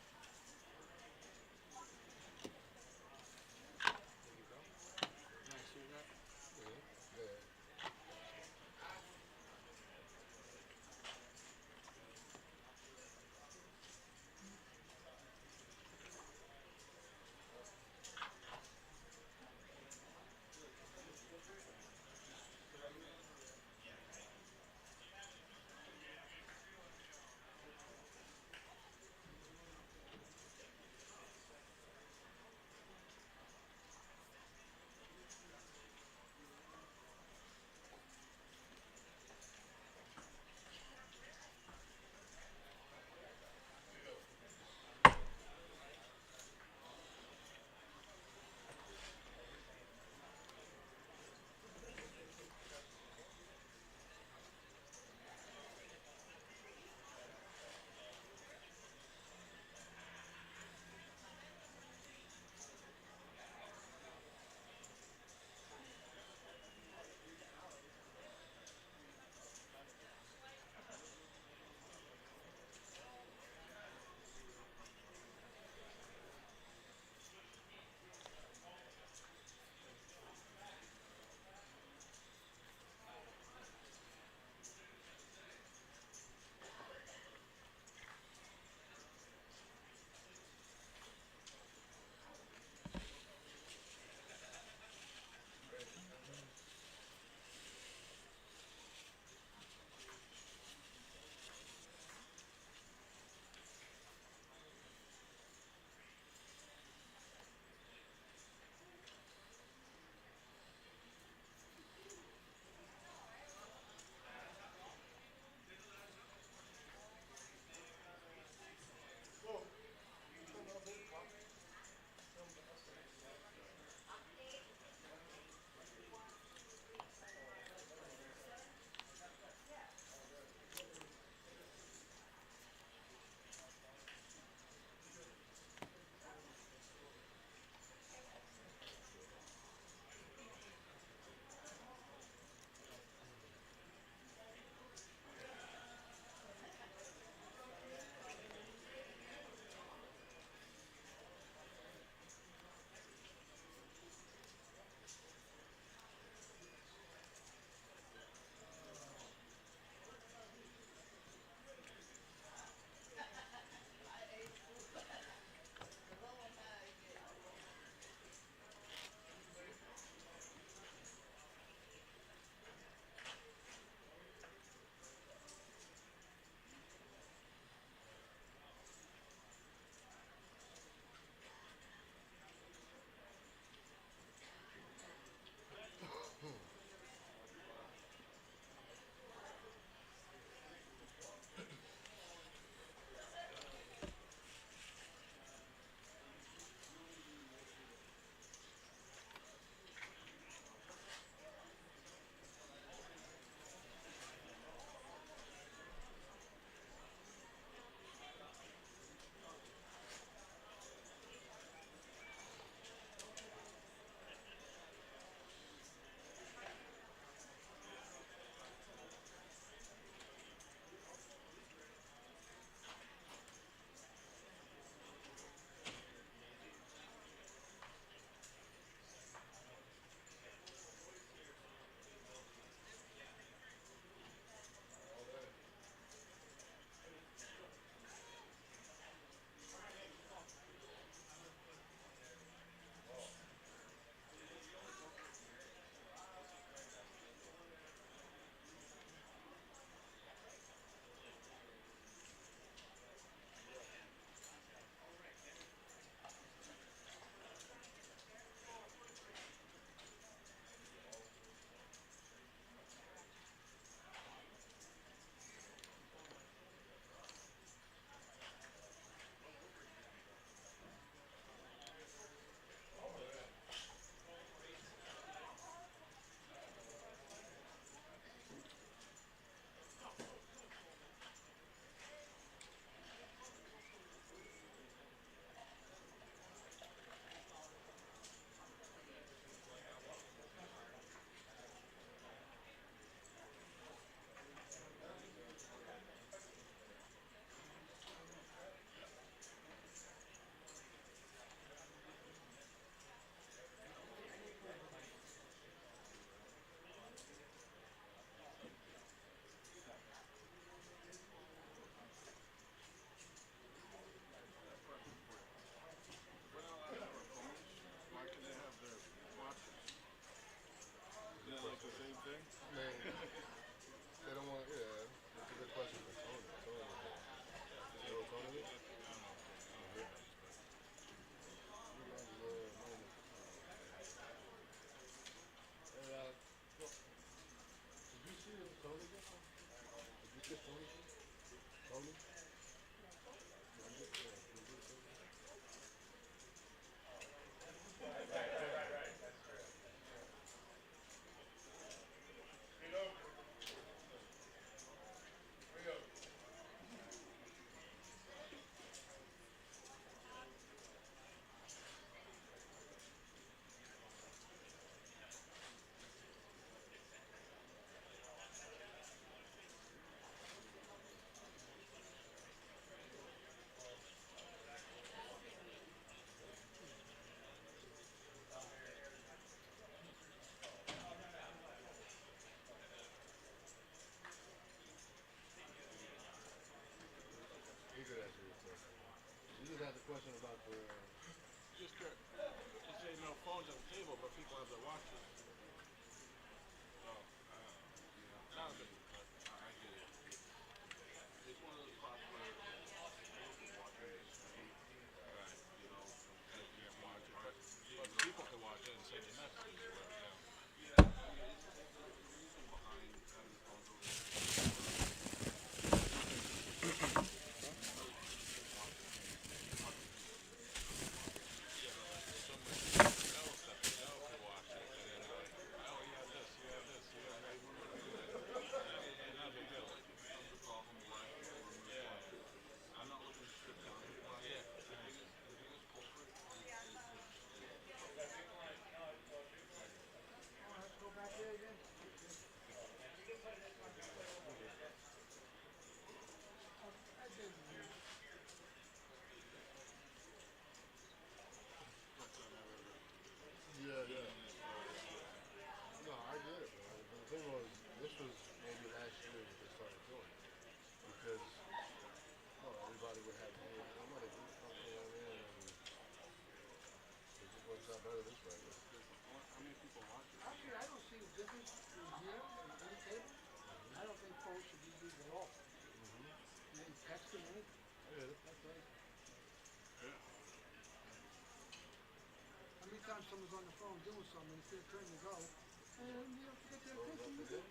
Sometimes someone's on the phone doing something, it's their turn to go, and you don't get their attention.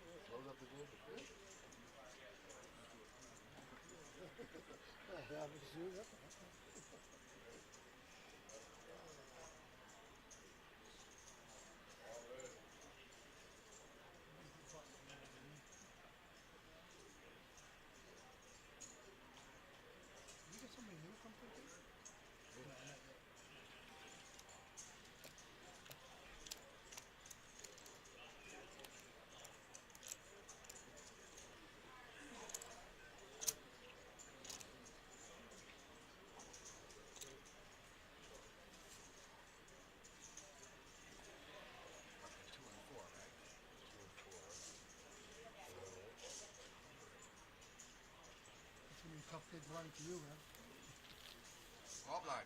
You get somebody new come through here? It's gonna be a tough big blind for you, man. All blind.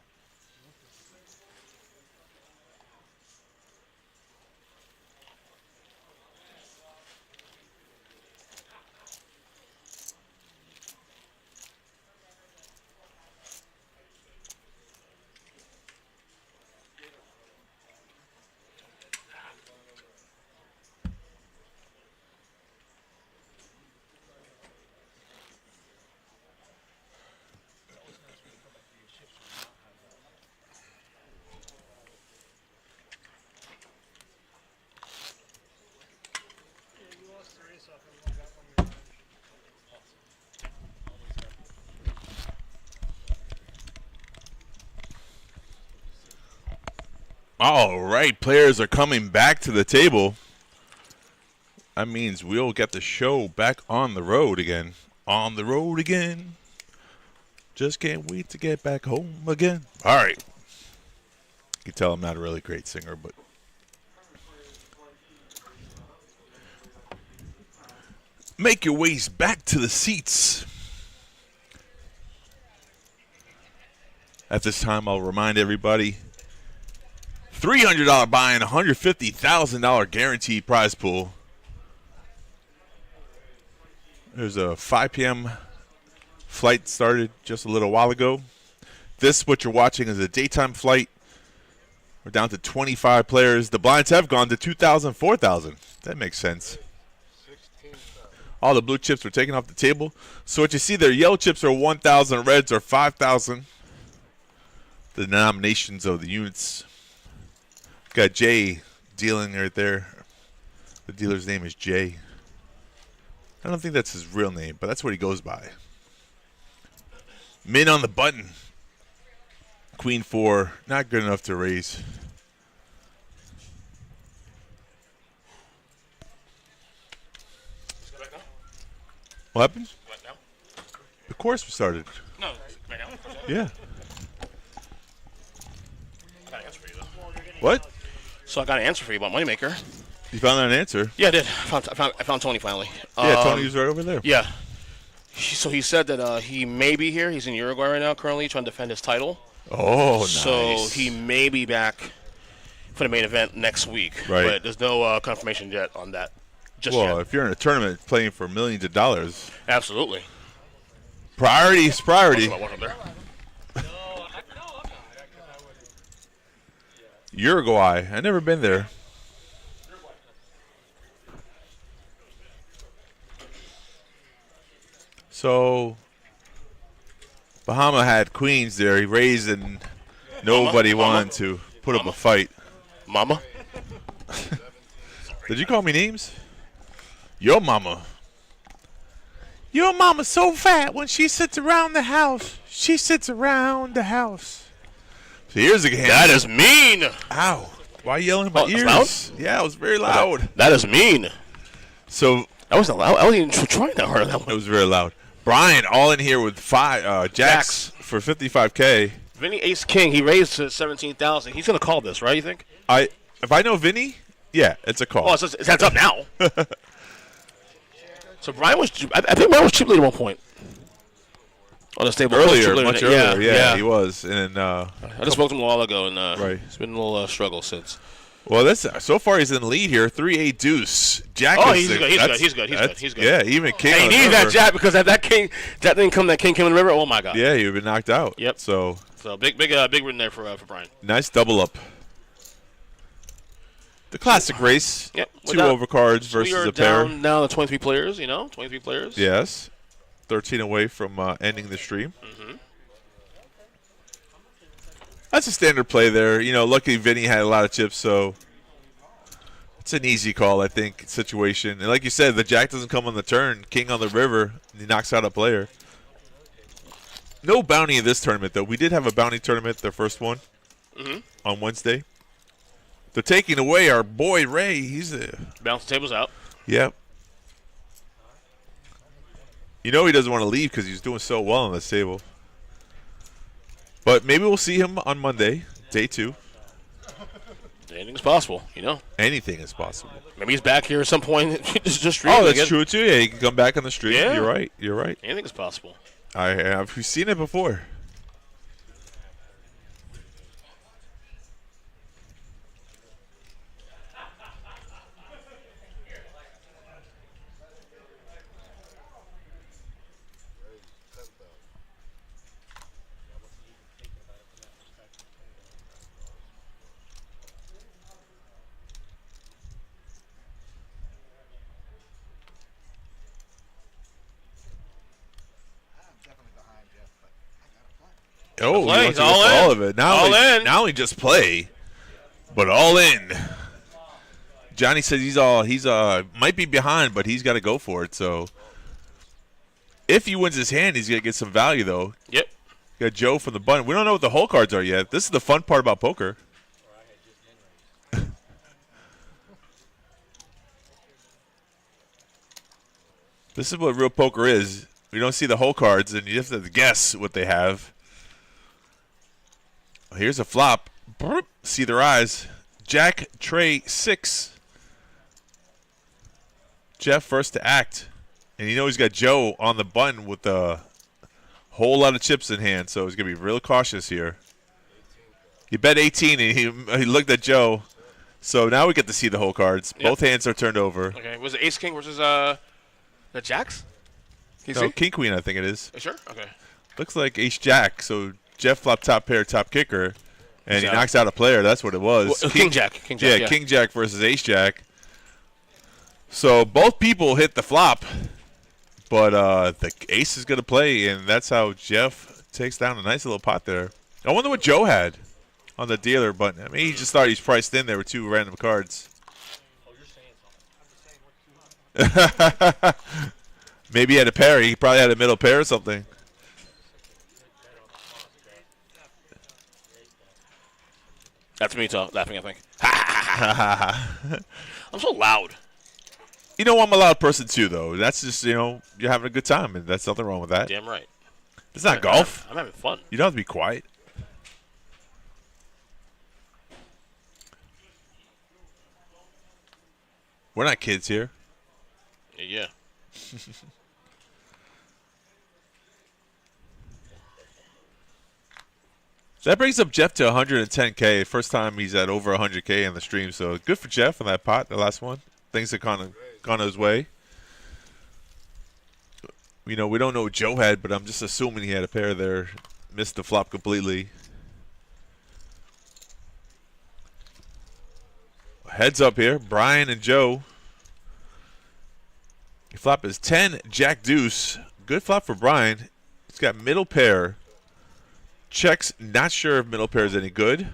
All right, players are coming back to the table. That means we'll get the show back on the road again. On the road again. Just can't wait to get back home again. All right. You can tell I'm not a really great singer, but make your ways back to the seats. At this time, I'll remind everybody, $300 buy-in, $150,000 guaranteed prize pool. There's a 5 p.m. flight started just a little while ago. This, what you're watching, is a daytime flight. We're down to 25 players. The blinds have gone to 2,000, 4,000. That makes sense. All the blue chips were taken off the table. So what you see there, yellow chips are 1,000, reds are 5,000. The denominations of the units. Got Jay dealing right there. The dealer's name is Jay. I don't think that's his real name, but that's what he goes by. Min on the button. Queen 4, not good enough to raise. What happened? What now? The course started. No, right now. Yeah. I got an answer for you, though. What? So I got an answer for you about MoneyMaker. You found an answer? Yeah, I did. I found Tony finally. Yeah, Tony's right over there. Yeah. So he said that he may be here. He's in Uruguay right now, currently trying to defend his title. Oh, nice. So he may be back for the main event next week. Right. But there's no confirmation yet on that. Just Well, yet. if you're in a tournament playing for millions of dollars, Absolutely. priority is priority. Watch up there. Uruguay. I've never been there. So, Bahama had queens there. He raised and nobody wanted to put up a fight. Mama? Did you call me names? Your mama. Your mama's so fat when she sits around the house. She sits around the house. So here's a hand. That is mean. Ow. Why are you yelling in my ears? Loud? Yeah, it was very loud. That is mean. So That wasn't loud. I wasn't even trying that hard on that it one. was very loud. Brian all in here with five jacks for 55K. Vinny Ace King, he raised to 17,000. He's going to call this, right, you think? If I know Vinny, yeah, it's a call. Oh, it's heads up now. So Brian was, I think Brian was chip lead at one point. On the stable. Much earlier, yeah, he was. And I just spoke to him a while ago, and right. It's been a little struggle since. Well, that's so far he's in the lead here. 3-8 deuce. Jack. Oh, is he's good. Yeah, even King. Hey, he needed that jack because that king didn't come. That king came in the river. Oh my God. Yeah, he would have been knocked out. Yep. So big win there for Brian. nice double up. The classic race. Yep. 2 overcards versus we are a pair. down now to 23 players. 23 players. Yes. 13 away from ending the stream. That's a standard play there. Luckily Vinny had a lot of chips, so it's an easy call, I think, situation. And like you said, the jack doesn't come on the turn. King on the river, and he knocks out a player. No bounty in this tournament, though. We did have a bounty tournament, the first one, on Wednesday. They're taking away our boy Ray. He's bounce the tables out. Yep. He doesn't want to leave because he's doing so well on this table. But maybe we'll see him on Monday, day 2. Anything's possible, Anything is possible. Maybe he's back here at some point. just stream Oh, that's again. true too. Yeah, he can come back on the stream. Yeah. You're right. Anything's possible. I have seen it before. Oh, he wants to go for all of it. Not only just play, but all in. Johnny says he's might be behind, but he's got to go for it. So if he wins his hand, he's gonna get some value though. Yep. Got Joe from the button. We don't know what the hole cards are yet. This is the fun part about poker. This is what real poker is. We don't see the hole cards, and you have to guess what they have. Here's a flop. See their eyes. Jack, Trey, 6. Jeff first to act. And he's got Joe on the button with a whole lot of chips in hand, so he's going to be real cautious here. He bet 18, and he looked at Joe. So now we get to see the whole cards. Yep. Both hands are turned over. Okay, was it Ace-King versus the Jacks? No, King-Queen, I think it is. Are you sure? Okay. Looks like Ace-Jack, so Jeff flop top pair, top kicker, and he knocks out a player. That's what it was. Well, King-Jack. Yeah, King-Jack versus Ace-Jack. So both people hit the flop, but the ace is going to play, and that's how Jeff takes down a nice little pot there. I wonder what Joe had on the dealer button. I mean, he just thought he's priced in there with 2 random cards. Oh, you're saying something. Maybe he had a pair. He probably had a middle pair or something. That's me laughing, I think. I'm so loud. I'm a loud person too, though. That's just, you're having a good time, and that's nothing wrong with that. Damn right. It's not golf. I'm having fun. You don't have to be quiet. We're not kids here. Yeah. So that brings up Jeff to 110K. First time he's at over 100K in the stream. So good for Jeff on that pot, the last one. Things have kind of gone his way. We don't know what Joe had, but I'm just assuming he had a pair there. Missed the flop completely. Heads up here, Brian and Joe. The flop is 10, Jack Deuce. Good flop for Brian. He's got middle pair. Checks, not sure if middle pair is any good.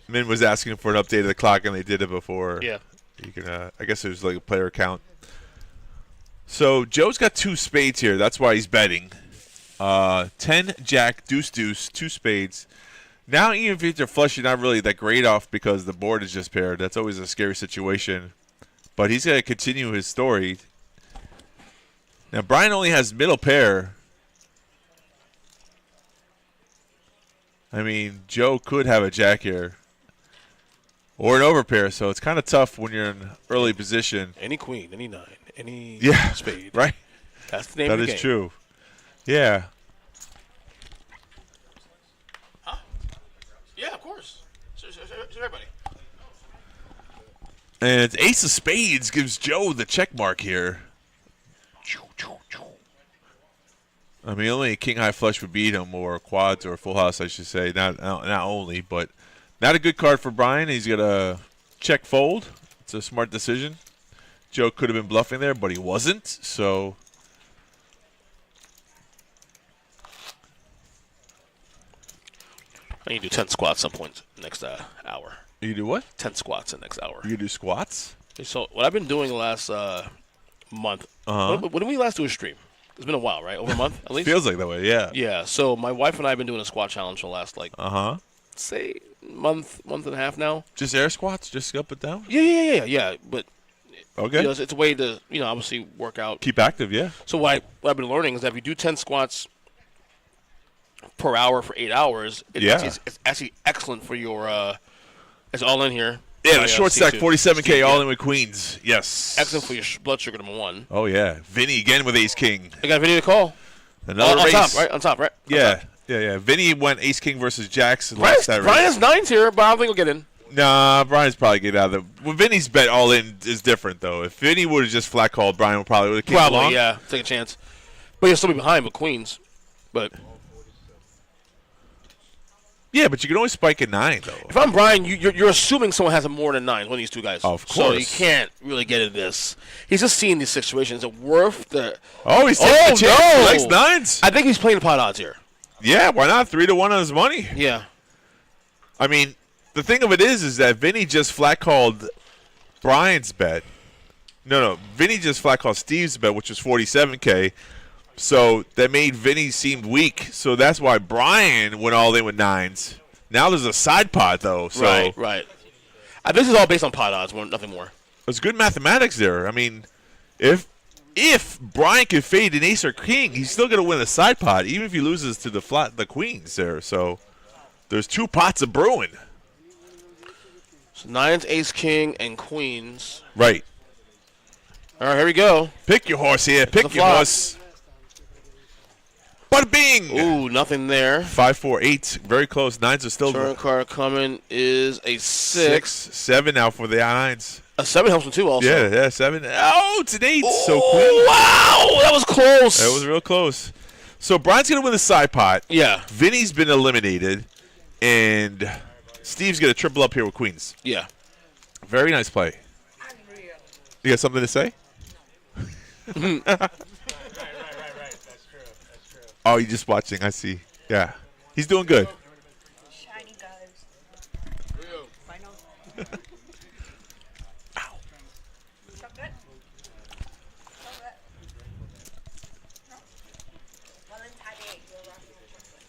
Min was asking for an update of the clock, and they did it before. Yeah. You can, I guess it was like a player count. So Joe's got 2 spades here. That's why he's betting. 10, Jack, Deuce, Deuce, 2 spades. Now, even if you're flush, you're not really that great off because the board is just paired. That's always a scary situation. But he's going to continue his story. Now, Brian only has middle pair. I mean, Joe could have a jack here. Or an overpair, so it's kind of tough when you're in early position. Any queen, any 9, any spade. Right? That's the name of the game. That is true. Yeah. Yeah, of course. Sure, everybody. And Ace of Spades gives Joe the check mark here. I mean, only a king high flush would beat him, or quads, or full house, I should say. Not only, but not a good card for Brian. He's gonna check fold. It's a smart decision. Joe could have been bluffing there, but he wasn't. So I need to do 10 squats some point next hour. you do what? 10 squats in the next hour. You do squats? So what I've been doing the last month. When did we last do a stream? It's been a while, right? Over a month at least. Feels like that way, yeah. Yeah. So my wife and I have been doing a squat challenge for the last say month and a half now. Just air squats, just up and down. Yeah. But Okay. it's a way to obviously work out. Keep active, yeah. So what I've been learning is that if you do 10 squats per hour for 8 hours, it's actually excellent for your. It's all in here. Yeah, the short stack, C2. 47K, all in with queens. Yes. Excellent for your blood sugar, number one. Oh, yeah. Vinny again with ace king. I got a video to call. Another on race. top, right? On top, right? Yeah. Vinny went ace king versus Jacks. Brian has nines here, but I don't think he'll get in. Nah, Brian's probably get out of the. Well, Vinny's bet all in is different, though. If Vinny would have just flat called, Brian would probably have kicked along. Yeah. Take a chance. But he'll still be behind with queens. But. Yeah, but you can always spike at 9, though. If I'm Brian, you're assuming someone has a more than 9, one of these two guys. Of course. So you can't really get into this. He's just seeing these situations. Is it worth the... Oh, he's taking a chance. No. He likes 9s. I think he's playing the pot odds here. Yeah, why not? 3-1 on his money. Yeah. I mean, the thing of it is that Vinny just flat called Brian's bet. No. Vinny just flat called Steve's bet, which was 47K. So that made Vinny seem weak. So that's why Brian went all in with 9s. Now there's a side pot, though. So Right. This is all based on pot odds, nothing more. It's good mathematics there. I mean, if Brian can fade an ace or king, he's still going to win the side pot, even if he loses to the queens there. So there's 2 pots of brewing. So 9s, ace, king, and queens. Right. All right, here we go. Pick your horse here. Pick your horse. Bada bing! Ooh, nothing there. 5, 4, 8. Very close. 9s are still Turn card coming is a 6. 7 now for the 9s. A 7 helps him too, also. Yeah, 7. Oh, it's an 8. So Oh, queen. wow! That was close. That was real close. So Brian's going to win the side pot. Yeah. Vinny's been eliminated. And Steve's going to triple up here with queens. Yeah. Very nice play. You got something to say? Right. That's true. Oh, you're just watching. I see. Yeah. He's doing good. Shiny guys. Ow. Chocolate? Chocolate? No? Valentine Day, you're rocking with chocolate.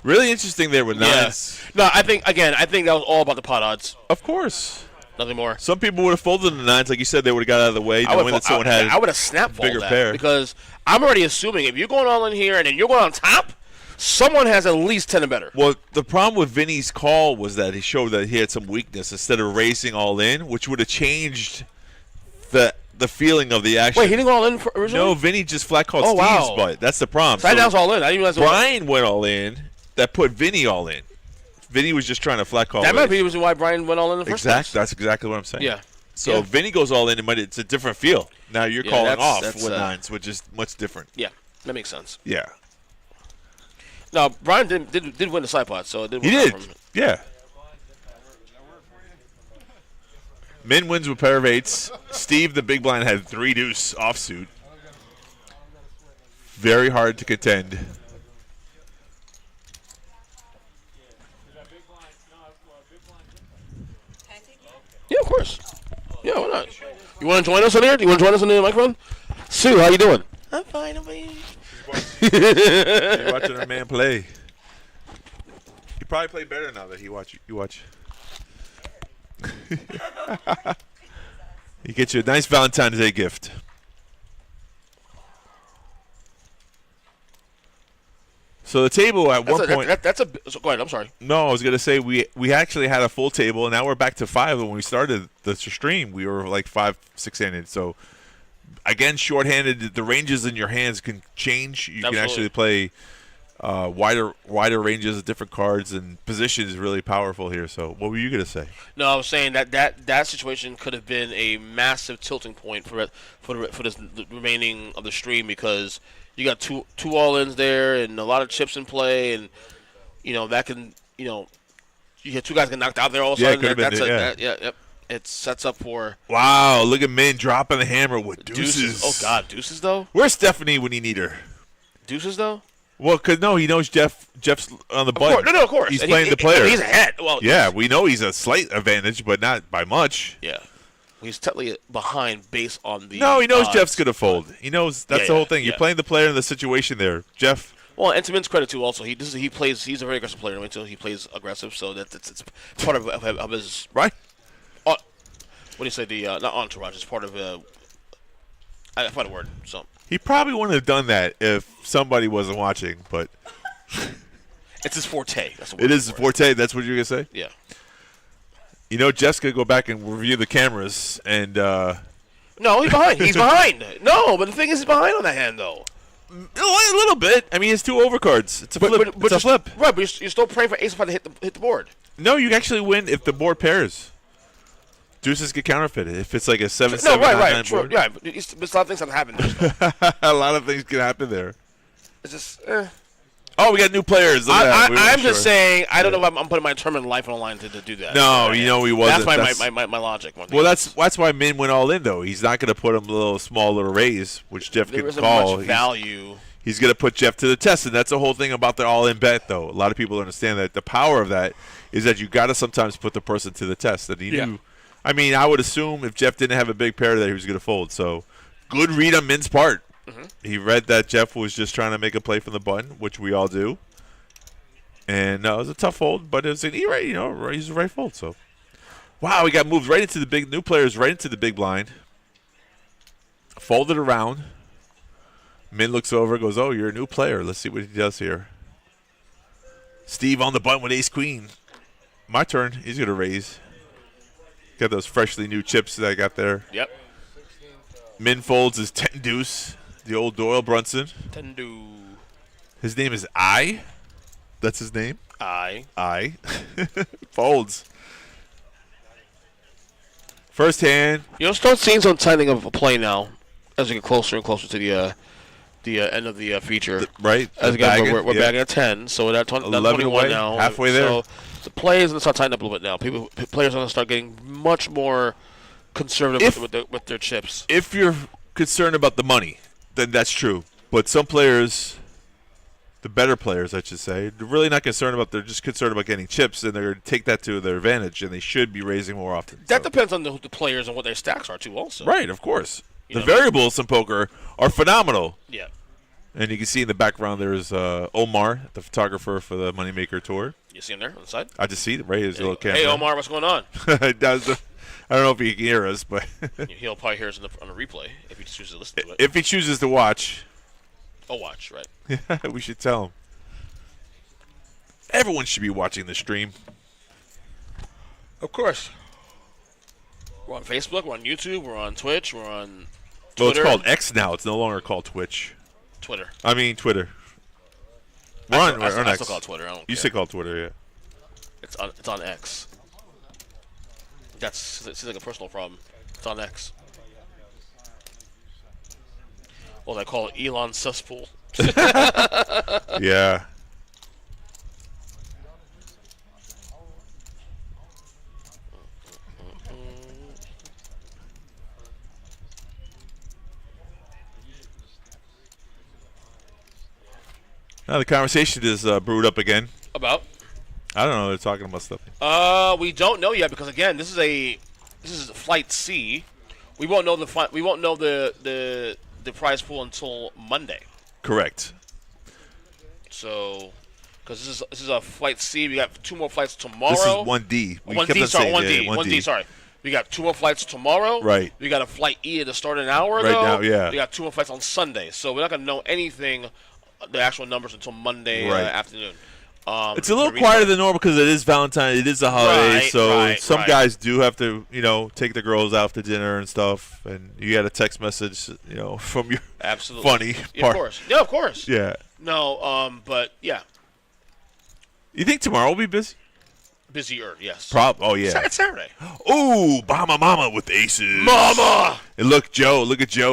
Really interesting there with 9s. No, I think that was all about the pot odds. Of course. Nothing more. Some people would have folded the 9s. Like you said, they would have got out of the way, knowing that someone had I would have snap folded bigger that pair. because I'm already assuming if you're going all in here and then you're going on top, someone has at least 10 and better. Well, the problem with Vinny's call was that he showed that he had some weakness instead of racing all in, which would have changed the feeling of the action. Wait, he didn't go all in originally? No, Vinny just flat called Oh, Steve's wow. butt. That's the problem. So now it's all in. I didn't realize it was Brian went all in. That put Vinny all in. Vinny was just trying to flat call. That might be the reason why Brian went all in the first place. That's exactly what I'm saying. Yeah. So Yeah. Vinny goes all in, and it's a different feel. Now you're Yeah, calling off that's, with 9s, which is much different. Yeah, that makes sense. Yeah. Now, Brian did win the side pot, so it did He work did. out for him. Yeah. Min wins with pair of 8s. Steve, the big blind, had 3 deuce offsuit. Very hard to contend. Yeah, of course. Yeah, why not? You want to join us on here? Do you want to join us on the microphone? Sue, how you doing? I'm fine, You're watching our man play. He probably play better now that you watch. He gets you a nice Valentine's Day gift. So the table at one point. So go ahead. I'm sorry. No, I was gonna say we actually had a full table, and now we're back to 5. When we started the stream, we were like 5, 6-handed. So again, short-handed. The ranges in your hands can change. You can Absolutely. actually play wider ranges of different cards and positions is really powerful here. So what were you going to say? No, I was saying that situation could have been a massive tilting point for the remaining of the stream, because you got two all-ins there and a lot of chips in play, and that can you get two guys get knocked out there all of a sudden. Yep. It sets up for. Wow, look at Min dropping the hammer with deuces. Oh God, deuces though. Where's Stephanie when you need her? Deuces though. Well, because he knows Jeff's on the button. No, of course. He's playing the player. He's ahead. Well, yeah, we know he's a slight advantage, but not by much. Yeah. He's technically behind based on the. No, he knows odds. Jeff's going to fold. He knows that's the whole thing. You're playing the player in the situation there. Jeff. Well, and to Min's credit too, also he plays. He's a very aggressive player. So he plays aggressive, so it's part of his right. What do you say? The not entourage. It's part of. I find a word. So he probably wouldn't have done that if somebody wasn't watching, but it's his forte. That's it is his forte. That's what you're gonna say. Yeah. Jeff's gonna go back and review the cameras and. No, he's behind. He's behind. No, but the thing is, he's behind on that hand though. A little bit. I mean, it's two overcards. It's a flip. It's a flip. Right, but you're still praying for ace five to hit the board. No, you actually win if the board pairs. Deuces get counterfeited if it's like a 7-7 right. board. Yeah, but a lot of things have happened there. A lot of things can happen there. It's just. Oh, we got new players. Look at that. I'm just saying. I don't know if I'm putting my tournament life on the line to do that. No, he wasn't. That's my logic. Well, that's why Min went all in though. He's not going to put him a small little raise, which Jeff can call. Much value. He's going to put Jeff to the test, and that's the whole thing about the all-in bet, though. A lot of people understand that the power of that is that you got to sometimes put the person to the test. And he knew. I mean, I would assume if Jeff didn't have a big pair that he was going to fold. So, good read on Min's part. Mm-hmm. He read that Jeff was just trying to make a play from the button, which we all do. And it was a tough fold, but it was he's the right fold. So, wow, he got moved right into the big new players, right into the big blind. Folded around. Min looks over, goes, "Oh, you're a new player. Let's see what he does here." Steve on the button with ace queen. My turn. He's gonna raise. Got those freshly new chips that I got there. Yep. Min folds his 10 deuce, the old Doyle Brunson. 10 deuce. His name is I. That's his name? I. Folds. First hand. You'll start seeing some tightening of a play now as we get closer and closer to the end of the feature. Right. As again, we're bagging at 10, so we're at 21 away, now. halfway there. So the play is going to start tightening up a little bit now. Players are going to start getting much more conservative with their chips. If you're concerned about the money, then that's true. But some players, the better players, I should say, they're really not concerned about. They're just concerned about getting chips, and they're going to take that to their advantage, and they should be raising more often. That depends on the players and what their stacks are too. Also, right? Of course, the variables in poker are phenomenal. Yeah. And you can see in the background there's Omar, the photographer for the MoneyMaker tour. You see him there on the side? I just see it, right? His little camera. Hey, Omar, what's going on? I don't know if he can hear us, but he'll probably hear us on the replay if he chooses to listen to it. If he chooses to watch. I'll watch, right? Yeah, we should tell him. Everyone should be watching the stream. Of course. We're on Facebook, we're on YouTube, we're on Twitch, we're on Twitter. Well, it's called X now. It's no longer called Twitch. Twitter. I mean Twitter. I X. still call it Twitter. I don't You care. still call it Twitter, yeah. It's on X. It seems like a personal problem. It's on X. Well, I call it Elon cesspool. Yeah. Now the conversation is brewed up again. About? I don't know. They're talking about stuff. We don't know yet because again, this is flight C. We won't know the prize pool until Monday. Correct. So, because this is a flight C, we got 2 more flights tomorrow. This is 1D. 1D. Sorry. We got 2 more flights tomorrow. Right. We got a flight E to start an hour right ago. Now, yeah. We got 2 more flights on Sunday, so we're not gonna know anything, the actual numbers until Monday afternoon. It's a little quieter than normal because it is Valentine's. It is a holiday, Right, so right, some right. guys do have to, take the girls out to dinner and stuff. And you got a text message, from your Absolutely. funny Yeah, part. of course. Yeah, of course. Yeah. No, but yeah, You think tomorrow will be busy? busier. Yes. Oh yeah. It's Saturday. Ooh, Bahama Mama with aces. Mama. And look, Joe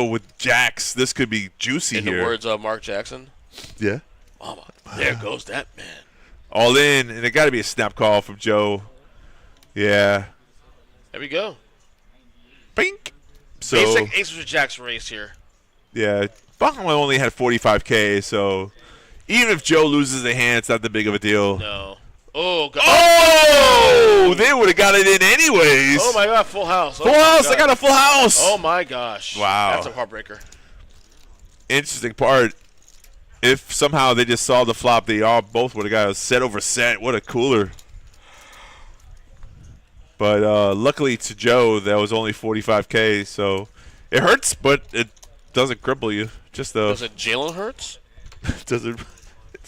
with jacks. This could be juicy In here. the words of Mark Jackson. Yeah. Mama. There goes that man. All in, and it got to be a snap call from Joe. There we go. Bink. So Basic aces with jacks race here. yeah, Bahama only had 45K, so even if Joe loses a hand, it's not that big of a deal. No. Oh God. Oh, they would have got it in anyways. Oh my God. Full house. Full house. I got a full house. Oh my gosh. Wow. That's a heartbreaker. Interesting part. If somehow they just saw the flop, they all both would have got a set over set. What a cooler. But luckily to Joe, that was only 45K, so it hurts, but it doesn't cripple you. Does it Jalen hurts? doesn't.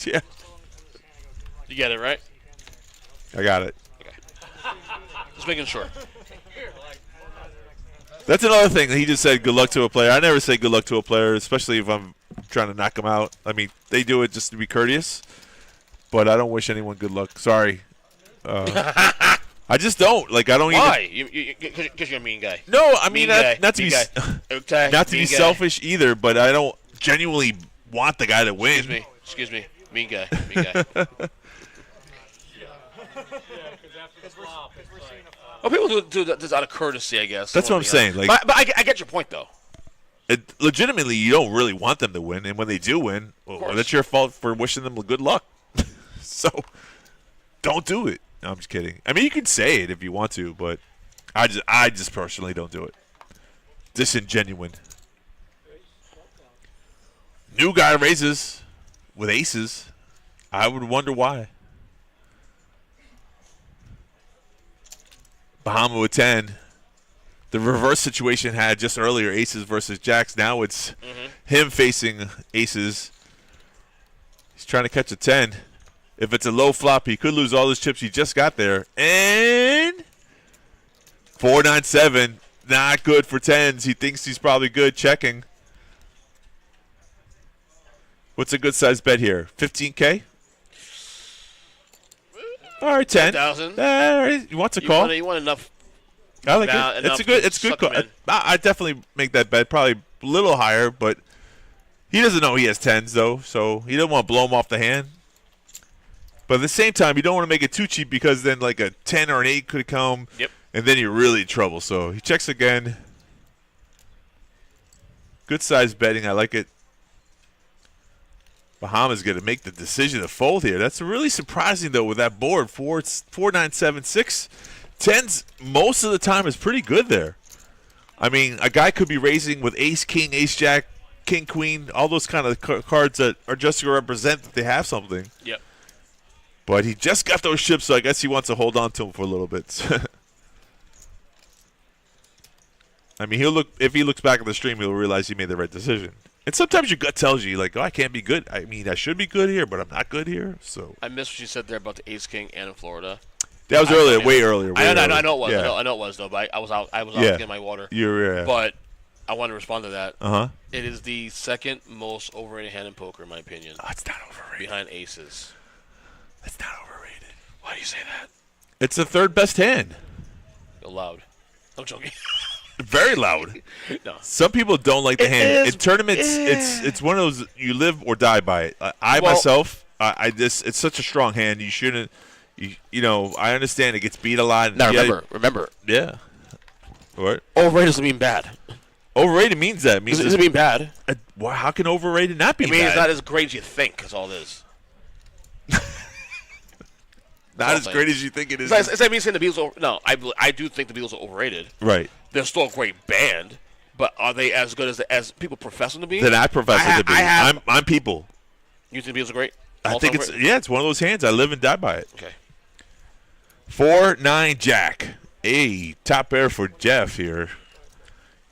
Yeah, You get it right. I got it. Just making sure. That's another thing. He just said good luck to a player. I never say good luck to a player, especially if I'm trying to knock them out. I mean, they do it just to be courteous, but I don't wish anyone good luck. Sorry. I just don't. Like, I don't Why? even. Because you're a mean guy. No, I mean, Mean guy, not to mean be guy. Okay, not to be mean guy. selfish either, but I don't genuinely want the guy to win. Excuse me. Mean guy. Mean guy. Well, people do this out of courtesy, I guess. That's what I'm saying. Like, but I get your point, though. legitimately, you don't really want them to win, and when they do win, well, that's your fault for wishing them good luck. So, don't do it. No, I'm just kidding. I mean, you can say it if you want to, but I just personally don't do it. Disingenuine. New guy raises with aces. I would wonder why. Bahama with 10. The reverse situation had just earlier aces versus jacks. Now it's him facing aces. He's trying to catch a 10. If it's a low flop, he could lose all his chips he just got there. And 4-9-7. Not good for 10s. He thinks he's probably good checking. What's a good size bet here? 15K? All right, 10. 10,000. All right, you want to call? You want enough. I like it. It's a good call. I definitely make that bet. Probably a little higher, but he doesn't know he has 10s, though, so he doesn't want to blow him off the hand. But at the same time, you don't want to make it too cheap because then like a 10 or an 8 could come, and then you're really in trouble. So he checks again. Good size betting. I like it. Bahama's going to make the decision to fold here. That's really surprising, though, with that board. 4-9-7-6. 10s most of the time is pretty good there. I mean, a guy could be raising with ace, king, ace, jack, king, queen, all those kind of cards that are just to represent that they have something. Yep. But he just got those chips, so I guess he wants to hold on to them for a little bit. I mean, if he looks back at the stream, he'll realize he made the right decision. And sometimes your gut tells you, like, oh, I can't be good. I mean, I should be good here, but I'm not good here. So I missed what you said there about the ace king and in Florida. That was earlier, way earlier. I know it was. Yeah. I know it was though. But I was out getting my water. But I want to respond to that. It is the second most overrated hand in poker, in my opinion. Oh, it's not overrated. Behind aces. It's not overrated. Why do you say that? It's the third best hand. You're loud. I'm joking. Very loud. No. Some people don't like the hand. Is, in tournaments, it's one of those you live or die by it. Myself, it's such a strong hand. You shouldn't. You know, I understand it gets beat a lot. Now remember. Yeah. What? Overrated doesn't mean bad. Overrated means that. It means doesn't mean bad. How can overrated not be bad? It means it's not as great as you think. That's all it is. Not as great as you think it is. It's like me saying the Beatles. No, I do think the Beatles are overrated. Right. They're still a great band, but are they as good as people profess them to be? That I profess them to be. I'm people. You think the Beatles are great? I think it's one of those hands. I live and die by it. Okay. 4-9 jack. Hey, top pair for Jeff here.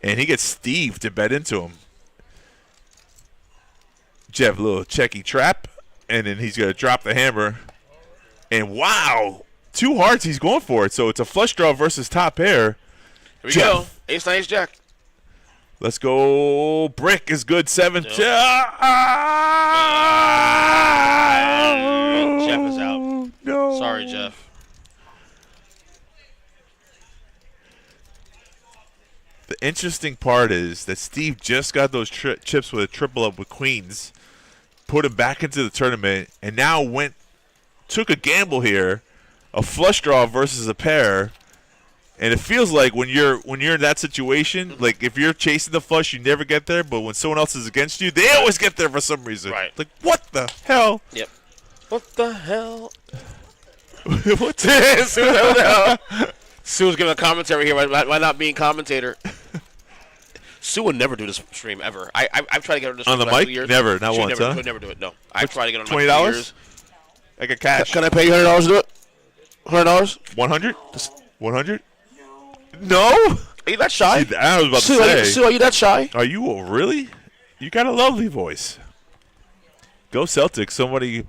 And he gets Steve to bet into him. Jeff, little checky trap. And then he's going to drop the hammer. And wow, 2 hearts, he's going for it. So it's a flush draw versus top pair. Here we go. Ace, 9, ace, jack. Let's go. Brick is good. 7. Nope. Jeff is out. No. Sorry, Jeff. The interesting part is that Steve just got those chips with a triple up with queens, put him back into the tournament, and now took a gamble here, a flush draw versus a pair. And it feels like when you're in that situation, like if you're chasing the flush, you never get there. But when someone else is against you, they always get there for some reason. Right. Like, what the hell? Yep. What the hell? What the hell? Sue's giving a commentary here. Why not being commentator? Sue would never do this stream ever. I've tried to get her to this On the for the last mic? 2 years. Never, not She once, never, huh? She would never do it. No, I've tried to get her on the mic $20? for years. Like a cash. Can I pay you $100 to do it? $100? 100? 100? No. Are you that shy? See, I was about Sue, to say. Sue, are you that shy? Are you really? You got a lovely voice. Go Celtics. Somebody.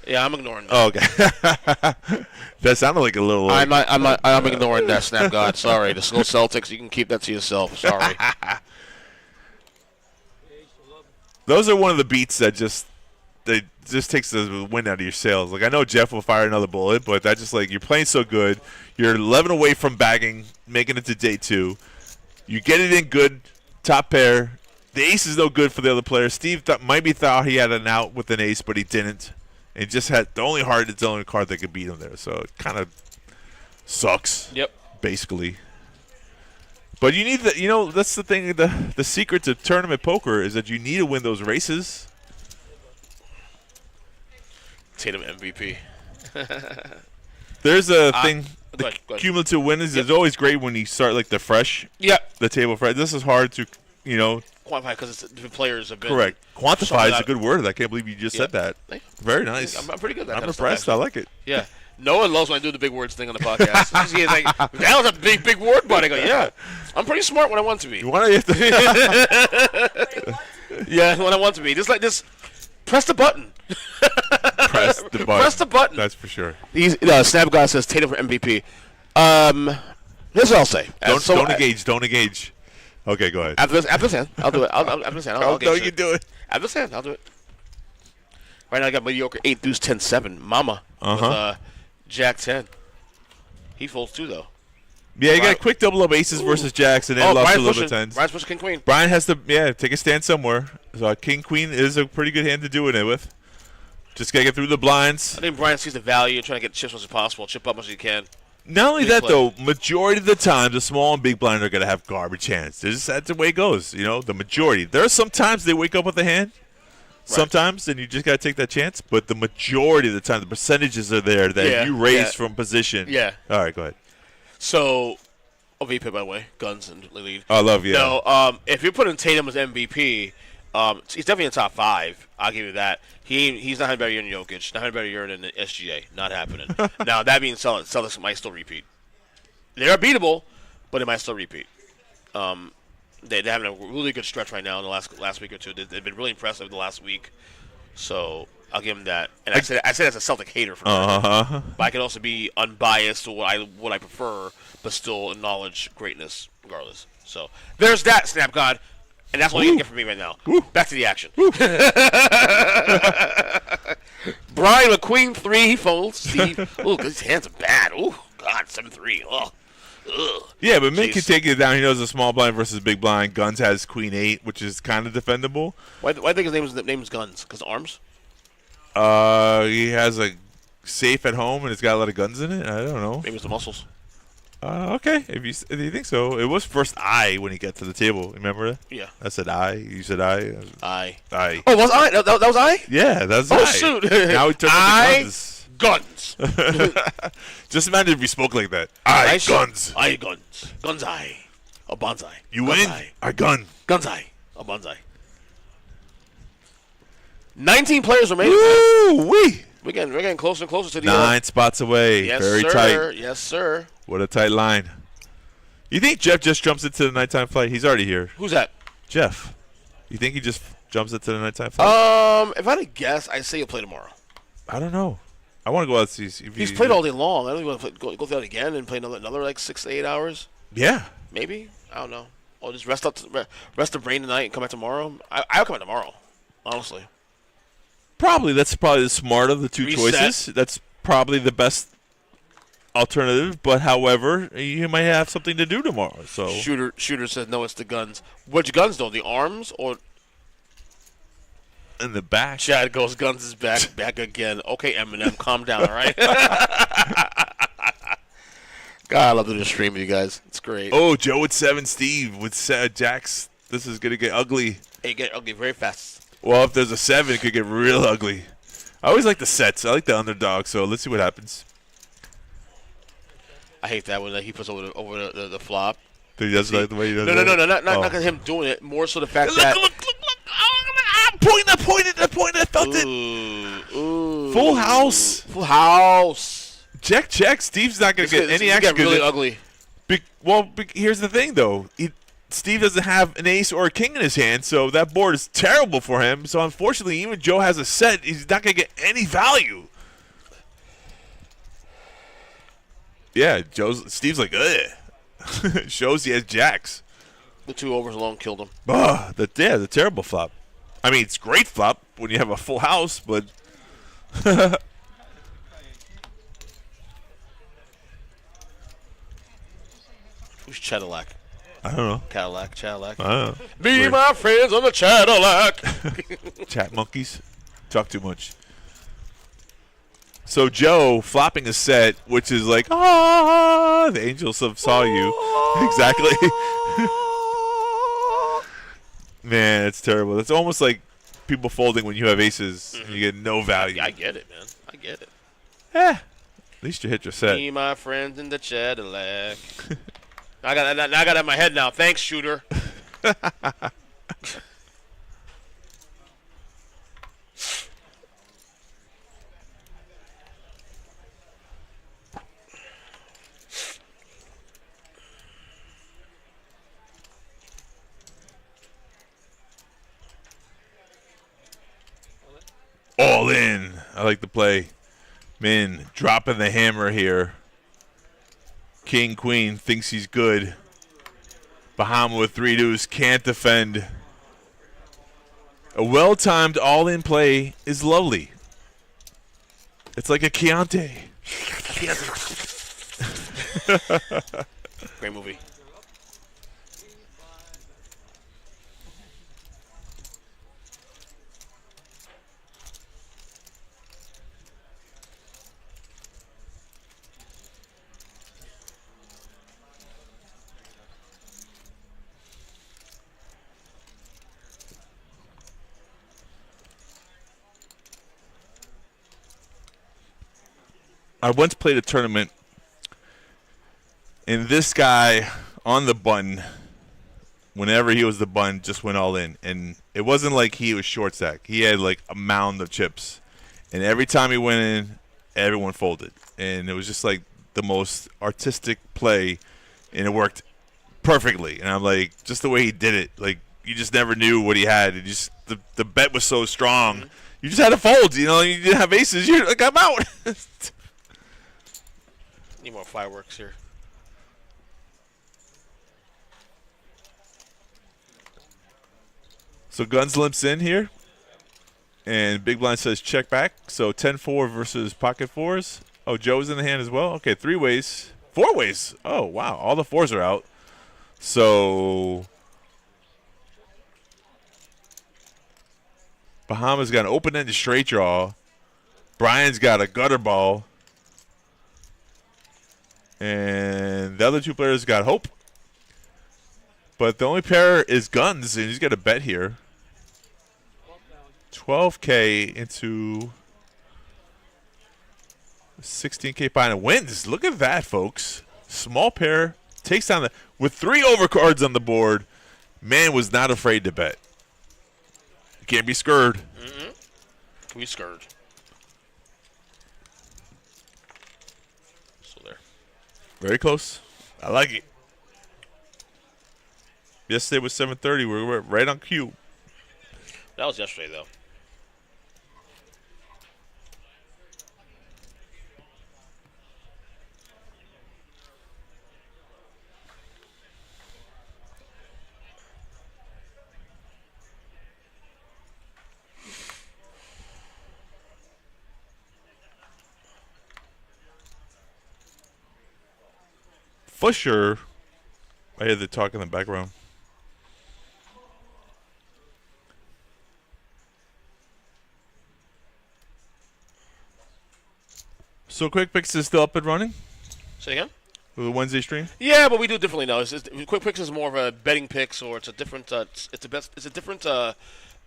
Yeah, I'm ignoring that. Oh, okay. That sounded like a little. I'm ignoring that, Snap God. Sorry. The Slow Celtics, you can keep that to yourself. Sorry. Those are one of the beats that just takes the wind out of your sails. Like, I know Jeff will fire another bullet, but that's just like, you're playing so good. You're 11 away from bagging, making it to day 2. You get it in good, top pair. The ace is no good for the other player. Steve maybe thought he had an out with an ace, but he didn't. And just had the only heart, it's the only card that could beat him there. So it kind of sucks. Yep. Basically. But you need that's the thing. The secret to tournament poker is that you need to win those races. Tatum MVP. There's a thing. Go ahead. Cumulative winners is always great when you start like the fresh. Yeah. The table fresh. This is hard to, Quantify because the players have been. Correct. Quantify is a good word. I can't believe you just said that. Very nice. I'm pretty good at that. I'm kind of impressed. stuff, I like it. Yeah. No one loves when I do the big words thing on the podcast. He's like, that was a big word, but I go, yeah. I'm pretty smart when I want to be. You want to? Yeah, when I want to be. Just like this. Press the button. Press the button. Press the button. That's for sure. Snap God says Tatum for MVP. Here's what I'll say. Don't engage. Don't engage. Okay, go ahead. After this hand, I'll do it. After this hand, I'll No, you do it. After this hand, I'll do it. Right now, I got mediocre 8 deuce 10-7. Mama. With Jack 10. He folds too, though. Yeah, you got a quick double up aces versus jacks, and then lost a little bit tens. Brian's pushing king queen. Brian has to take a stand somewhere. So king queen is a pretty good hand to do it with. Just gotta get through the blinds. I think Brian sees the value and trying to get chips as much as possible, chip up as he can. Not only that, though, majority of the time, the small and big blind are going to have garbage hands. That's the way it goes, the majority. There are some times they wake up with a hand. Right. Sometimes, and you just got to take that chance. But the majority of the time, the percentages are there that you raise from position. Yeah. All right, go ahead. So, MVP, by the way, guns and lead. I love you. No, if you're putting Tatum as MVP, he's definitely in the top 5. I'll give you that. He's not having better year than Jokic, not having better year than SGA. Not happening. Now, that being said, Celtics might still repeat. They're beatable, but it might still repeat. They're having a really good stretch right now in the last week or two. They've been really impressive the last week. So I'll give them that. And I said as a Celtic hater for that. But I can also be unbiased to what I prefer, but still acknowledge greatness regardless. So there's that, Snap God. And that's all you can get from me right now. Back to the action. Brian with queen 3, he folds. Steve, his hands are bad. Oh, God, 7-3. Oh. Ugh. Yeah, but Mint can take it down. He knows a small blind versus big blind. Guns has queen 8, which is kind of defendable. Why do you think his name is Guns? Because arms? He has a safe at home and it's got a lot of guns in it. I don't know. Maybe it's the muscles. Okay, if you think so. It was first I when he got to the table. Remember? Yeah. I said I. You said I. I. Oh, was I? That was I? Yeah, that's I. I. Shoot. Now he turned into guns. Just imagine if you spoke like that. I guns. I guns. Guns I. A bonsai. You guns win. I gun. Guns I. A bonsai. 19 players remaining. Woo wee. We're getting closer and closer to the 9 spots away. Yes, Very sir. tight. Yes, sir. What a tight line. You think Jeff just jumps into the nighttime flight? He's already here. Who's that? Jeff. You think he just jumps into the nighttime flight? If I had to guess, I'd say he'll play tomorrow. I don't know. I want to go out and see if He's played all day long. I don't even want to go through that again and play another like 6 to 8 hours. Yeah. Maybe. I don't know. Or just rest the brain tonight and come back tomorrow. I'll come back tomorrow, honestly. That's probably the smart of the two choices. That's probably the best alternative. But however, you might have something to do tomorrow. So Shooter says no. It's the guns. Which guns though? The arms or in the back? Chad goes guns is back again. Okay, Eminem, calm down. All right. God, I love doing the stream with you guys. It's great. Oh, Joe with 7, Steve with Jax. This is gonna get ugly. It get ugly very fast. Well, if there's a 7, it could get real ugly. I always like the sets. I like the underdog. So let's see what happens. I hate that when he puts over the flop. He does like the way he does. No, not him doing it. More so the fact that look. I pointed. I felt it. Ooh. Full house. Check. Steve's not gonna get any action. Get really ugly. Here's the thing though. Steve doesn't have an ace or a king in his hand, so that board is terrible for him. So unfortunately, even Joe has a set, he's not gonna get any value. Yeah, Steve's like, ugh. Shows he has jacks. The 2 overs alone killed him. The terrible flop. I mean, it's great flop when you have a full house, but who's Cadillac? I don't know. Cadillac. I don't know. Be Weird. my friends on the Cadillac. Chat monkeys. Talk too much. So Joe flopping a set, which is like, the angels saw you. Exactly. Man, it's terrible. It's almost like people folding when you have aces and you get no value. I get it, man. I get it. At least you hit your set. Be my friends in the Cadillac. I got that in my head now. Thanks, Shooter. All in. I like the play. Min dropping the hammer here. King, queen thinks he's good. Bahama with 3 deuce can't defend. A well-timed all-in play is lovely. It's like a Chianti. Great movie. I once played a tournament, and this guy on the button, whenever he was the button, just went all in. And it wasn't like he was short stack. He had like a mound of chips. And every time he went in, everyone folded. And it was just like the most artistic play, and it worked perfectly. And I'm like, just the way he did it, like you just never knew what he had. It just the bet was so strong. You just had to fold. You know, you didn't have aces. You're like, I'm out. Need more fireworks here. So Guns limps in here. And Big Blind says check back. So 10-4 versus pocket fours. Oh, Joe's in the hand as well. Okay, 3 ways. 4 ways. Oh, wow. All the 4s are out. So Bahama's got an open-ended straight draw. Brian's got a gutter ball. And the other 2 players got hope. But the only pair is Guns, and he's got a bet here. 12K into 16K pie and wins. Look at that, folks. Small pair takes down with 3 overcards on the board. Man was not afraid to bet. You can't be scared. Can be scared. So there. Very close. I like it. Yesterday was 7:30. We were right on cue. That was yesterday, though. for sure. I hear the talk in the background. So Quick Picks is still up and running? Say again? The Wednesday stream? Yeah, but we do it differently now. Quick Picks is more of a betting picks, or it's a different. It's a different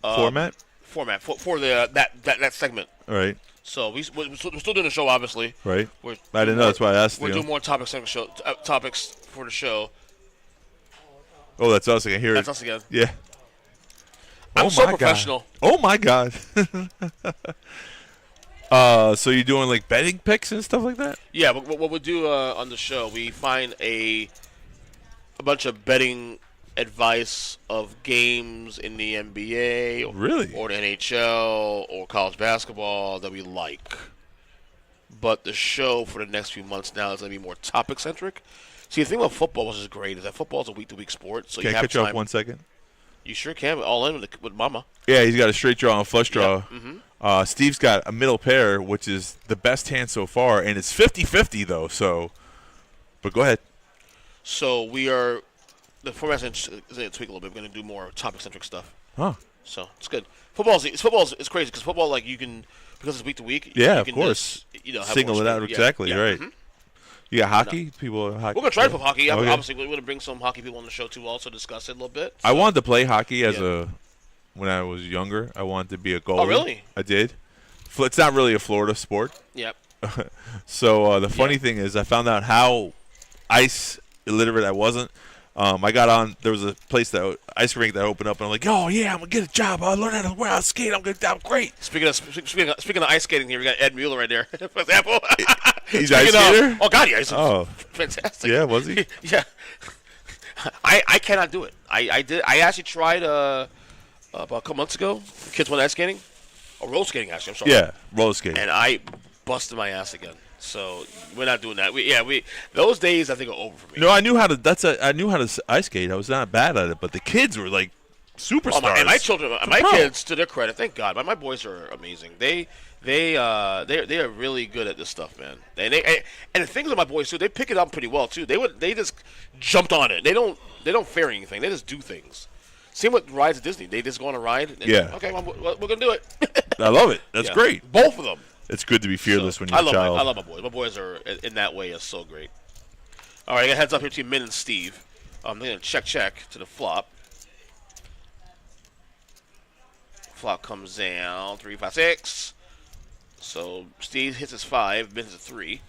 Format? Format for the that segment. All right. So we're still doing the show, obviously. Right. We're I didn't know. That's why I asked We're you. doing more topics for the show. Oh, that's us. I can hear That's it. us again. Yeah. I'm so professional. God. Oh, my God. So you're doing, like, betting picks and stuff like that? Yeah, but what we do on the show, we find a bunch of betting advice of games in the NBA or the NHL or college basketball that we like. But the show for the next few months now is going to be more topic-centric. See, the thing about football, which is great, is that football is a week-to-week sport. So Can you I have cut you time. off 1 second? You sure can. All in with Mama. Yeah, he's got a straight draw and a flush draw. Yeah. Mm-hmm. Steve's got a middle pair, which is the best hand so far, and it's 50-50, though. So, but go ahead. So we are – the format's going to tweak a little bit. We're going to do more topic-centric stuff. Huh. So it's good. Football is crazy because football, like, you can – because it's week to week. Yeah, you of can course. Just, have single more it out sport. exactly. Yeah. Right. Mhm. You got hockey? People hockey. We're going to try to put hockey. Okay. Obviously, we're going to bring some hockey people on the show, too, also discuss it a little bit. I wanted to play hockey when I was younger. I wanted to be a goalie. Oh, really? I did. It's not really a Florida sport. Yep. So the funny thing is I found out how ice illiterate I wasn't. I got on. There was a place ice rink that opened up, and I'm like, "Oh yeah, I'm gonna get a job. I'll learn how to wear out skate. I'm great." Speaking of ice skating here, we got Ed Mueller right there, for example. He's ice skater. Oh God, yeah, he's fantastic. Yeah, was he? Yeah. I cannot do it. I actually tried about a couple months ago. The kids went ice skating, or roller skating actually. I'm sorry. Yeah, roller skating. And I busted my ass again. So we're not doing that. Those days I think are over for me. No, I knew how to. I knew how to ice skate. I was not bad at it, but the kids were like superstars. And my children, my kids, to their credit, thank God, my boys are amazing. They are really good at this stuff, man. And the things with my boys too, they pick it up pretty well too. They just jumped on it. They don't fear anything. They just do things. Same with rides at Disney. They just go on a ride. And okay, we're gonna do it. I love it. That's great. Both of them. It's good to be fearless when you're a child. I love my boys. My boys are in that way are so great. All right, I got heads up here between Min and Steve. I'm gonna check to the flop. Flop comes down 3, 5, 6. So Steve hits his 5, Min hits a 3.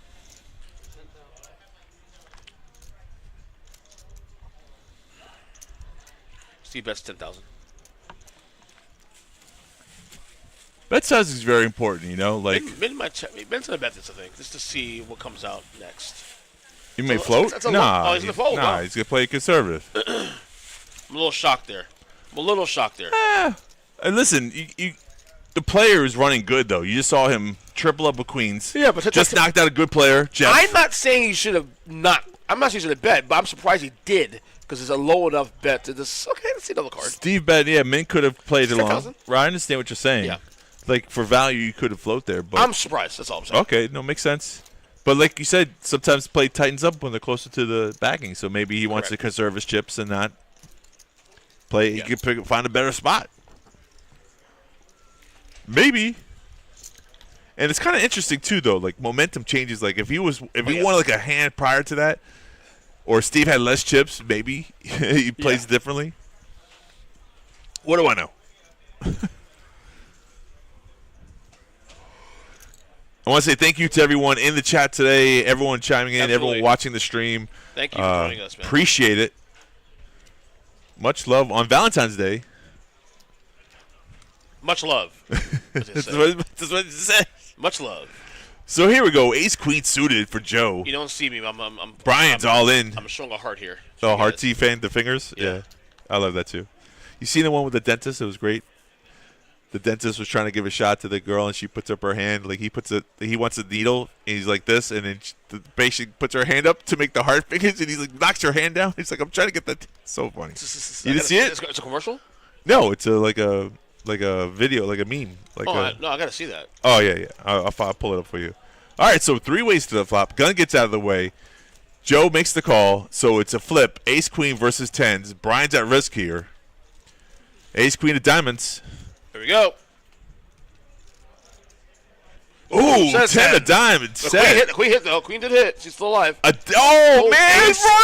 Steve bets 10,000. Bet size is very important, like Min might check me. Min's gonna bet this, I think, just to see what comes out next. You may float. He's Nah, gonna fold. Nah, he's gonna play conservative. I'm a little shocked there. And listen, the player is running good though. You just saw him triple up with queens. Yeah, but just knocked out a good player. Jeff. I'm not saying he should have not. I'm not saying he should have bet, but I'm surprised he did because it's a low enough bet to just let's see another card. Steve bet. Yeah, Min could have played it along. 10,000. Right, I understand what you're saying. Yeah. Like for value, you could have float there, but I'm surprised. That's all I'm saying. Okay, no, makes sense. But like you said, sometimes play tightens up when they're closer to the backing. So maybe he wants to conserve his chips and not play. He could find a better spot. Maybe. And it's kind of interesting too, though. Like momentum changes. Like if he wanted like a hand prior to that, or Steve had less chips, maybe he plays differently. What do I know? I want to say thank you to everyone in the chat today, everyone chiming in, everyone watching the stream. Thank you for joining us, man. Appreciate it. Much love on Valentine's Day. Much love. That's what it says. Much love. So here we go. Ace Queen suited for Joe. You don't see me. Brian's all in. I'm showing a heart here. Oh, heart T fan, the fingers? Yeah. I love that too. You seen the one with the dentist? It was great. The dentist was trying to give a shot to the girl, and she puts up her hand. Like he wants a needle, and he's like this, and then the patient puts her hand up to make the heart fingers, and he's like knocks her hand down. He's like, I'm trying to get that. So funny. You didn't see it? It's a commercial? No, it's like a video, like a meme. Like I gotta see that. Oh yeah. I'll pull it up for you. All right, so 3 ways to the flop. Gun gets out of the way. Joe makes the call, so it's a flip. Ace queen versus tens. Brian's at risk here. Ace queen of diamonds. Here we go. Ooh, Says 10 10. of diamonds. The Set. queen hit though. Queen did hit. She's still alive. Man, ace. Royal!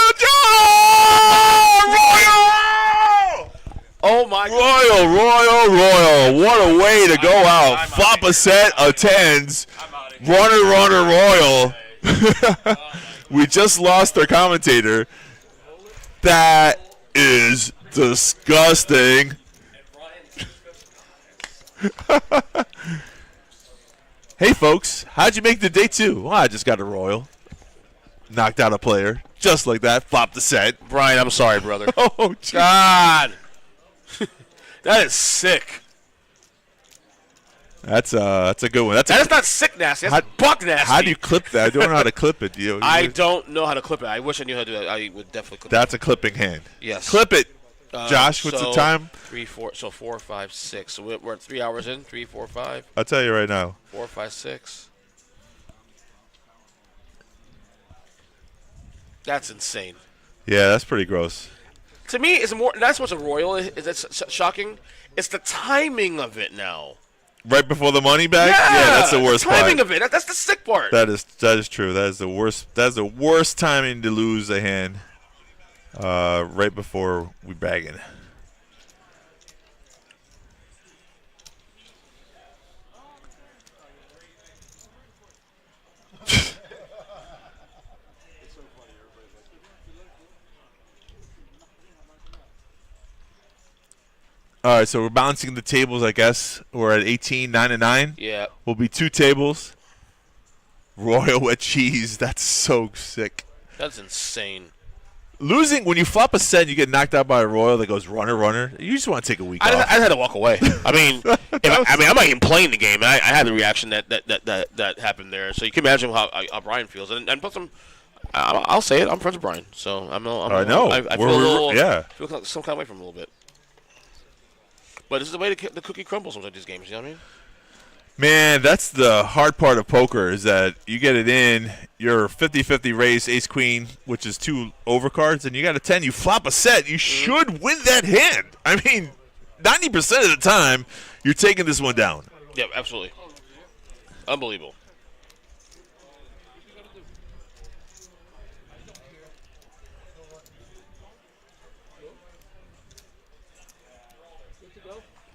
Oh my God. Royal. What a way to go out. Flop a set of tens. Runner, Royal. We just lost our commentator. That is disgusting. Hey, folks, how'd you make the day two? Well, I just got a Royal. Knocked out a player. Just like that. Flopped the set. Brian, I'm sorry, brother. Oh, geez. God. That is sick. That's a good one. That is not sick nasty. That's buck nasty. How do you clip that? I don't know how to clip it. I don't know how to clip it. I wish I knew how to do that. I would definitely clip That's a clipping hand. Yes. Clip it. Josh, what's the time? 3, 4, so 4, 5, 6. So we're at 3 hours in. 3, 4, 5. I'll tell you right now. 4, 5, 6. That's insane. Yeah, that's pretty gross. To me, it's more. Not so much a Royal. It's shocking. It's the timing of it now. Right before the money bag? Yeah, that's the worst part. Timing of it. That's the sick part. That is true. That is the worst. That's the worst timing to lose a hand. Right before we bagging. All right, so we're balancing the tables, I guess. We're at 18, 9 and 9. Yeah. Will be 2 tables. Royal with cheese. That's so sick. That's insane. Losing, when you flop a set and you get knocked out by a Royal that goes runner, you just want to take a week off. I had to walk away. I mean, I'm not even playing the game. I had the reaction that happened there. So you can imagine how Brian feels. And plus, I'll say it. I'm friends with Brian. So I know. I feel a little, yeah. feel some kind of way from him a little bit. But this is the way the cookie crumbles sometimes these games. You know what I mean? Man, that's the hard part of poker is that you get it in, you're 50-50 raise, ace queen, which is 2 overcards, and you got a 10, you flop a set, you should win that hand. I mean, 90% of the time, you're taking this one down. Yeah, absolutely. Unbelievable.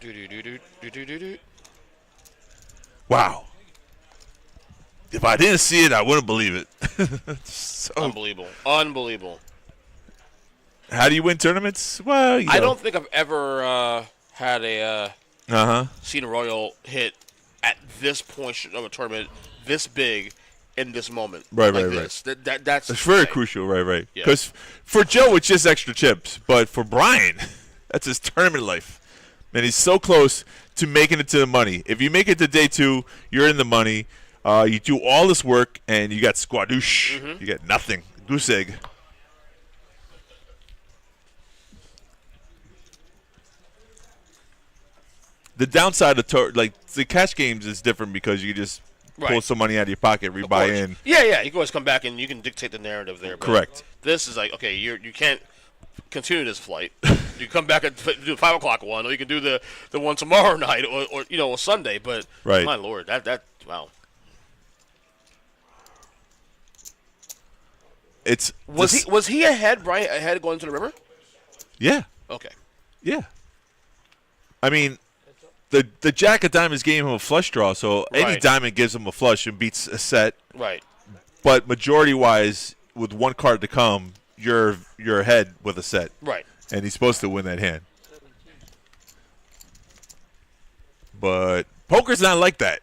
Do. Wow. If I didn't see it, I wouldn't believe it. So, Unbelievable. How do you win tournaments? Well, I don't think I've ever had a seen a Royal hit at this point of a tournament this big in this moment. Right. This. That's very crucial, right. Yeah. Because for Joe, it's just extra chips. But for Brian, that's his tournament life. Man, he's so close to making it to the money. If you make it to day 2, you're in the money. You do all this work, and you got squadoosh. Mm-hmm. You get nothing. Goose egg. The downside of the cash games is different because you just pull some money out of your pocket, rebuy in. Yeah. You can always come back and you can dictate the narrative there. But Correct. This is like, okay, you can't continue this flight. You come back and do the 5 o'clock one, or you can do the one tomorrow night, or a Sunday. But my lord, that wow. Was he ahead, Brian? Ahead going to the river? Yeah. Okay. Yeah. I mean, the Jack of Diamonds gave him a flush draw, so any diamond gives him a flush and beats a set. Right. But majority-wise, with one card to come, you're ahead with a set. Right. And he's supposed to win that hand. But poker's not like that.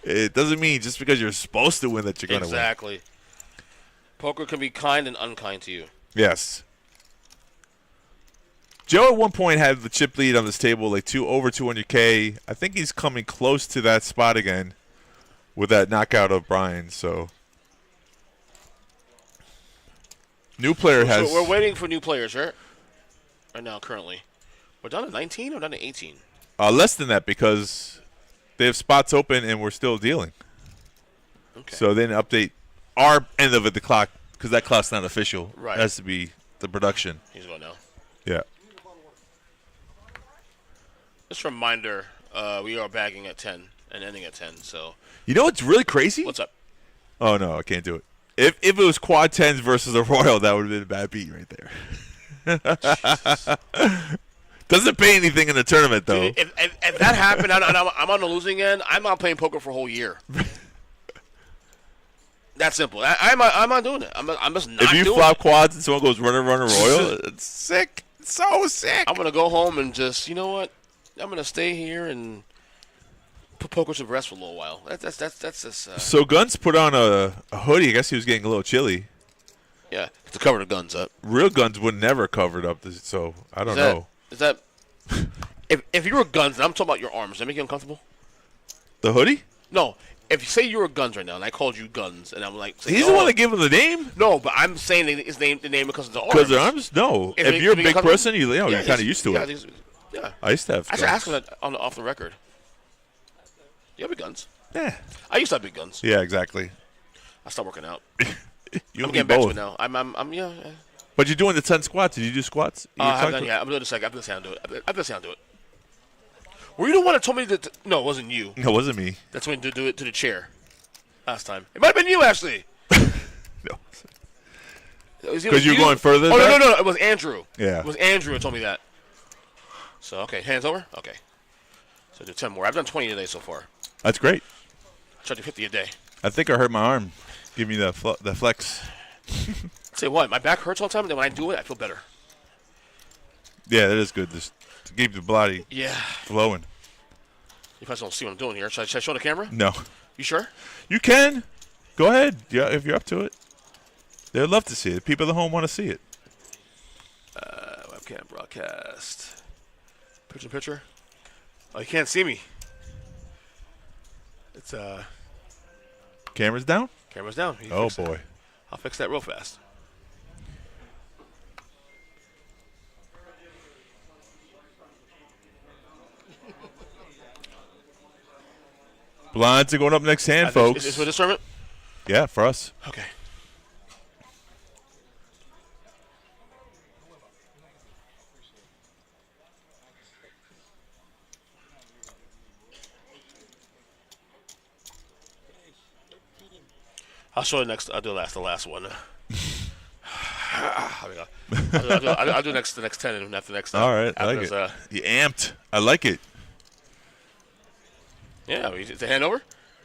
It doesn't mean just because you're supposed to win that you're going to win. Exactly. Poker can be kind and unkind to you. Yes. Joe at one point had the chip lead on this table, like over 200K. I think he's coming close to that spot again with that knockout of Brian. So, new player has. So we're waiting for new players, right? Right now, currently, we're down to 19 or down to 18. Less than that because they have spots open and we're still dealing. Okay. So then update our end of the clock because that clock's not official. Right. It has to be the production. He's going now. Yeah. Just a reminder, we are bagging at 10 and ending at 10. So You know what's really crazy? what's up? Oh no, I can't do it. If it was quad 10s versus a royal, that would have been a bad beat right there. Doesn't pay anything in the tournament though. Dude, if that happened and I'm on the losing end, I'm not playing poker for a whole year. That's simple. I'm not doing it. I'm just not If you doing flop it. quads and someone goes runner royal, it's sick. It's so sick. I'm gonna go home and just, you know what? I'm gonna stay here and put poker to rest for a little while. That's just. So Guns put on a hoodie. I guess he was getting a little chilly. Yeah, to cover the guns up. Real Guns would never cover it up. So I don't know. Is that? if you were guns, and I'm talking about your arms, does that make you uncomfortable? The hoodie? No. If you say you were guns right now, and I called you guns, and I'm like, He's the one that gave him the name. No, but I'm saying his name, the name because of the arms. Because the arms? No. If If it- you're a if it big comes- person, you're Yeah, kind of used to yeah, it. Yeah. I used to have. I should guns. ask him that off the record. You have big guns. Yeah. I used to have big guns. Yeah, exactly. I stopped working out. You I'm and me getting back to both. it now. I'm yeah. But you're doing the 10 squats. Did you do squats? You I talked haven't done to- yet. I'm doing the second. I'm going to say I'll do it. I'm going to say I'll do it. Were you the one that told me that? No, it wasn't you. No, it wasn't me. That's when to do it to the chair. Last time. It might have been you, actually. No. Because you're going further Oh, than no. that? It was Andrew. Yeah. It was Andrew who told me that. So, okay. Hands over? Okay. So do 10 more. I've done 20 today so far. That's great. I tried to do 50 a day. I think I hurt my arm. Give me the flex. Say what? My back hurts all the time, and then when I do it, I feel better. Yeah, that is good. Just to keep the body Yeah. flowing. You guys don't see what I'm doing here. Should I show the camera? No. You sure? You can. Go ahead. Yeah, if you're up to it. They'd love to see it. People at home want to see it. Webcam broadcast. Picture. Oh, you can't see me. It's Cameras down? camera's down. You Oh, fix that. boy. I'll fix that real fast. Blinds are going up next hand, folks. Is this for this tournament? Yeah, for us. Okay. I'll show you next. I'll do the last one. I'll do the next 10 and after the next. All right, I after like this, it. You amped. I like it. Yeah, it's a hand over.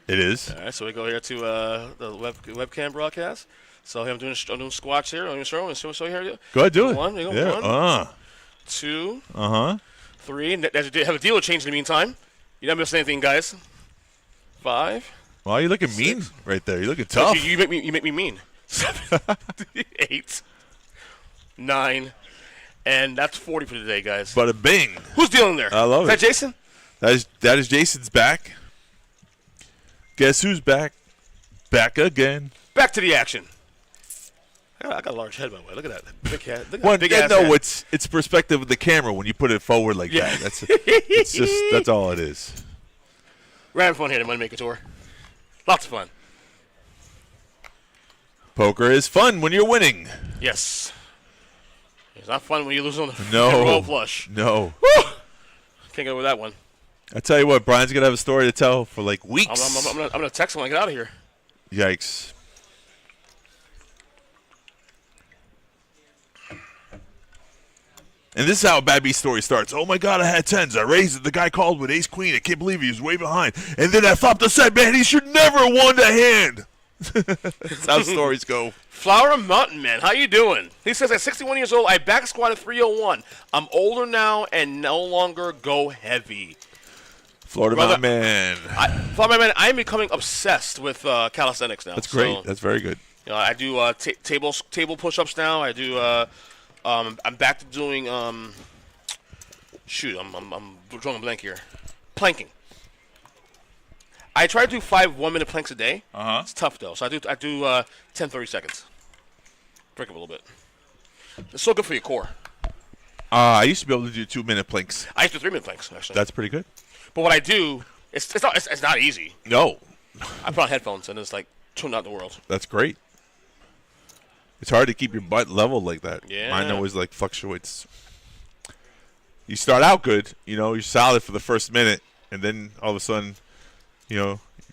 It is. All right, so we go here to the webcam broadcast. So I'm doing squats here. I'm going to show you here. Go ahead, do it. One, there you go. Yeah. One, 2, Uh-huh. 3. And have a deal change in the meantime. You don't miss anything, guys. 5. Well, you're looking mean right there. You're looking tough. You make me mean. 7, 8, 9, and that's 40 for today, guys. Bada bing. Who's dealing there? I love Is it. that Jason? That is Jason's back. Guess who's back? Back again. Back to the action. I got a large head, by the way. Look at that big head. Look at Well, that big ass no, head. it's perspective of the camera when you put it forward like Yeah. that. It's just that's all it is. We're having fun here at the MoneyMaker Tour. Lots of fun. Poker is fun when you're winning. Yes. It's not fun when you lose on the No. roll flush. No. Woo! Can't get over that one. I tell you what, Brian's gonna have a story to tell for like weeks. I'm gonna text him when I get out of here. Yikes. And this is how a bad beat story starts. Oh my God, I had tens. I raised it. The guy called with ace queen. I can't believe he was way behind. And then I flopped a set. Man, he should never have won the hand. That's how stories go. Flower Mountain Man, how you doing? He says, at 61 years old, I back squatted 301. I'm older now and no longer go heavy. Florida Brother, Mountain Man. Florida Man, I'm becoming obsessed with calisthenics now. That's great. So, That's very good. you know, I do table push-ups now. I do. I'm back to doing. Shoot, I'm drawing a blank here. Planking. I try to do 5 1-minute planks a day. It's tough though, so I do 10 30 seconds. Break up a little bit. It's so good for your core. I used to be able to do 2-minute planks. I used to do 3-minute planks actually. That's pretty good. But what I do, it's not easy. No. I put on headphones and it's like tune out the world. That's great. It's hard to keep your butt level like that. Yeah. Mine always like fluctuates. You start out good, you're solid for the first minute, and then all of a sudden,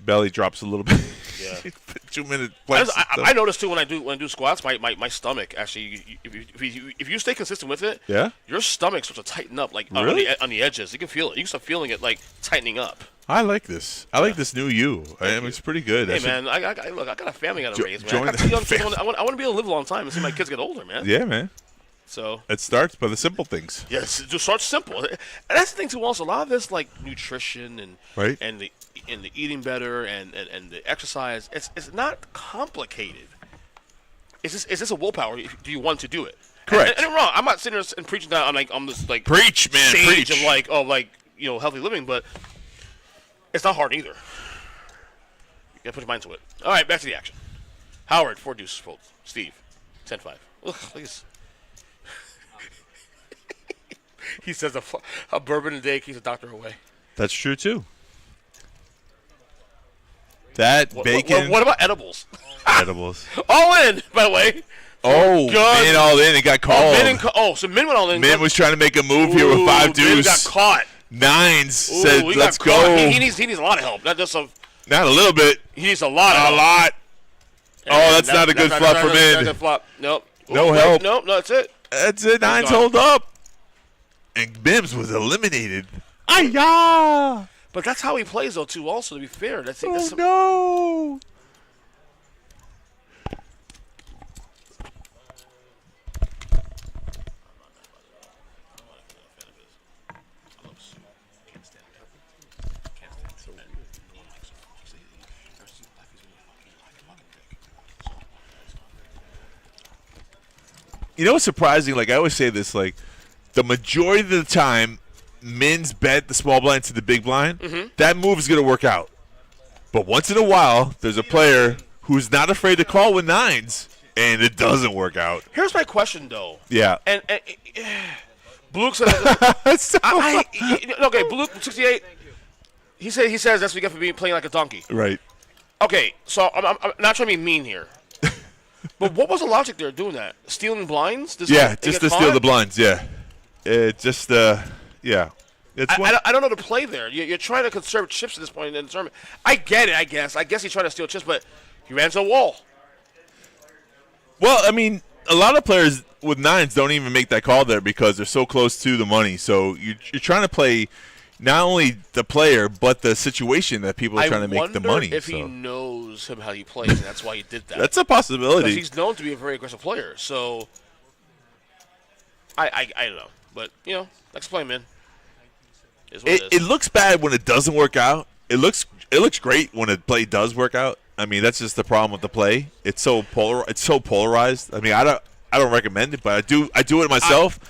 belly drops a little bit. Yeah. 2 minute. I notice too when I do squats, my stomach actually. If you stay consistent with it, Yeah. your stomach starts to tighten up like Really? on the edges. You can feel it. You can start feeling it like tightening up. I like this. I like this new you. It's pretty good. Hey man, I got a family I got to raise, man. join I got two young the kids. family. I want to be able to live a long time and see my kids get older, man. Yeah, man. So It starts by the simple things. yes, it just starts simple, and that's the thing too. Also, a lot of this like nutrition and Right. and the eating better and the exercise. It's not complicated. It's just a willpower. Do you want to do it? Correct. And I'm wrong. I'm not sitting there and preaching that on this like Preach, man, sage preach. of healthy living, but it's not hard either. You gotta put your mind to it. All right, back to the action. Howard, 4 deuces fold. Steve, 10-5. Ugh, look at this. He says a bourbon a day keeps a doctor away. That's true too. That bacon. What about edibles? Edibles. All in, by the way. Oh, God. Min all in. It got called. So Min went all in. Min was trying to make a move here with 5 Min deuce. got caught. Nines said, He let's got caught. go. He needs a lot of help. Not just Not a little bit. he needs a lot of A help. lot. Oh, that's not a good flop for That's not a Min. good flop. Nope. No Wait, help. No, that's it. That's it. Nines gone. hold up. And Bims was eliminated. Ay-ya! But that's how he plays, though, too, also, to be fair. That's Oh, no. You know what's surprising? Like, I always say this, like, the majority of the time, Min's bet the small blind to the big blind, that move is going to work out. But once in a while, there's a player who's not afraid to call with nines, and it doesn't work out. Here's my question, though. Yeah. And Blue said, okay, Blue 68. He says that's what you get for playing like a donkey. Right. Okay, so I'm not trying to be mean here. But what was the logic there doing that? Stealing blinds? Yeah, just to steal the blinds, yeah. It just, yeah. It's I don't know the play there. You're trying to conserve chips at this point in the tournament. I get it, I guess. I guess he's trying to steal chips, but he ran to a wall. Well, I mean, a lot of players with nines don't even make that call there because they're so close to the money. So you're trying to play not only the player, but the situation that people are trying to make the money. I wonder if he knows how he plays, and that's why he did that. That's a possibility. Because he's known to be a very aggressive player. So, I don't know. But, next play, man. It looks bad when it doesn't work out. It looks great when a play does work out. I mean, that's just the problem with the play. It's so polarized. I mean, I don't recommend it, but I do it myself.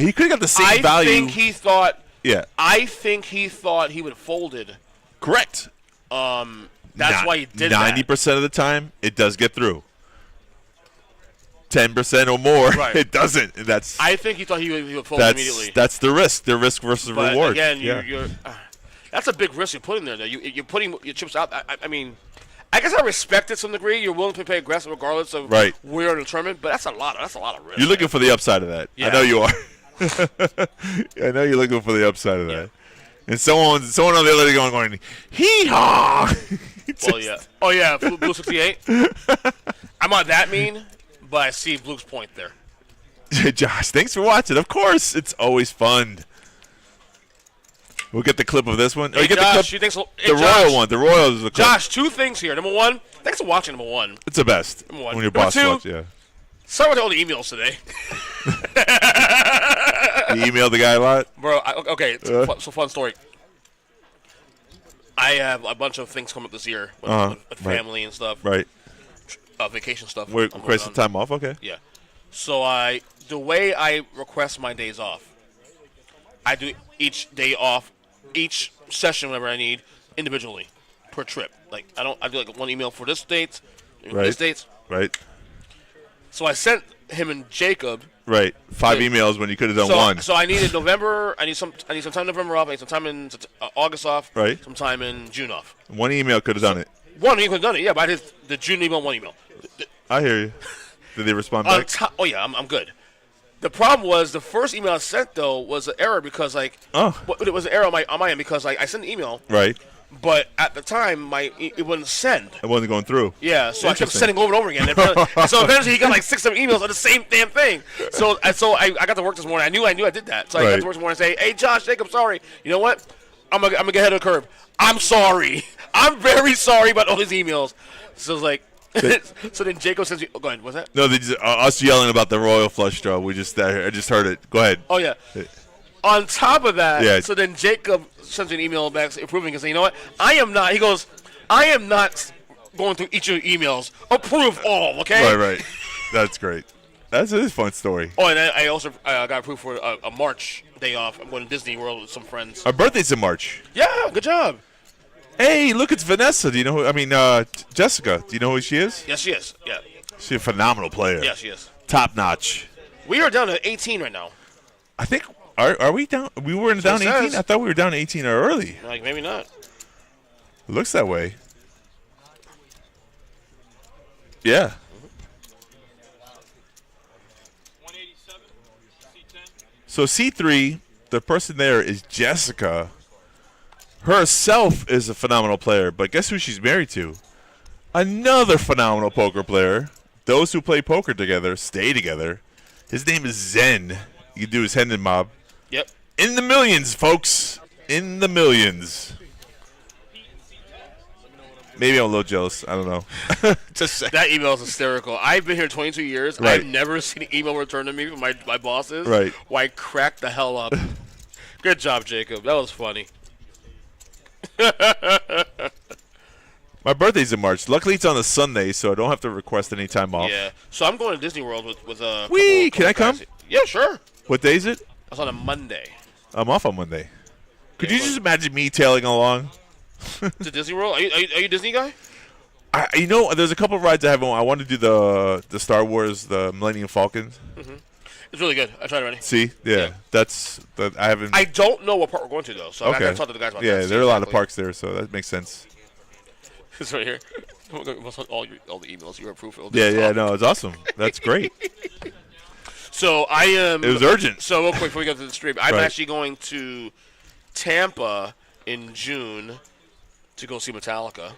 He could have got the same value. I think he thought. Yeah. I think he thought he would have folded. Correct. That's why he did 90% of the time, it does get through. 10% or more, Right. it doesn't. That's. I think he thought he would fold immediately. That's the risk. The risk versus But reward. again, Yeah. you're that's a big risk you're putting there. Though. You're putting your chips out. I mean, I guess I respect it to some degrray. You're willing to play aggressive regardless of Right. where in the tournament, but that's a lot of risk. You're looking for the upside of that. Yeah. I know you are. I know you're looking for the upside of that. And someone on the other end going, hee-haw! Well, yeah. Oh, yeah, Blue 68. I'm not that mean, but I see Blue's point there. Josh, thanks for watching. Of course, it's always fun. We'll get the clip of this one. Hey, get Josh, the clip, you think so? Hey, the Josh, royal one. The royal is the clip. Josh, 2 things here. Number 1, thanks for watching, number 1. It's the best Number 1. when your Number boss 2, watches. Yeah. sorry about all the emails today. You emailed the guy a lot? Bro, okay, so fun story. I have a bunch of things coming up this year with family and stuff. Right. Vacation stuff. Wait, request some time off? Okay. Yeah. So the way I request my days off, I do each day off, each session, whenever I need, individually, per trip. Like I do like one email for this date, for this dates. Right. So I sent him and Jacob. Right. 5 emails when you could have done one. So I needed November. I need some time in November off. I need some time in August off. Right. Some time in June off. One email could have done it. One email could have done it. Yeah, but I did the June email, one email. I hear you. Did they respond On back? oh yeah, I'm good. The problem was the first email I sent though was an error because like it was an error on my end because like I sent an email, Right. but at the time it wouldn't send. It wasn't going through. Yeah, so I kept Interesting. sending over and over again. And so eventually he got like 6-7 emails on the same damn thing. So I got to work this morning. I knew I did that. So I got Right. to work this morning and say, hey Josh, Jacob, sorry. You know what? I'm gonna get ahead of the curve. I'm sorry. I'm very sorry about all these emails. So it's like. So then Jacob sends me. Oh, go ahead. What's that? No, they just, us yelling about the royal flush draw. I just heard it. Go ahead. Oh yeah. On top of that, Yeah. so then Jacob sends me an email back approving and saying, you know what? I am not. He goes, I am not going through each of your emails. Approve all, okay? Right. That's great. That's a fun story. Oh, and I also got approved for a March day off. I'm going to Disney World with some friends. Our birthday's in March. Yeah, good job. Hey, look, it's Vanessa. Do you know who? I mean, Jessica. Do you know who she is? Yes, she is. Yeah. She's a phenomenal player. Yeah, she is. Top notch. We are down to 18 right now. I think. Are we down? We were down 18. says. I thought we were down 18 early. Like maybe not. It looks that way. Yeah. 187, C10. So C3, the person there is Jessica. Herself is a phenomenal player, but guess who she's married to? Another phenomenal poker player. Those who play poker together stay together. His name is Zen. You can do his Hendon mob. Yep. In the millions, folks. In the millions. Maybe I'm a little jealous. I don't know. That email is hysterical. I've been here 22 years. Right. I've never seen an email returned to me from my bosses. Right. Why I cracked the hell up. Good job, Jacob. That was funny. My birthday's in March. Luckily, it's on a Sunday, so I don't have to request any time off. Yeah. So I'm going to Disney World with a. Wee! Can I come? Yeah, sure. What day is it? That's on a Monday. I'm off on Monday. Could Yeah, you just imagine me tailing along? To Disney World? Are you a Disney guy? There's a couple of rides I haven't. I want to do the Star Wars, the Millennium Falcon. Mm-hmm. It's really good. I tried it already. See, yeah. I haven't. I don't know what park we're going to though, so I okay. got to talk to the guys about that. Yeah, there are a lot of parks there, so that makes sense. It's right here. all the emails you were approved for. Yeah, no, it's awesome. That's great. So I am. It was urgent. So real quick before we go to the stream, I'm Right. actually going to Tampa in June to go see Metallica.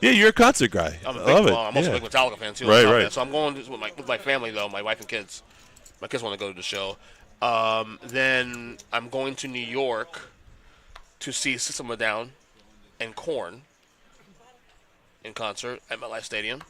Yeah, you're a concert guy. I'm a I big, love it. well, I'm also yeah. a big Metallica fan too. Right, on top of right. that. So I'm going with my family though, my wife and kids. My kids want to go to the show. Then I'm going to New York to see System of a Down and Korn in concert at MetLife Stadium.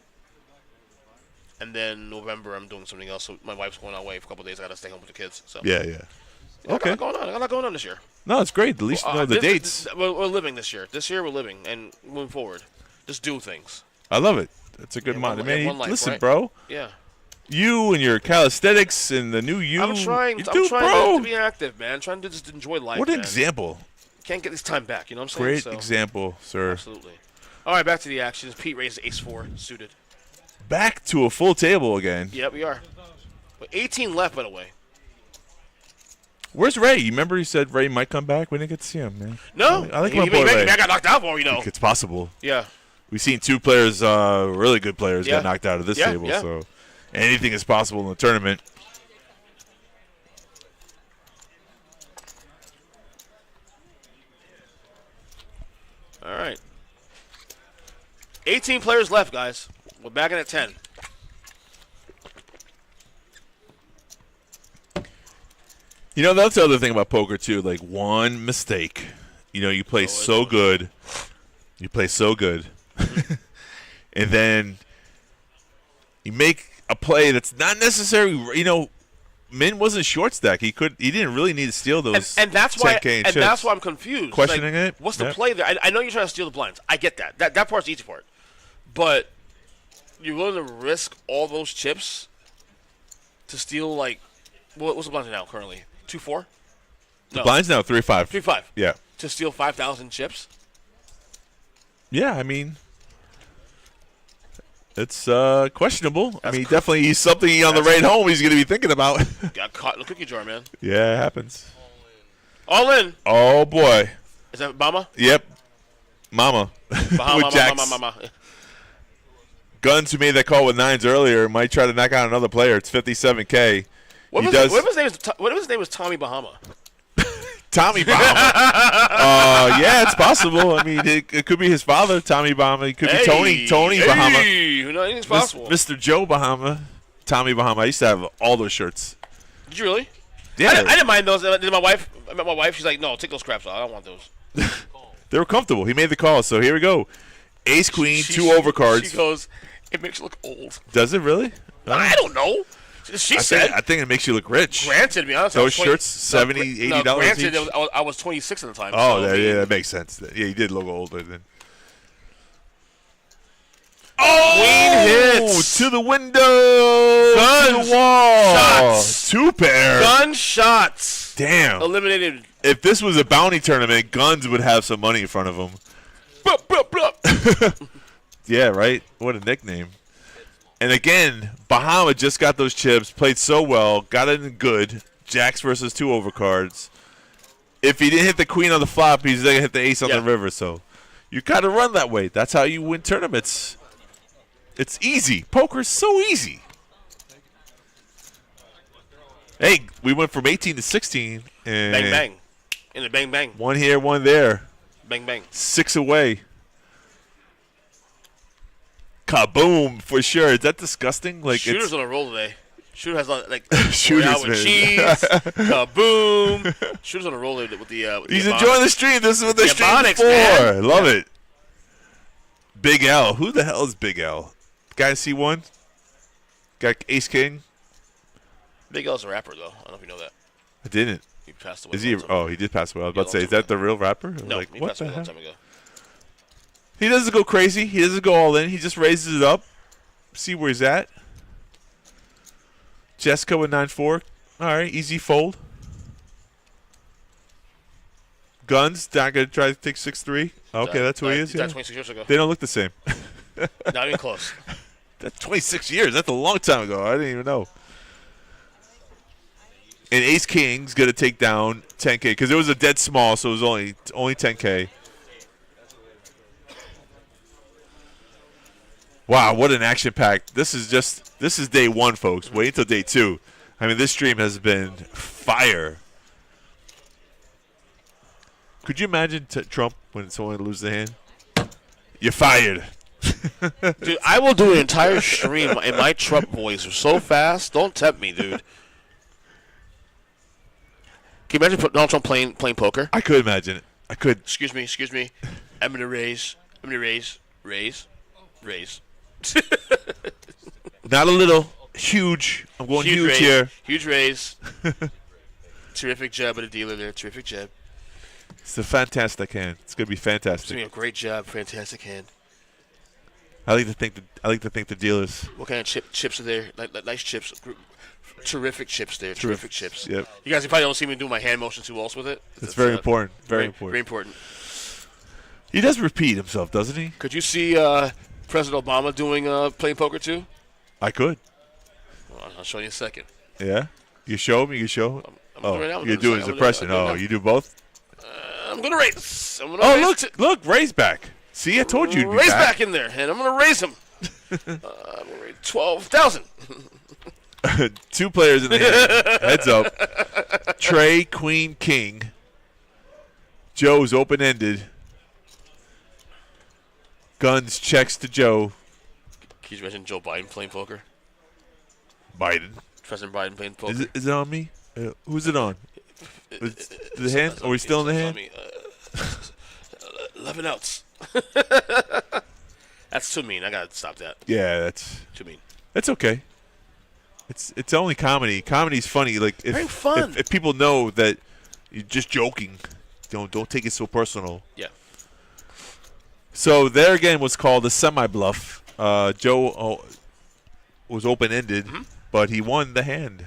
And then November I'm doing something else. So my wife's going away for a couple of days. I got to stay home with the kids. So Yeah. I got a Okay. lot going on. I got a lot going on this year. No, it's great. At least you know the dates. We're living this year. This year we're living and moving forward. Just do things. I love it. It's a good Yeah, mind. one- Man, yeah, one life, listen, right? bro. Yeah. You and your calisthenics and the new you. I'm trying you to bro. be active, man. Trying to just enjoy life. What an man. example. Can't get this time back, you know what I'm saying? Great So, example, sir. Absolutely. All right, back to the actions. Pete raised ace-4 suited. Back to a full table again. Yeah, we are. But 18 left, by the way. Where's Ray? You remember he said Ray might come back? We didn't get to see him, man. No. I like He my boy may Ray. got knocked out for all you know. It's possible. Yeah. We've seen two players, really good players, Yeah. get knocked out of this Yeah, table. yeah. So anything is possible in the tournament. All right. 18 players left, guys. We're back in at 10. You know, that's the other thing about poker, too. Like, one mistake. You know, you play so good. You play so good. And then you make a play that's not necessarily, you know, Min wasn't short stack. He didn't really need to steal those And that's why 10K and chips. that's why I'm confused. Questioning Like, it? What's the Yep. play there? I know you're trying to steal the blinds. I get that. That part's the easy part. But you're willing to risk all those chips to steal, like, what's the blinds now currently? 2-4? The blind's now 3-5. 3-5. Yeah. To steal 5,000 chips? Yeah, I mean, it's questionable. I mean, That's definitely he's something on the right home he's going to be thinking about. Got caught in the cookie jar, man. Yeah, it happens. All in. Oh, boy. Is that Bama? Yep. Mama. Bahama, With Jax. Mama. Guns, who made that call with 9s earlier, might try to knock out another player. It's 57K. What if his name was Tommy Bahama? Tommy Bahama. Yeah, it's possible. I mean, it could be his father, Tommy Bahama. It could be Tony Bahama. Who knows? Anything's possible. Mr. Joe Bahama. Tommy Bahama. I used to have all those shirts. Did you really? Yeah. I didn't mind those. I met my wife. She's like, no, take those craps out. I don't want those. They were comfortable. He made the call, so here we go. Ace, queen, 2 overcards. She goes, it makes you look old. Does it really? I don't know. She said. I think it makes you look rich. Granted, to be honest, those shirts, $70, $80 granted, each? I was 26 at the time. Oh, so, yeah, that makes sense. Yeah, he did look older then. Queen hits. To the window. Guns. To the wall. Shots. 2 pair. Gunshots. Damn. Eliminated. If this was a bounty tournament, Guns would have some money in front of him. Yeah, right? What a nickname. And again, Bahama just got those chips, played so well, got it in good. Jacks versus 2 overcards. If he didn't hit the queen on the flop, he's going to hit the ace on the river. So you got to run that way. That's how you win tournaments. It's easy. Poker's so easy. Hey, we went from 18 to 16. And Bang, bang. In the bang, bang. 1 here, 1 there. Bang, bang. 6 away. Kaboom, for sure. Is that disgusting? Like Shooter's on a roll today. Shooter has like Shooter's with cheese. Kaboom. Shooter's on a roll with the. He's enjoying the stream. This is what the stream's for. Man. Love it. Big L. Who the hell is Big L? Guy C1? Got Ace King? Big L's a rapper, though. I don't know if you know that. I didn't. He passed away. Is he? Oh, he did pass away. I was about to say, is that the real rapper? No, like, he what passed the away a long hell? time ago. He doesn't go crazy. He doesn't go all in. He just raises it up. See where he's at. Jessica with 9-4. All right, easy fold. Guns, not going to try to take 6-3. Okay, that's who he is. That's 26 years ago. They don't look the same. Not even close. That's 26 years. That's a long time ago. I didn't even know. And Ace King's going to take down 10K because it was a dead small, so it was only 10K. Wow, what an action pack. This is day 1, folks. Wait until day 2. I mean, this stream has been fire. Could you imagine Trump when someone loses their hand? You're fired. Dude, I will do an entire stream in my Trump voice so fast. Don't tempt me, dude. Can you imagine Donald Trump playing poker? I could imagine it. I could. Excuse me. I'm going to raise. Not a little. Huge. I'm going huge raise, here. Huge raise. Terrific job at a dealer there. Terrific job. It's a fantastic hand. It's going to be fantastic. It's going to be a great job. Fantastic hand. I like to think the dealers. What kind of chips are there? Like nice chips. Terrific chips there. Terrific chips. Yep. You guys probably don't see me do my hand motion too also with it. It's very important. Very important. Very important. He does repeat himself, doesn't he? Could you see President Obama doing playing poker too? I could. Well, I'll show you in a second. Yeah? You show me? You show? You're doing his impression. You do both? I'm going to raise. Look, raise back. See, I told you you'd be raise back. back in there, and I'm going to raise him. I'm going to raise 12,000. 2 players in the hand. Heads up. Trey, Queen, King. Joe's open-ended. Guns checks to Joe. Can you imagine Joe Biden playing poker? Biden. President Biden playing poker. Is it on me? Who's it on? The hand? Are we still in the hand? 11 outs. That's too mean. I gotta stop that. Yeah, that's too mean. That's okay. It's only comedy. Comedy's funny. Like very fun. If people know that you're just joking, don't take it so personal. Yeah. So there again was called a semi-bluff. Joe was open-ended, but he won the hand.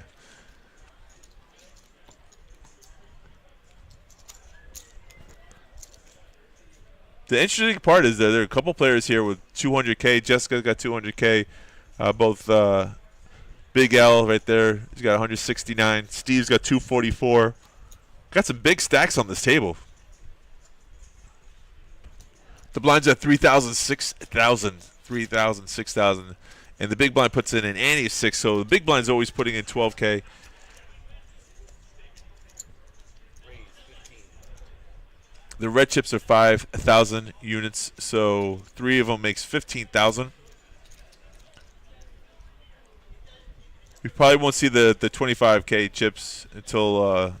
The interesting part is that there are a couple players here with 200K. Jessica's got 200K. Both Big L right there. He's got 169. Steve's got 244. Got some big stacks on this table. The blind's at 3,000, 6,000, 3,000, 6,000. And the big blind puts in an ante of 6, so the big blind's always putting in 12K. The red chips are 5,000 units, so 3 of them makes 15,000. We probably won't see the 25K chips until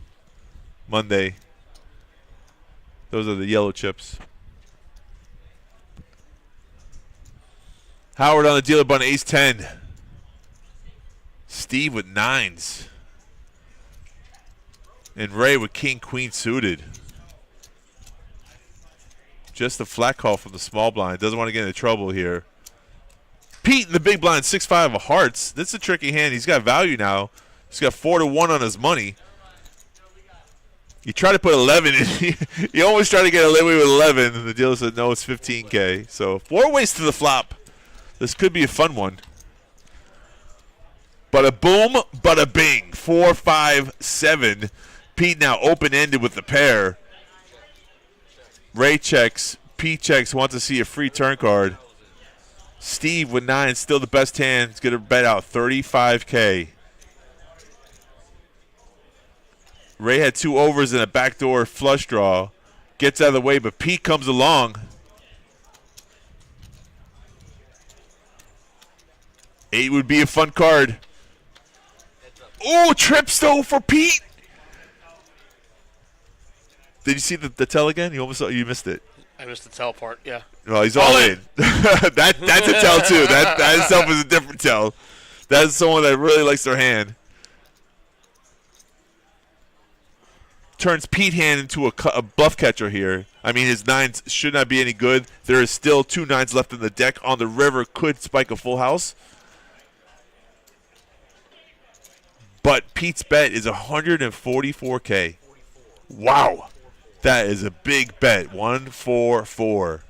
Monday. Those are the yellow chips. Howard on the dealer button, ace 10. Steve with 9s. And Ray with king, queen suited. Just a flat call from the small blind. Doesn't want to get into trouble here. Pete in the big blind, 6-5 of hearts. This is a tricky hand. He's got value now. He's got 4-1 on his money. You try to put 11 in. You always try to get away with 11. The dealer said, no, it's 15K. So 4 ways to the flop. This could be a fun one. Bada boom, bada bing. 4, 5, 7. Pete now open-ended with the pair. Ray checks. Pete checks. Wants to see a free turn card. Steve with 9. Still the best hand. He's going to bet out 35K. Ray had 2 overs and a backdoor flush draw. Gets out of the way, but Pete comes along. 8 would be a fun card. Oh, trip stove for Pete. Did you see the tell again? You almost you missed it. I missed the tell part. Yeah. Well, he's all in. That's a tell too. That itself is a different tell. That is someone that really likes their hand. Turns Pete hand into a bluff catcher here. I mean, his 9s should not be any good. There is still 2 9s left in the deck. On the river could spike a full house. But Pete's bet is 144K. Wow. That is a big bet. 144.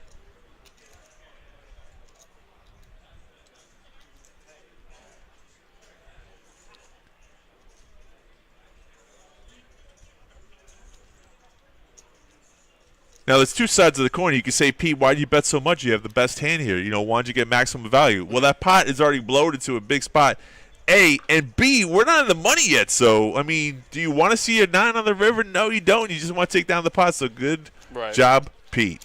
Now, there's 2 sides of the coin. You can say, Pete, why do you bet so much? You have the best hand here. You know, why don't you get maximum value? Well, that pot is already bloated to a big spot. A, and B, we're not in the money yet. So, I mean, do you want to see a 9 on the river? No, you don't. You just want to take down the pot. So, good job, Pete.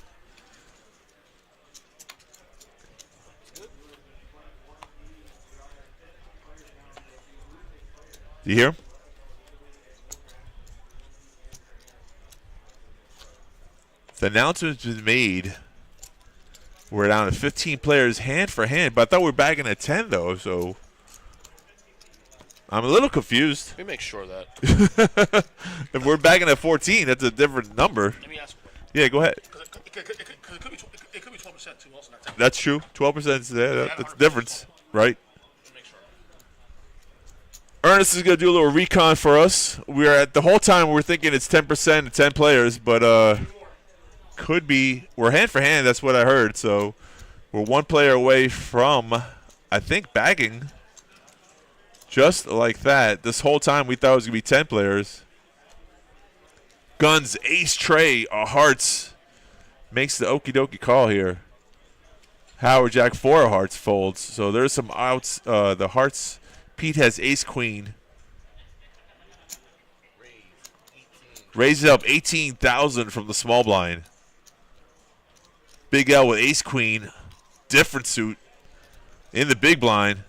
Do you hear him? The announcement's been made. We're down to 15 players hand for hand, but I thought we were bagging at 10, though, so I'm a little confused. Let me make sure of that. If we're bagging at 14, that's a different number. Let me ask. Yeah, go ahead. Because it could be 12% too, also. Not 10%. That's true. 12% is there. That's the difference, right? Ernest is going to do a little recon for us. We're at the whole time we're thinking it's 10% and 10 players, but could be we're hand for hand. That's what I heard. So we're 1 player away from, I think, bagging. Just like that. This whole time we thought it was going to be 10 players. Guns, ace tray, hearts. Makes the okie dokie call here. Howard Jack 4 hearts folds. So there's some outs. The hearts. Pete has ace queen. Raises up 18,000 from the small blind. Big L with ace queen. Different suit. In the big blind.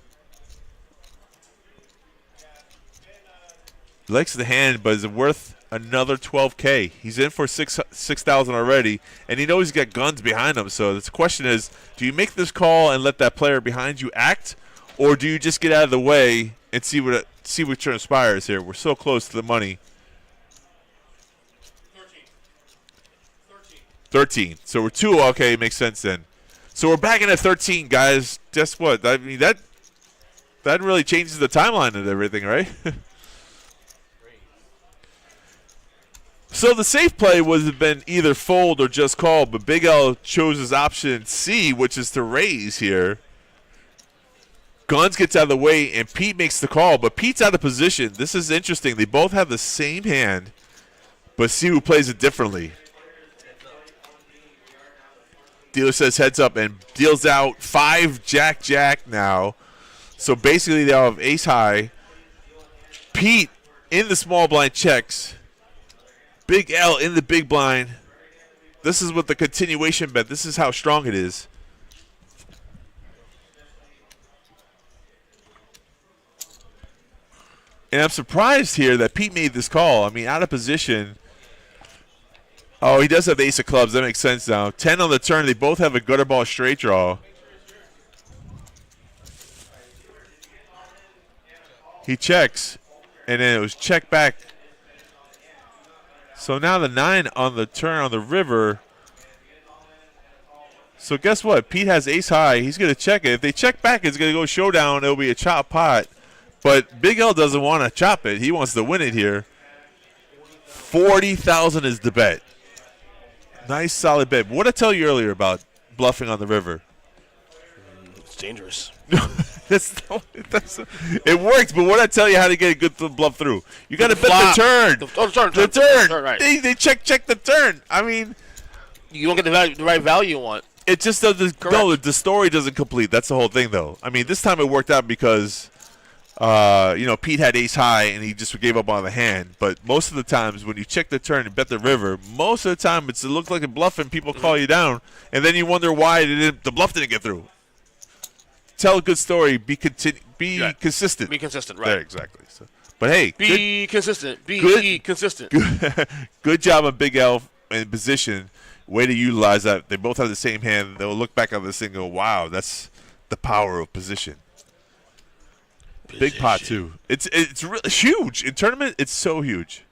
He likes the hand, but is it worth another 12K? He's in for 6,000 already, and he knows he's got guns behind him. So the question is, do you make this call and let that player behind you act, or do you just get out of the way and see what transpires here? We're so close to the money. 13. So we're 2. Okay, makes sense then. So we're back in at 13, guys. Guess what? I mean, that really changes the timeline and everything, right? So the safe play would have been either fold or just call, but Big L chose his option C, which is to raise here. Guns gets out of the way, and Pete makes the call, but Pete's out of position. This is interesting. They both have the same hand, but see who plays it differently. Dealer says heads up and deals out 5 Jack now. So basically they all have ace high. Pete in the small blind checks. Big L in the big blind. This is what the continuation bet. This is how strong it is. And I'm surprised here that Pete made this call. I mean, out of position. Oh, he does have the ace of clubs. That makes sense now. 10 on the turn. They both have a gutter ball straight draw. He checks. And then it was check back. So now the 9 on the turn on the river. So guess what? Pete has ace high. He's going to check it. If they check back, it's going to go showdown. It'll be a chop pot. But Big L doesn't want to chop it. He wants to win it here. 40,000 is the bet. Nice, solid bet. What did I tell you earlier about bluffing on the river? It's dangerous. It works, but what did I tell you how to get a good bluff through? You got to bet the turn. The turn. Right. They check the turn. I mean, you don't get the right value you want. It just doesn't. No, the story doesn't complete. That's the whole thing, though. I mean, this time it worked out because, Pete had ace high and he just gave up on the hand. But most of the times when you check the turn and bet the river, most of the time it looks like a bluff and people call you down, and then you wonder why the bluff didn't get through. Tell a good story. Be consistent. Be consistent, right? There, exactly. So, but hey, consistent. Consistent. Good job on Big L in position. Way to utilize that. They both have the same hand. They'll look back on this thing and go, wow, that's the power of position. Big pot, too. It's really huge. In tournament, it's so huge.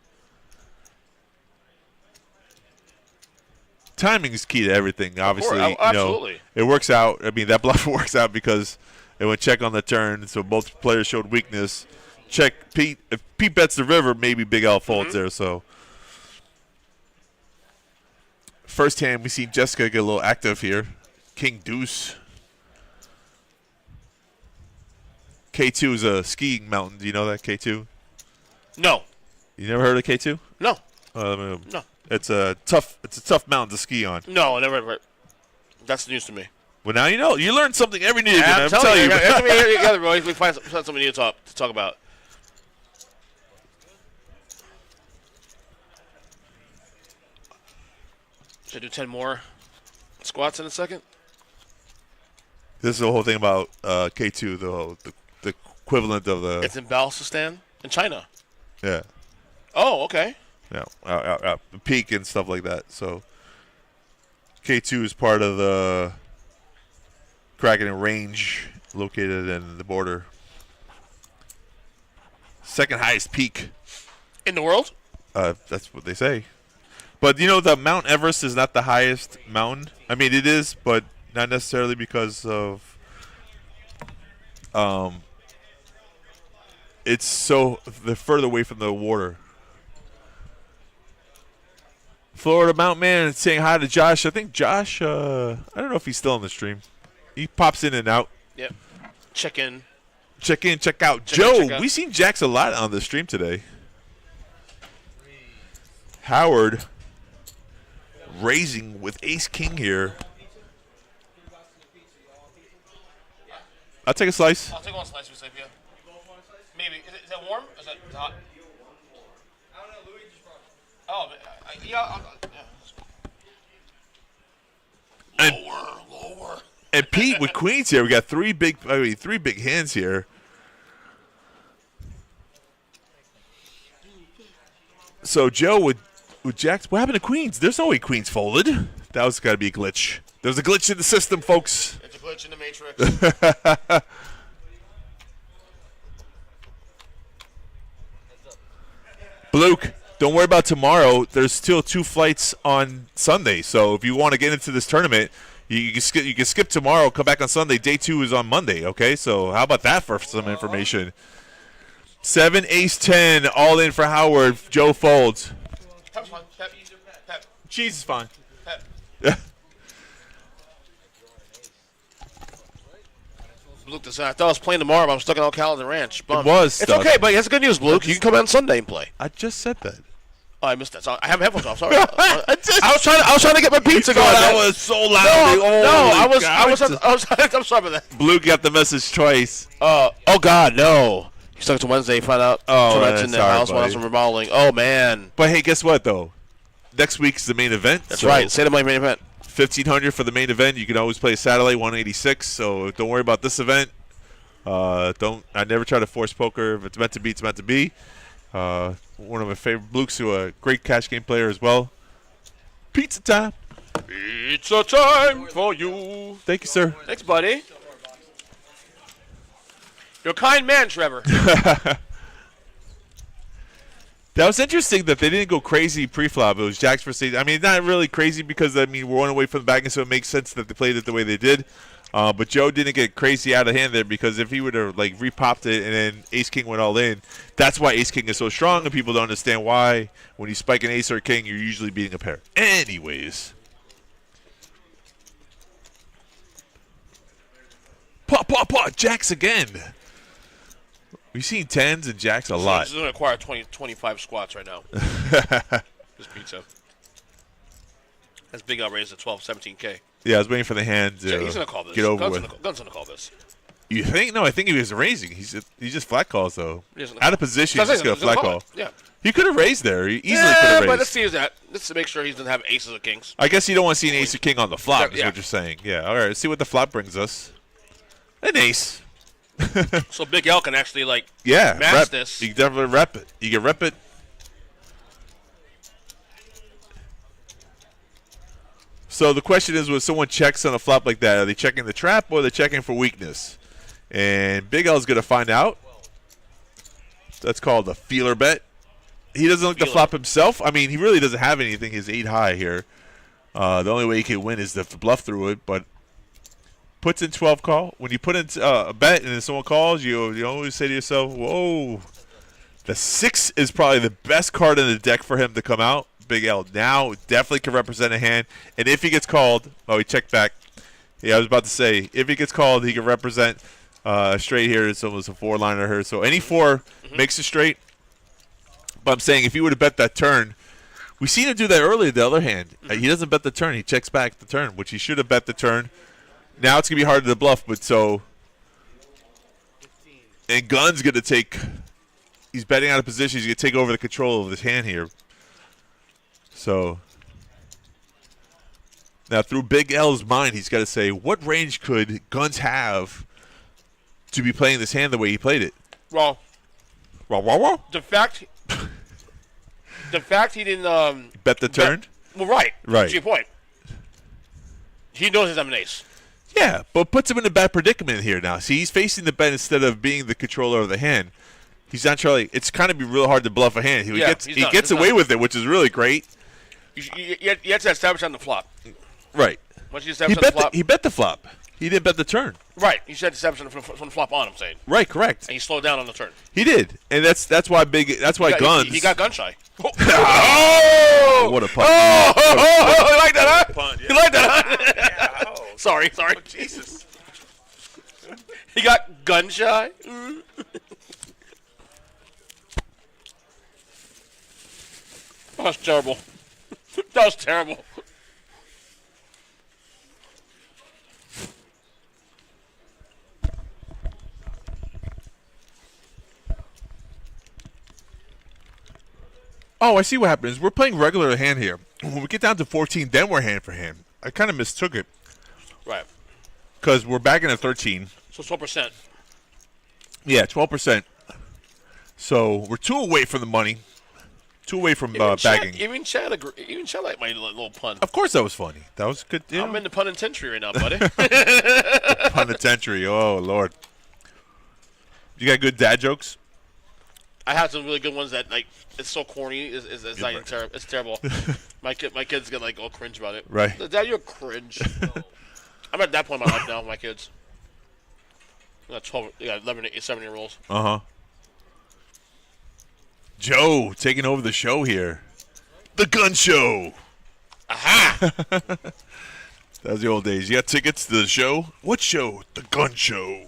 Timing is key to everything, obviously. Absolutely. It works out. I mean, that bluff works out because it went check on the turn, so both players showed weakness. Check Pete. If Pete bets the river, maybe Big L folds there, so. First hand, we see Jessica get a little active here. King Deuce. K2 is a skiing mountain. Do you know that, K2? No. You never heard of K2? No. No. It's a tough mountain to ski on. No, never. That's news to me. Well, now you know. You learn something every day. I'm telling you. Every day together, bro. We find something new to talk about. Should I do 10 more squats in a second? This is the whole thing about K2, the equivalent of the. It's in Balsistan in China. Yeah. Oh, okay. Yeah, the peak and stuff like that. So K2 is part of the Kraken Range located in the border. Second highest peak in the world. That's what they say. But you know, the Mount Everest is not the highest mountain. I mean, it is, but not necessarily because of. It's so they're further away from the water. Florida Mount Man saying hi to Josh. I think Josh. I don't know if he's still on the stream. He pops in and out. Yep. Check in, check out. Joe, we've seen Jax a lot on the stream today. Howard raising with Ace King here. I'll take a slice. I'll take one slice, Eusebio. Maybe. Is that warm? Is that hot? I don't know. Louis just brought it. Oh, yeah. Lower. And Pete with queens here. We got three big hands here. So Joe with jacks. What happened to queens? There's no way queens folded. That was got to be a glitch. There's a glitch in the system, folks. It's a glitch in the matrix. Luke, don't worry about tomorrow. There's still 2 flights on Sunday. So if you want to get into this tournament, you can skip tomorrow, come back on Sunday. Day 2 is on Monday, okay? So how about that for some information? 7, ace, 10, all in for Howard. Joe folds. Pep's fine. Pep. Cheese is fine. Pep. Luke, I thought I was playing tomorrow, but I'm stuck in Ocala Ranch. Bum. It was It's stuck. okay, but that's good news, Luke. You can come on Sunday and play. I just said that. Oh, I missed that. So I have headphones off. Sorry. I was trying to get my pizza going. That man. was so loud. I'm sorry about that. Blue got the message twice. Oh God, no. He stuck to Wednesday. Found out. Oh, Tourette's in the sorry, house while I was buddy. remodeling. Oh man. But hey, guess what though? Next week's the main event. That's right. Say the main event. 1,500 for the main event. You can always play satellite 186. So don't worry about this event. I never try to force poker. If it's meant to be, it's meant to be. One of my favorite Blukes, who a great cash game player as well. Pizza time. Pizza time for you. Thank you, sir. Thanks, buddy. You're a kind man, Trevor. That was interesting that they didn't go crazy pre-flop. It was jacks versus. I mean, not really crazy because we're one away from the back, and so it makes sense that they played it the way they did. But Joe didn't get crazy out of hand there, because if he would have like repopped it and then Ace King went all in, that's why Ace King is so strong, and people don't understand why when you spike an Ace or a King, you're usually beating a pair. Anyways, pot, jacks again. We've seen tens and jacks a lot. This is going to acquire 25 squats right now. This pizza. That's big L raised at 17K. Yeah, I was waiting for the hand to He's going to call this. get over Gun's with. Gun's going to call this. You think? No, I think he was raising. He just flat calls though. He doesn't- Out of position, he's just He's gonna gonna flat call call. it. Yeah. He could have raised there. He easily could have Yeah, raised. but let's see that. Let's make sure he doesn't have aces or kings. I guess you don't want to see an ace or king on the flop, is Yeah. what you're saying. Yeah, all right, let's see what the flop brings us. An ace. So Big L can actually, like, Yeah, match rep. this. You can definitely rep it. You can rep it. So the question is, when someone checks on a flop like that, are they checking the trap or are they checking for weakness? And Big L is going to find out. That's called a feeler bet. He doesn't look to flop himself. I mean, he really doesn't have anything. He's 8 high here. The only way he can win is to bluff through it, but puts in 12 call. When you put in a bet and then someone calls, you always say to yourself, whoa. The 6 is probably the best card in the deck for him to come out. Big L now definitely can represent a hand. And if he gets called, he checked back. Yeah, I was about to say, if he gets called, he can represent straight here. It's almost a 4-liner here. So any 4 makes it straight. But I'm saying if he would have bet that turn, we seen him do that earlier the other hand. He doesn't bet the turn. He checks back the turn, which he should have bet the turn. Now it's going to be harder to bluff, but so. And Gun's going to take. He's betting out of position. He's going to take over the control of this hand here. So. Now through Big L's mind, he's got to say, what range could Guns have to be playing this hand the way he played it? Well, the fact he didn't bet the turn? Well, right. Right. To your point. He knows he's an ace. Yeah, but puts him in a bad predicament here now. See, he's facing the bet instead of being the controller of the hand. He's not trying. It's kind of be real hard to bluff a hand. He gets away with it, which is really great. You have to establish on the flop. Right. Once you establish on the flop. He bet the flop. He didn't bet the turn. Right. You should establish on the flop on, I'm saying. Right, correct. And he slowed down on the turn. He did. And that's why Guns. He got gun shy. Oh! What a punt. Oh, you like that, huh? Punt, yeah. You like that, huh? Sorry. Oh, Jesus. He got gun shy. That was terrible. That was terrible. Oh, I see what happens. We're playing regular hand here. When we get down to 14, then we're hand for hand. I kind of mistook it. Right. Because we're back in at 13. So 12%. Yeah, 12%. So we're 2 away from the money. 2 away from bagging. Even Chad liked my little pun. Of course that was funny. That was good. Yeah. I'm in the penitentiary right now, buddy. Penitentiary. Oh, Lord. You got good dad jokes? I have some really good ones that, like, it's so corny. It's not even terrible. It's terrible. My kid's gonna, like, all cringe about it. Right. Dad, you're cringe. I'm at that point in my life now with my kids. I got 12, I got 11, 7-year-olds. Uh-huh. Joe taking over the show here. The Gun Show. Aha! That was the old days. You got tickets to the show? What show? The Gun Show.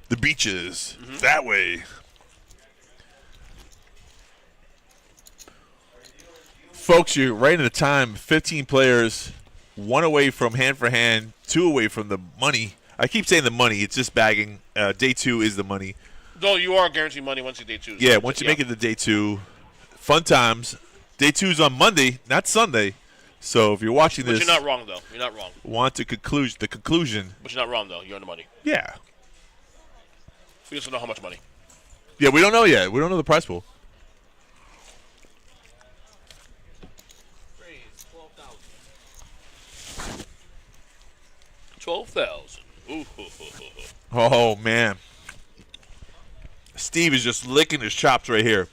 The beaches. That way. Folks, you're right in the time. 15 players, 1 away from hand for hand, 2 away from the money. I keep saying the money. It's just bagging. Day 2 is the money. No, you are guaranteed money once you day 2. Yeah, once you make it to day 2, fun times. Day 2 is on Monday, not Sunday. So if you're watching this, but you're not wrong though. You're not wrong. Want to conclude the conclusion? But you're not wrong though. You're on the money. Yeah. We just don't know how much money. Yeah, we don't know yet. We don't know the prize pool. Raise 12,000. 12,000. Ooh. Oh man, Steve is just licking his chops right here.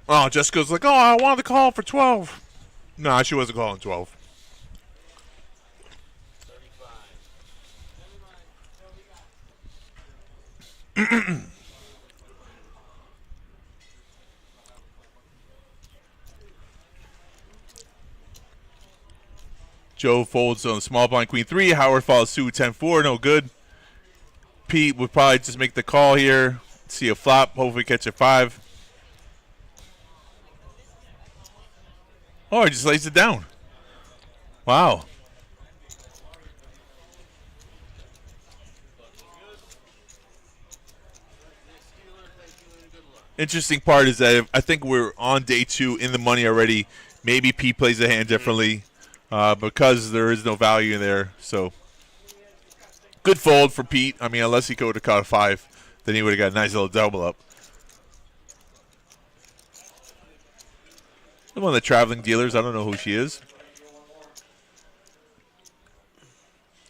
Oh, Jessica's like, oh, I wanted to call for 12. No, she wasn't calling 12. 35. Joe folds on the small blind queen 3. Howard follows suit 10-4. No good. Pete would probably just make the call here. See a flop. Hopefully catch a 5. Oh, he just lays it down. Wow. Interesting part is that I think we're on day 2 in the money already. Maybe Pete plays the hand differently because there is no value in there. So good fold for Pete. I mean, unless he could have caught a 5, then he would have got a nice little double up. One of the traveling dealers. I don't know who she is.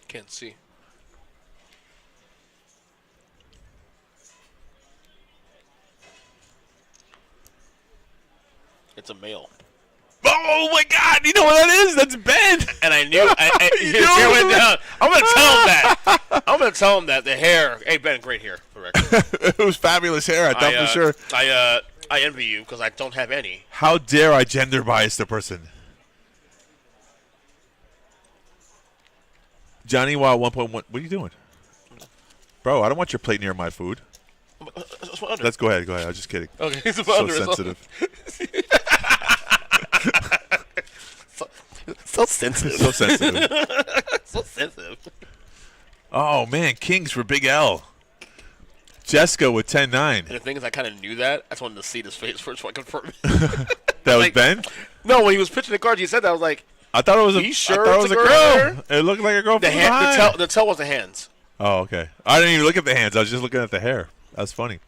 Can't see. It's a male. Oh my God! You know what that is? That's Ben. And I knew. His hair went down. I'm gonna tell him that. I'm gonna tell him that the hair. Hey Ben, great hair. For record. It was fabulous hair. I thought for sure. I envy you because I don't have any. How dare I gender bias the person? Johnny Wild 1.1. What are you doing? Bro, I don't want your plate near my food. Let's go ahead. Go ahead. I was just kidding. Okay, it's so sensitive. So sensitive. So sensitive. So sensitive. Oh, man. Kings for Big L. Jessica with 10-9. And the thing is, I kind of knew that. I just wanted to see his face first so I confirm it. That was like, Ben? No, when he was pitching the cards, he said that. I was like, I thought it was a girl. It looked like a girl from behind. The tail was the hands. Oh, okay. I didn't even look at the hands. I was just looking at the hair. That's funny.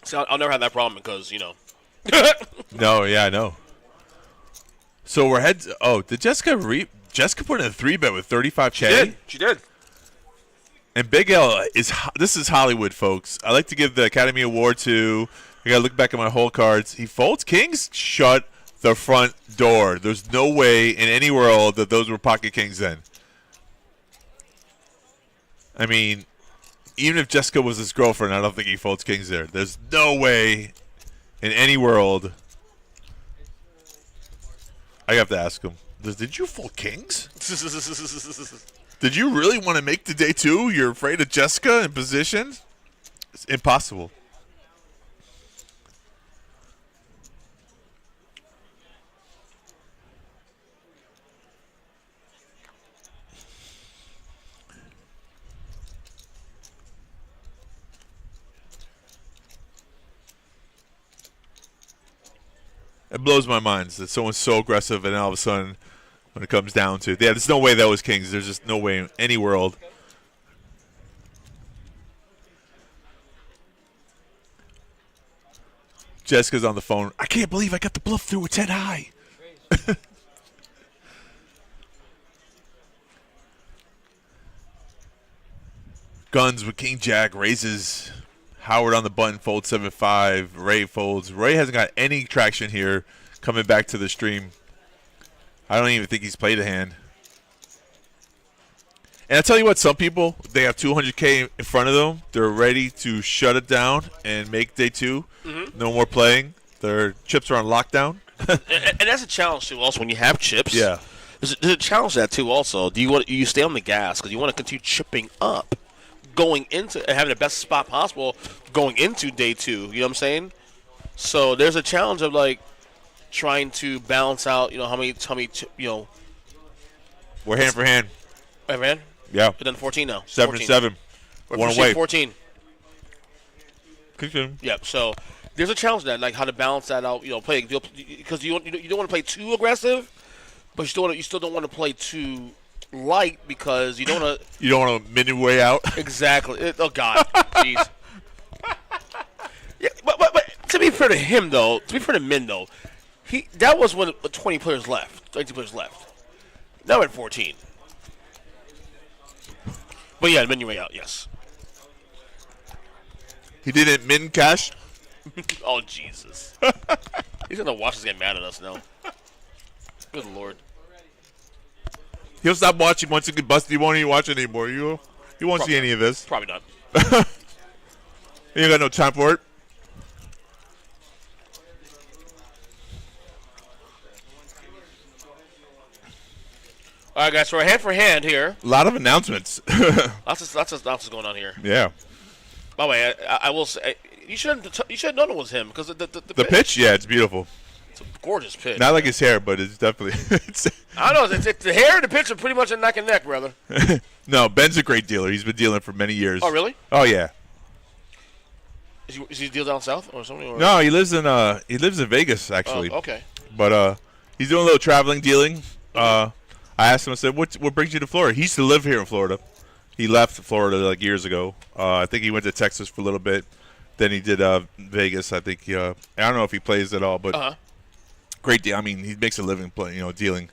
See, I'll never have that problem because, you know. No, yeah, I know. So we're heads. Oh, did Jessica put in a 3-bet with 35K? She did. And Big L this is Hollywood, folks. I like to give the Academy Award to. I gotta look back at my whole cards. He folds kings. Shut the front door. There's no way in any world that those were pocket kings then. I mean, even if Jessica was his girlfriend, I don't think he folds kings there. There's no way in any world. I have to ask him. Did you fold kings? Did you really want to make the day 2? You're afraid of Jessica in position? It's impossible. It blows my mind that someone's so aggressive and all of a sudden when it comes down to there's no way that was kings. There's just no way in any world. Jessica's on the phone. I can't believe I got the bluff through with 10 high. Guns with King Jack raises. Howard on the button, folds 7-5. Ray folds. Ray hasn't got any traction here coming back to the stream. I don't even think he's played a hand. And I tell you what, some people, they have 200K in front of them. They're ready to shut it down and make day 2. Mm-hmm. No more playing. Their chips are on lockdown. and that's a challenge, too, also, when you have chips. Yeah. There's a challenge to that too. Also, do you stay on the gas because you want to continue chipping up, going into and having the best spot possible going into day 2. You know what I'm saying? So there's a challenge of like trying to balance out. You know how many you know. We're hand for hand. Hey man. Yeah. We're done 14 now. 7-7. We're One pushing away. 14. Continue. Yep. So there's a challenge to that, like how to balance that out. You know, play because you don't want to play too aggressive, but you still don't want to play too light because you don't want to. You don't want to mini way out. Exactly. Oh God. Jeez. Yeah, but to be fair to him though, to be fair to Min though, that was when 20 players left, 22 players left. Now we're at 14. But yeah, menu way out, yes. He didn't min cash. Oh Jesus. He's gonna watch us get mad at us now. Good Lord. He'll stop watching once he get busted. He won't even watch it anymore. He won't see any of this. Probably not. You ain't got no time for it. All right, guys. So we're hand for hand here. A lot of announcements. Lots of announcements going on here. Yeah. By the way, I will say you should have known it was him because The pitch, yeah, it's beautiful. It's a gorgeous pitch. Not like his hair, but it's definitely. I know it's the hair and the pitch are pretty much a neck and neck, brother. No, Ben's a great dealer. He's been dealing for many years. Oh really? Oh yeah. Is he deal down south or something? Or? No, he lives in Vegas actually. Oh, okay. But he's doing a little traveling dealing. I asked him. I said, "What brings you to Florida?" He used to live here in Florida. He left Florida like years ago. I think he went to Texas for a little bit. Then he did Vegas. I think. I don't know if he plays at all, but great deal. I mean, he makes a living dealing.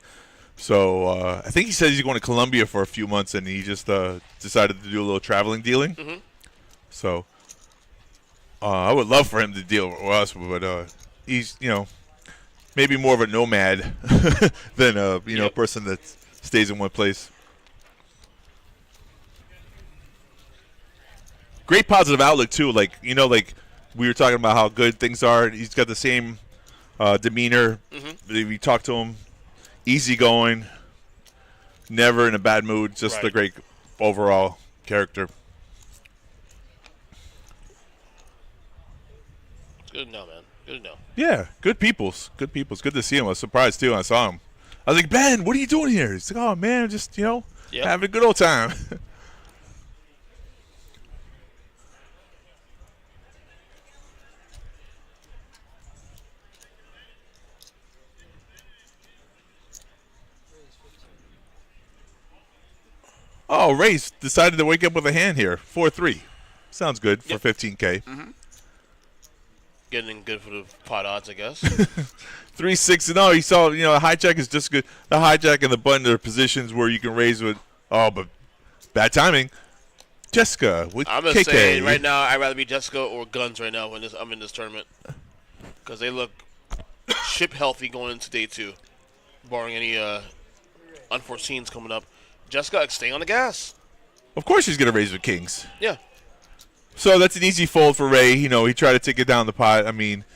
So I think he said he's going to Colombia for a few months, and he just decided to do a little traveling dealing. Mm-hmm. So I would love for him to deal with us, but he's maybe more of a nomad than a person that stays in one place. Great positive outlook too. Like we were talking about how good things are. He's got the same demeanor. Mm-hmm. We talked to him, easygoing, never in a bad mood. Just a great overall character. Good to know, man. Good to know. Yeah, good peoples. Good peoples. Good to see him. I was surprised too when I saw him. I was like, Ben, what are you doing here? He's like, oh man, just having a good old time. Oh, Ray's decided to wake up with a hand here. 4-3. Sounds good for 15K. Mm-hmm. Getting good for the pot odds, I guess. 3-6. No, he saw, hijack is just good. The hijack and the button are positions where you can raise with, but bad timing. Jessica with I'm KK. just saying, right now, I'd rather be Jessica or Guns right now when I'm in this tournament. Because they look ship healthy going into day 2, barring any unforeseens coming up. Jessica, stay on the gas. Of course she's going to raise with kings. Yeah. So that's an easy fold for Ray. He tried to take it down the pot. I mean,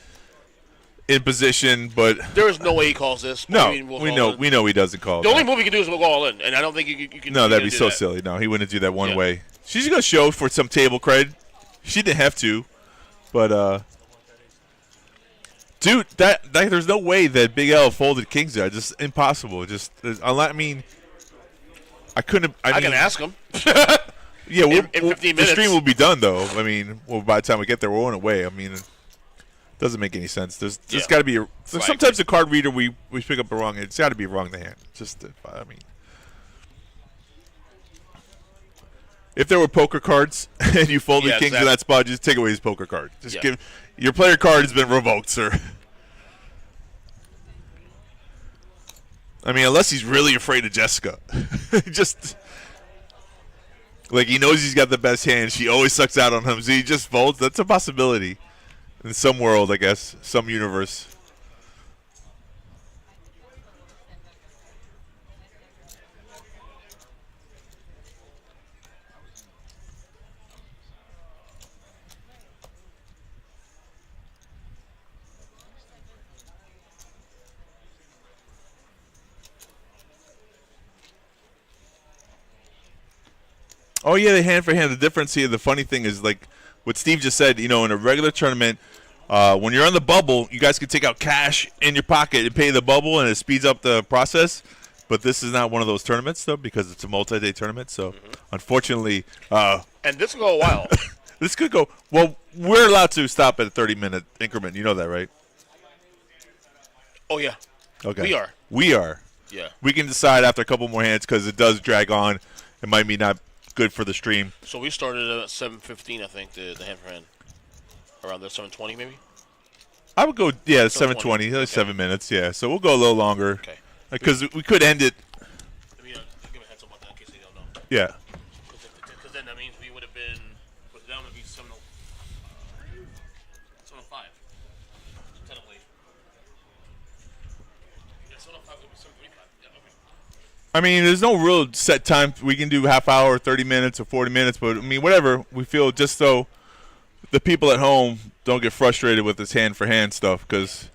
in position, but there is no way he calls this. No, we know he doesn't call. The only move he can do is go all in, and I don't think you can. No, that'd be so silly. No, he wouldn't do that one way. She's gonna show for some table cred. She didn't have to, but dude, that there's no way that Big L folded kings there. Just impossible. Just I mean, I couldn't. I can ask him. Yeah, in 15 minutes. The stream will be done, though. I mean, by the time we get there, we're on our way. I mean, it doesn't make any sense. There's got to be sometimes a card reader we pick up the wrong. It's got to be wrong in the hand. I mean, if there were poker cards and you folded kings in that spot, just take away his poker card. Just give your player card has been revoked, sir. I mean, unless he's really afraid of Jessica, just. Like, he knows he's got the best hand. She always sucks out on him, so he just folds. That's a possibility. In some world, I guess. Some universe. Oh yeah, the hand for hand. The difference here, the funny thing is like what Steve just said. You know, in a regular tournament, when you're on the bubble, you guys can take out cash in your pocket and pay the bubble, and it speeds up the process. But this is not one of those tournaments though, because it's a multi-day tournament. So unfortunately, and this will go a while. this could go. Well, we're allowed to stop at a 30-minute increment. You know that, right? Oh yeah. Okay. We are. Yeah. We can decide after a couple more hands because it does drag on. It might be not good for the stream. So we started at 7:15, I think, the hand for hand. Around there, 7:20 maybe? I would go, 7:20. Okay. 7 minutes, yeah. So we'll go a little longer. Okay. Because we could end it. Let me give a heads up on that in case they don't know. Yeah. Because then that means we would have been, with them, it would be 7:05. 10 late. Yeah, 7:05 would be 7:35. Yeah, okay. I mean, there's no real set time. We can do half hour, 30 minutes, or 40 minutes. But, I mean, whatever. We feel just so the people at home don't get frustrated with this hand-for-hand stuff because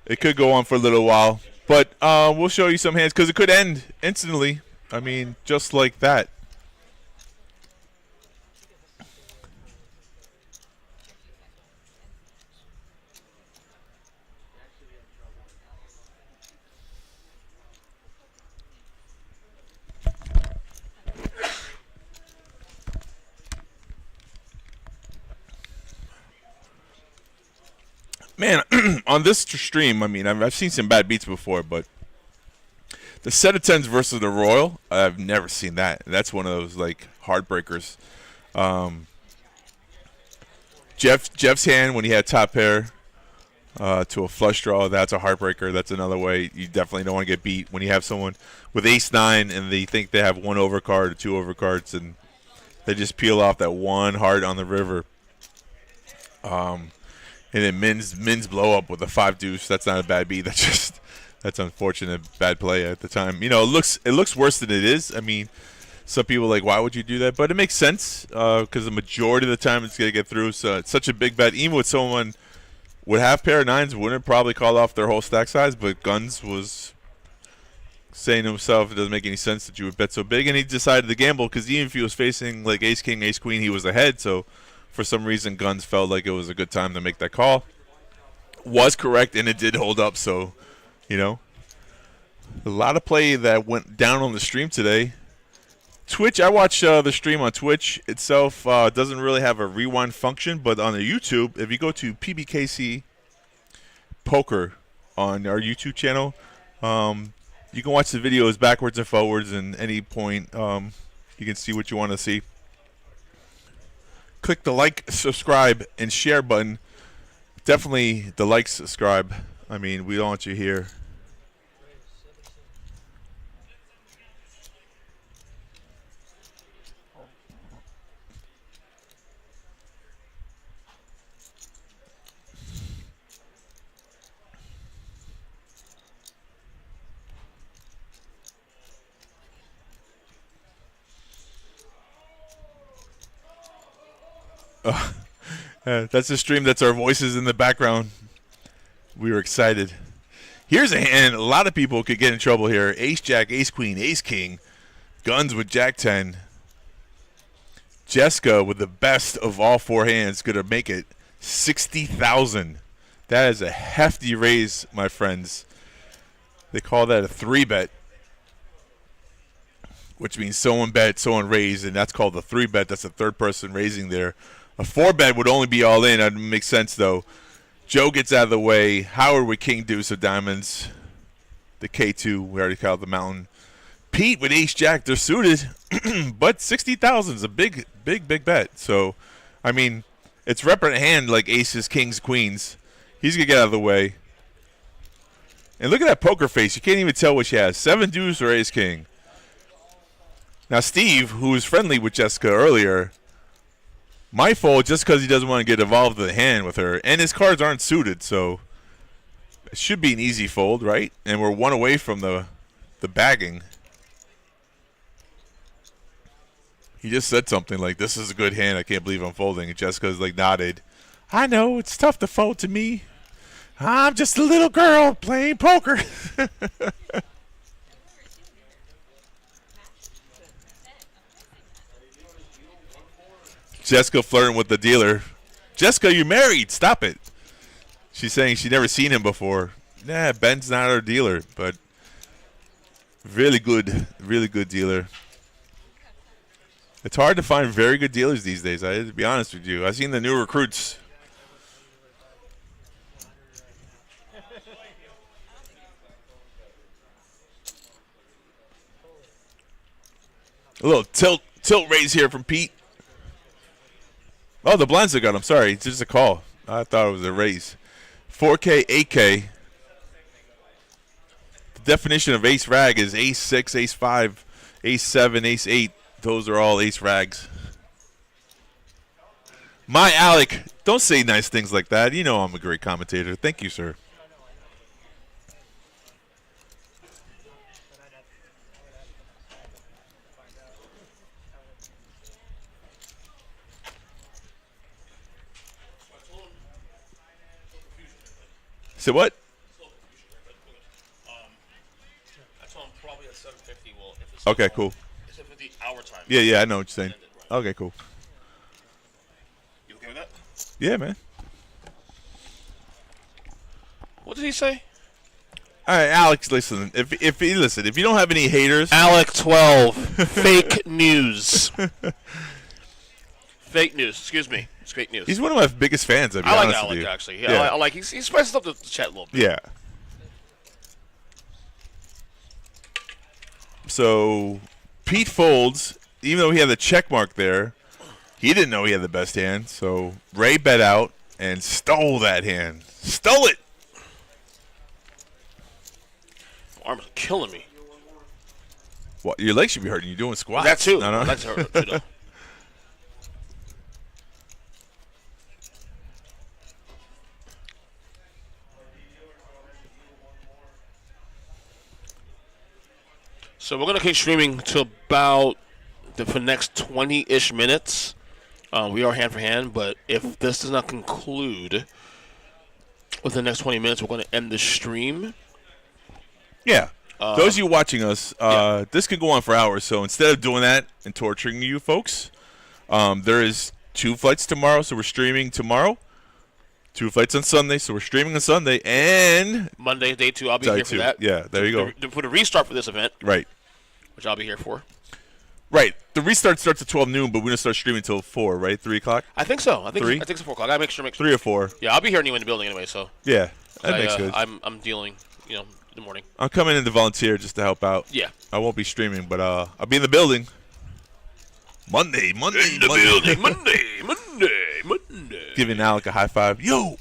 it could go on for a little while. But we'll show you some hands because it could end instantly. I mean, just like that. Man, on this stream, I mean, I've seen some bad beats before, but the set of tens versus the royal, I've never seen that. That's one of those like heartbreakers. Jeff's hand when he had top pair to a flush draw, that's a heartbreaker. That's another way you definitely don't want to get beat when you have someone with ace-9 and they think they have one overcard or two overcards and they just peel off that one heart on the river. And then Min's blow up with a 5-deuce. That's not a bad beat. That's unfortunate, bad play at the time. You know, it looks worse than it is. I mean, some people are like, why would you do that? But it makes sense because the majority of the time it's gonna get through. So it's such a big bet. Even with someone with half pair of nines, wouldn't probably call off their whole stack size. But Guns was saying to himself, it doesn't make any sense that you would bet so big, and he decided to gamble because even if he was facing like ace king, ace queen, he was ahead. So for some reason, Guns felt like it was a good time to make that call. Was correct, and it did hold up. So, you know, a lot of play that went down on the stream today. Twitch, I watch the stream on Twitch itself. Doesn't really have a rewind function, but on the YouTube, if you go to PBKC Poker on our YouTube channel, you can watch the videos backwards and forwards, and any point you can see what you want to see. Click the like, subscribe, and share button. Definitely the like, subscribe. I mean, we don't want you here. That's the stream. That's our voices in the background. We were excited. Here's a hand. A lot of people could get in trouble here. Ace Jack, Ace Queen, Ace King. Guns with Jack 10. Jessica with the best of all four hands going to make it 60,000. That is a hefty raise, my friends. They call that a 3-bet, which means someone bet, someone raised, and that's called a 3-bet. That's the third person raising there. A 4-bet would only be all in. That would make sense, though. Joe gets out of the way. Howard with King Deuce of Diamonds. The K2, we already called the Mountain. Pete with Ace Jack, they're suited. But 60,000 is a big bet. So, I mean, it's rep in hand like aces, kings, queens. He's going to get out of the way. And look at that poker face. You can't even tell what she has. 7 deuce or ace king. Now, Steve, who was friendly with Jessica earlier, might fold just because he doesn't want to get involved in the hand with her. And his cards aren't suited, so it should be an easy fold, right? And we're one away from the bagging. He just said something like, this is a good hand. I can't believe I'm folding. And Jessica's like nodded. I know, it's tough to fold to me. I'm just a little girl playing poker. Jessica flirting with the dealer. Jessica, you're married. Stop it. She's saying she never seen him before. Nah, Ben's not our dealer, but really good dealer. It's hard to find very good dealers these days. I have to be honest with you. I've seen the new recruits. A little tilt raise here from Pete. Oh, the blinds are gone. I'm sorry. It's just a call. I thought it was a raise. 4K, 8K. The definition of ace rag is ace 6, ace 5, ace 7, ace 8. Those are all ace rags. My Alec, don't say nice things like that. You know I'm a great commentator. Thank you, sir. So what? I told him probably at 7:50. Well, if it's Okay, cool. 7:50 our time. Yeah, I know what you're saying. Okay, cool. You okay with that? Yeah, man. What did he say? All right, Alex, listen. If you don't have any haters, Alec 12. Fake news. Fake news. Excuse me. It's fake news. he's one of my biggest fans. I'll be I like honest Alec with you. actually. Yeah, I like. He spices up the chat a little bit. Yeah. So Pete folds, even though he had the check mark there. He didn't know he had the best hand, so Ray bet out and stole that hand. Stole it. Arms are killing me. Well, your legs should be hurting. You're doing squats. That too. No. That's hurt too, though. So we're gonna keep streaming to about for the next 20-ish minutes. We are hand for hand, but if this does not conclude within the next 20 minutes, we're gonna end the stream. Yeah. Those of you watching us, this could go on for hours. So instead of doing that and torturing you folks, there is 2 flights tomorrow. So we're streaming tomorrow. 2 flights on Sunday. So we're streaming on Sunday. And Monday, day 2, I'll be here for that. Yeah, there you go. To put a restart for this event. Right. Which I'll be here for. Right. The restart starts at 12 noon, but we don't start streaming until 4, right? 3 o'clock? I think so. I think 3? I think it's 4 o'clock. I gotta make sure. 3 or 4. Yeah, I'll be here anyway in the building anyway. So Yeah, that makes good. I'm dealing, in the morning. I'm coming in to volunteer just to help out. Yeah. I won't be streaming, but I'll be in the building. Monday. In the building. Monday. Giving Alec a high five. Yo.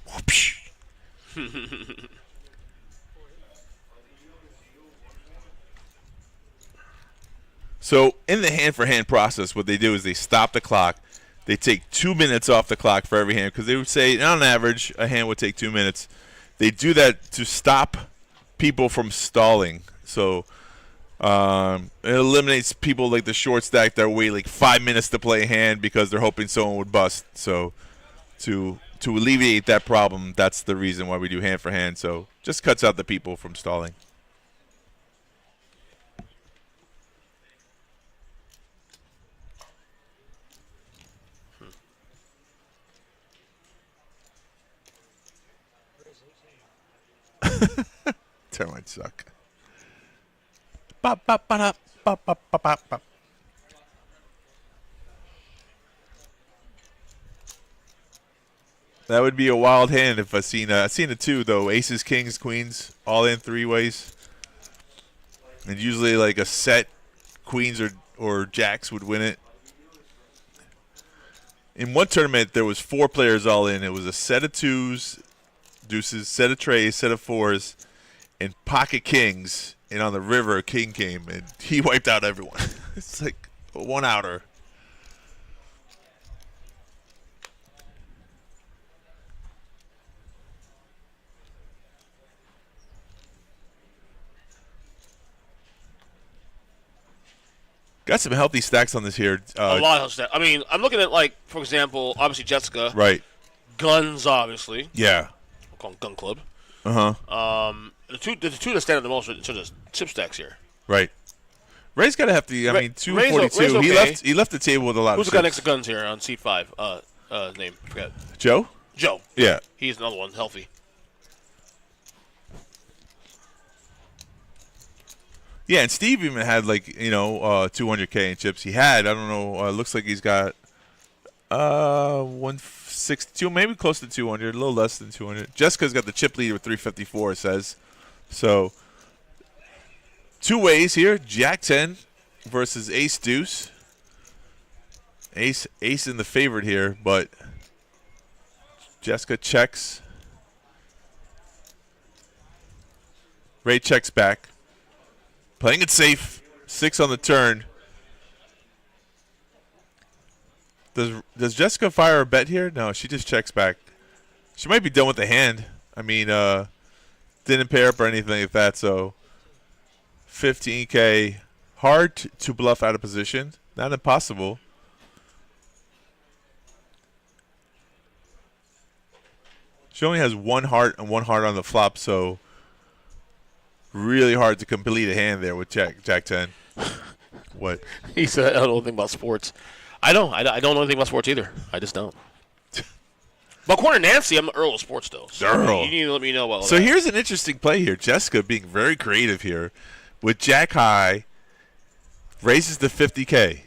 So in the hand-for-hand process, what they do is they stop the clock. They take 2 minutes off the clock for every hand because they would say, on average, a hand would take 2 minutes. They do that to stop people from stalling. So it eliminates people like the short stack that wait like 5 minutes to play a hand because they're hoping someone would bust. So to alleviate that problem, that's the reason why we do hand-for-hand. So just cuts out the people from stalling. Termites suck. Bop, bop, bop, bop, bop, bop, bop, bop. That would be a wild hand if I've seen a 2 though. Aces, kings, queens, all in 3 ways. And usually like a set queens or jacks would win it. In one tournament there was 4 players all in. It was a set of 2s, deuces, set of trays, set of 4s, and pocket kings. And on the river, a king came, and he wiped out everyone. It's like a 1-outer. Got some healthy stacks on this here. A lot of stacks. I mean, I'm looking at, like, for example, obviously Jessica. Right. Guns, obviously. Yeah. We'll call them Gun Club. Uh-huh. The two that stand out the most are the chip stacks here. Right. Ray's got to have to. I mean, Ray's 242. okay. He left the table with a lot Who's of the guy chips. next to Guns here on seat 5? Name. Forget. Joe? Joe. Yeah. He's another one, healthy. Yeah, and Steve even had like 200K in chips. He had, I don't know. Looks like he's got 162, maybe close to 200, a little less than 200. Jessica's got the chip lead with 354. It says so. Two ways here: Jack 10 versus Ace Deuce. Ace in the favorite here, but Jessica checks. Ray checks back. Playing it safe. 6 on the turn. Does Jessica fire a bet here? No, she just checks back. She might be done with the hand. I mean, didn't pair up or anything like that, so 15K. Hard to bluff out of position. Not impossible. She only has 1 heart and 1 heart on the flop, so really hard to complete a hand there with Jack 10. What? He said, I don't know anything about sports. I don't know anything about sports either. I just don't. But according to Nancy, I'm the Earl of sports, though. So Earl. You need to let me know about So that. here's an interesting play here. Jessica being very creative here. With Jack high, raises to 50K.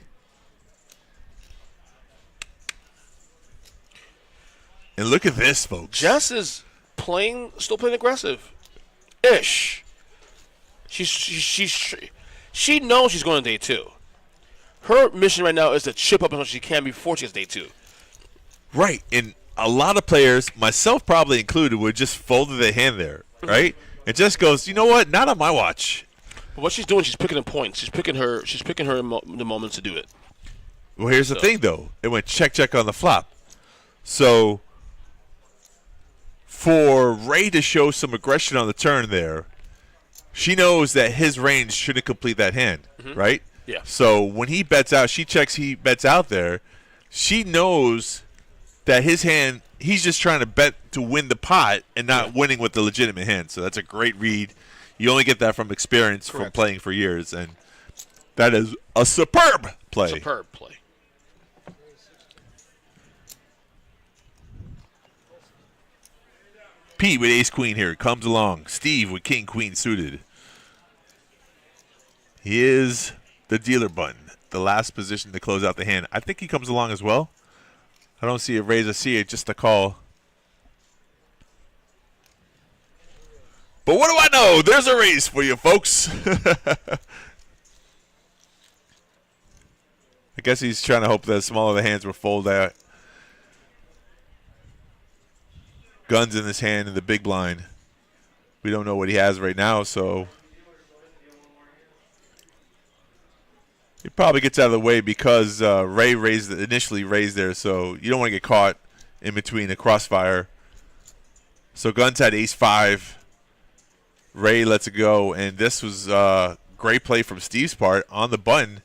And look at this, folks. Jess is still playing aggressive-ish. She knows she's going to day 2. Her mission right now is to chip up as much as she can before she gets day 2. Right, and a lot of players, myself probably included, would just fold their hand there, right? And just goes, you know what? Not on my watch. But what she's doing, she's picking the points. She's picking the moments to do it. Well, here's the thing, though. It went check on the flop. So for Ray to show some aggression on the turn there, she knows that his range shouldn't complete that hand, right? Yeah. So when he bets out, she checks, he bets out there. She knows that his hand, he's just trying to bet to win the pot and not winning with the legitimate hand. So that's a great read. You only get that from experience from playing for years, and that is a superb play. Superb play. Pete with ace-queen here comes along. Steve with king-queen suited. He is the dealer button, the last position to close out the hand. I think he comes along as well. I don't see a raise. I see it just a call. But what do I know? There's a raise for you, folks. I guess he's trying to hope that smaller the hands will fold out. Guns in his hand in the big blind. We don't know what he has right now, so he probably gets out of the way because Ray initially raised there, so you don't want to get caught in between the crossfire. So Guns had ace-5. Ray lets it go, and this was great play from Steve's part on the button.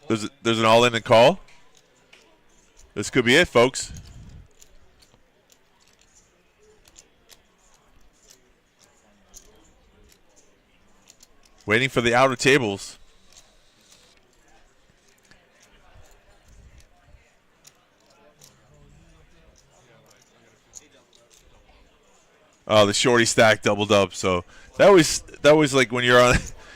There's an all-in and call. This could be it, folks. Waiting for the outer tables. Oh, the shorty stack doubled up. So that was like when you're on.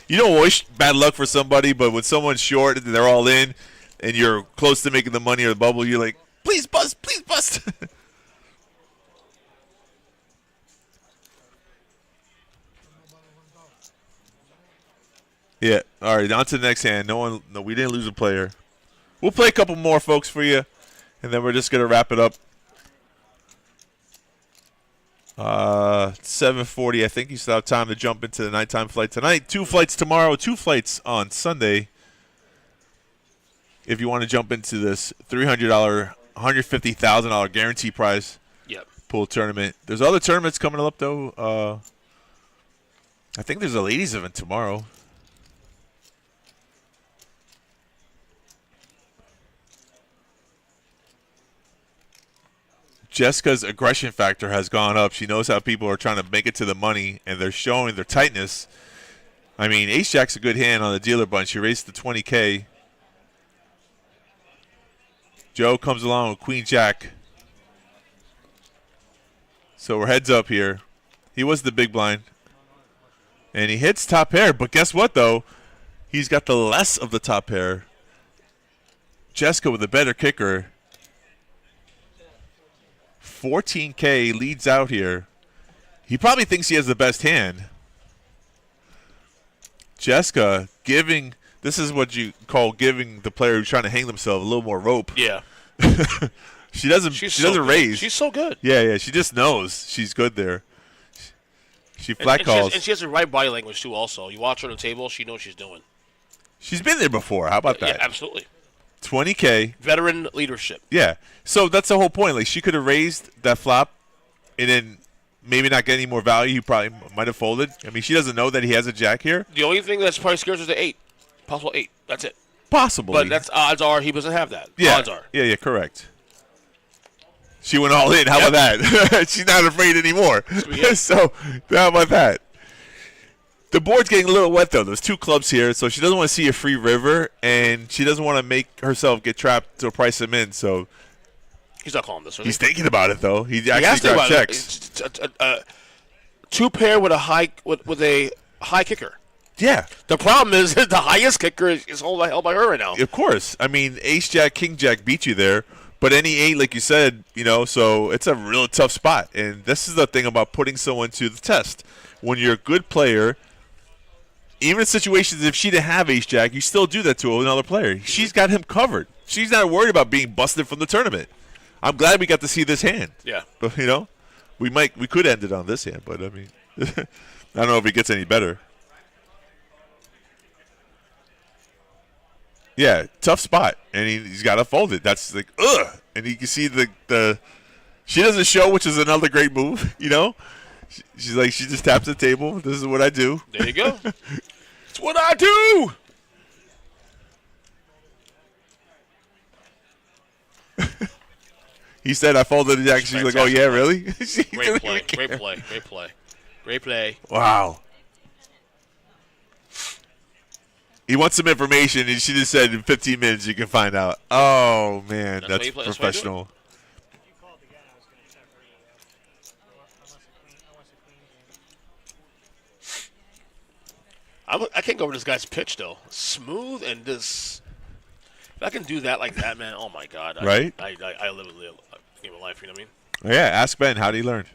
You don't wish bad luck for somebody, but when someone's short and they're all in, and you're close to making the money or the bubble, you're like, please bust, please bust. Yeah. All right. On to the next hand. No, we didn't lose a player. We'll play a couple more, folks, for you, and then we're just gonna wrap it up. 7:40. I think you still have time to jump into the nighttime flight tonight. 2 flights tomorrow. 2 flights on Sunday. If you want to jump into this $300, $150,000 guarantee prize pool tournament. There's other tournaments coming up, though. I think there's a ladies event tomorrow. Jessica's aggression factor has gone up. She knows how people are trying to make it to the money, and they're showing their tightness. I mean, ace-jack's a good hand on the dealer bunch. She raised to $20K. Joe comes along with queen-jack. So we're heads up here. He was the big blind. And he hits top pair. But guess what, though? He's got the less of the top pair. Jessica with a better kicker. 14K leads out here. He probably thinks he has the best hand. Jessica giving, this is what you call giving the player who's trying to hang themselves a little more rope. Yeah. She doesn't raise. She's so good. Yeah, she just knows she's good there. She flat calls. And she has the right body language, too, also. You watch her on the table, she knows what she's doing. She's been there before. How about that? Yeah, absolutely. 20K. Veteran leadership. Yeah. So that's the whole point. Like, she could have raised that flop and then maybe not get any more value. He probably might have folded. I mean, she doesn't know that he has a jack here. The only thing that's probably scares her is the 8. Possible 8. That's it. Possibly. But that's odds are he doesn't have that. Yeah. Odds are. Yeah, correct. She went all in. How about that? She's not afraid anymore. So how about that? The board's getting a little wet, though. There's 2 clubs here, so she doesn't want to see a free river, and she doesn't want to make herself get trapped to price him in. So he's not calling this. He's thinking about it, though. He actually got checks. 2 pair with a high kicker. Yeah. The problem is the highest kicker is held by her right now. Of course. I mean, ace jack, king jack beat you there, but any 8, like you said, so it's a real tough spot. And this is the thing about putting someone to the test. When you're a good player, even in situations if she didn't have ace jack, you still do that to another player. She's got him covered. She's not worried about being busted from the tournament. I'm glad we got to see this hand. Yeah. But we could end it on this hand, but I mean, I don't know if it gets any better. Yeah, tough spot, and he's got to fold it. That's like ugh, and you can see the she doesn't show, which is another great move. She's like, she just taps the table. This is what I do. There you go. It's what I do. He said I folded the jack. She's like, oh, yeah, really? Great play. Wow. He wants some information, and she just said in 15 minutes you can find out. Oh, man, that's professional. I can't go over this guy's pitch, though. Smooth and this. If I can do that like that, man, oh, my God. Right? I live a game of life, you know what I Oh, mean? yeah, ask Ben. How did he learn?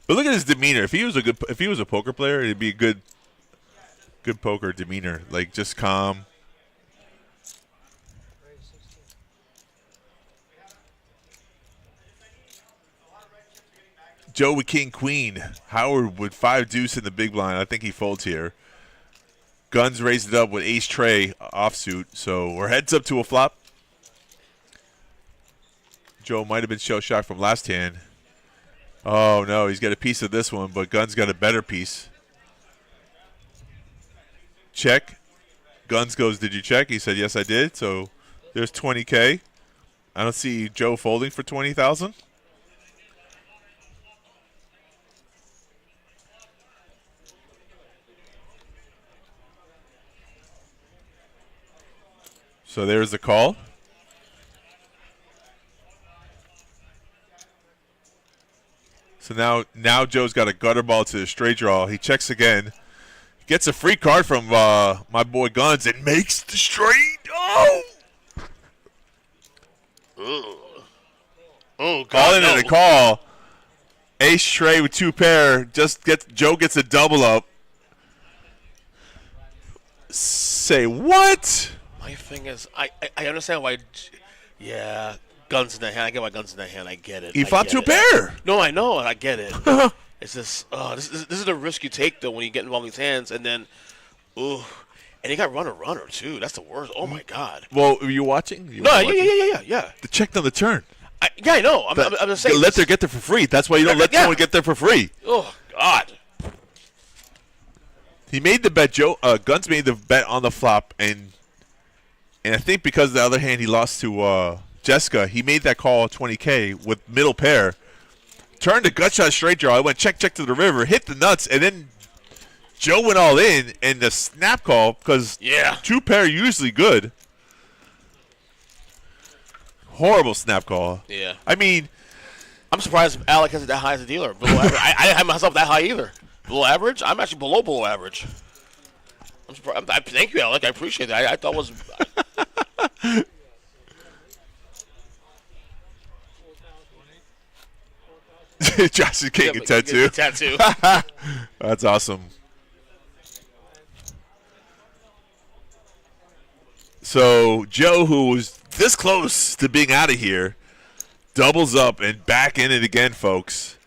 But look at his demeanor. If he was a poker player, it'd be a good poker demeanor, like just calm. Joe with king queen. Howard with 5 deuce in the big blind. I think he folds here. Guns raised it up with ace tray offsuit. So we're heads up to a flop. Joe might have been shell shocked from last hand. Oh no, he's got a piece of this one, but Guns got a better piece. Check. Guns goes, did you check? He said, yes, I did. So there's 20K. I don't see Joe folding for 20,000. So there's the call. So now Joe's got a gutter ball to the straight draw. He checks again. Gets a free card from my boy Guns and makes the straight. Oh! Oh, God, all in at a call. Ace tray with 2 pair. Joe gets a double up. Say what? My thing is, I understand why. Yeah, Guns in the hand. I get why Guns in the hand. I get it. He flopped 2 pair. No, I know. I get it. It's just, this is the risk you take, though, when you get involved in these hands. And then, and he got runner, too. That's the worst. Oh, my God. Well, were you watching? Yeah. The check on the turn. I know. I'm just saying. Let them get there for free. That's why you don't let someone get there for free. Oh, God. He made the bet. Guns made the bet on the flop, and I think because the other hand he lost to Jessica, he made that call 20K with middle pair. Turned a gut shot straight draw. I went check to the river, hit the nuts, and then Joe went all in, and the snap call, because 2 pair usually good. Horrible snap call. Yeah. I mean, I'm surprised Alec has it that high as a dealer. Below average. I didn't have myself that high either. Below average? I'm actually below average. I'm surprised. Thank you, Alec. I appreciate that. I thought it was. Josh is getting a tattoo. That's awesome. So Joe, who was this close to being out of here, doubles up and back in it again, folks.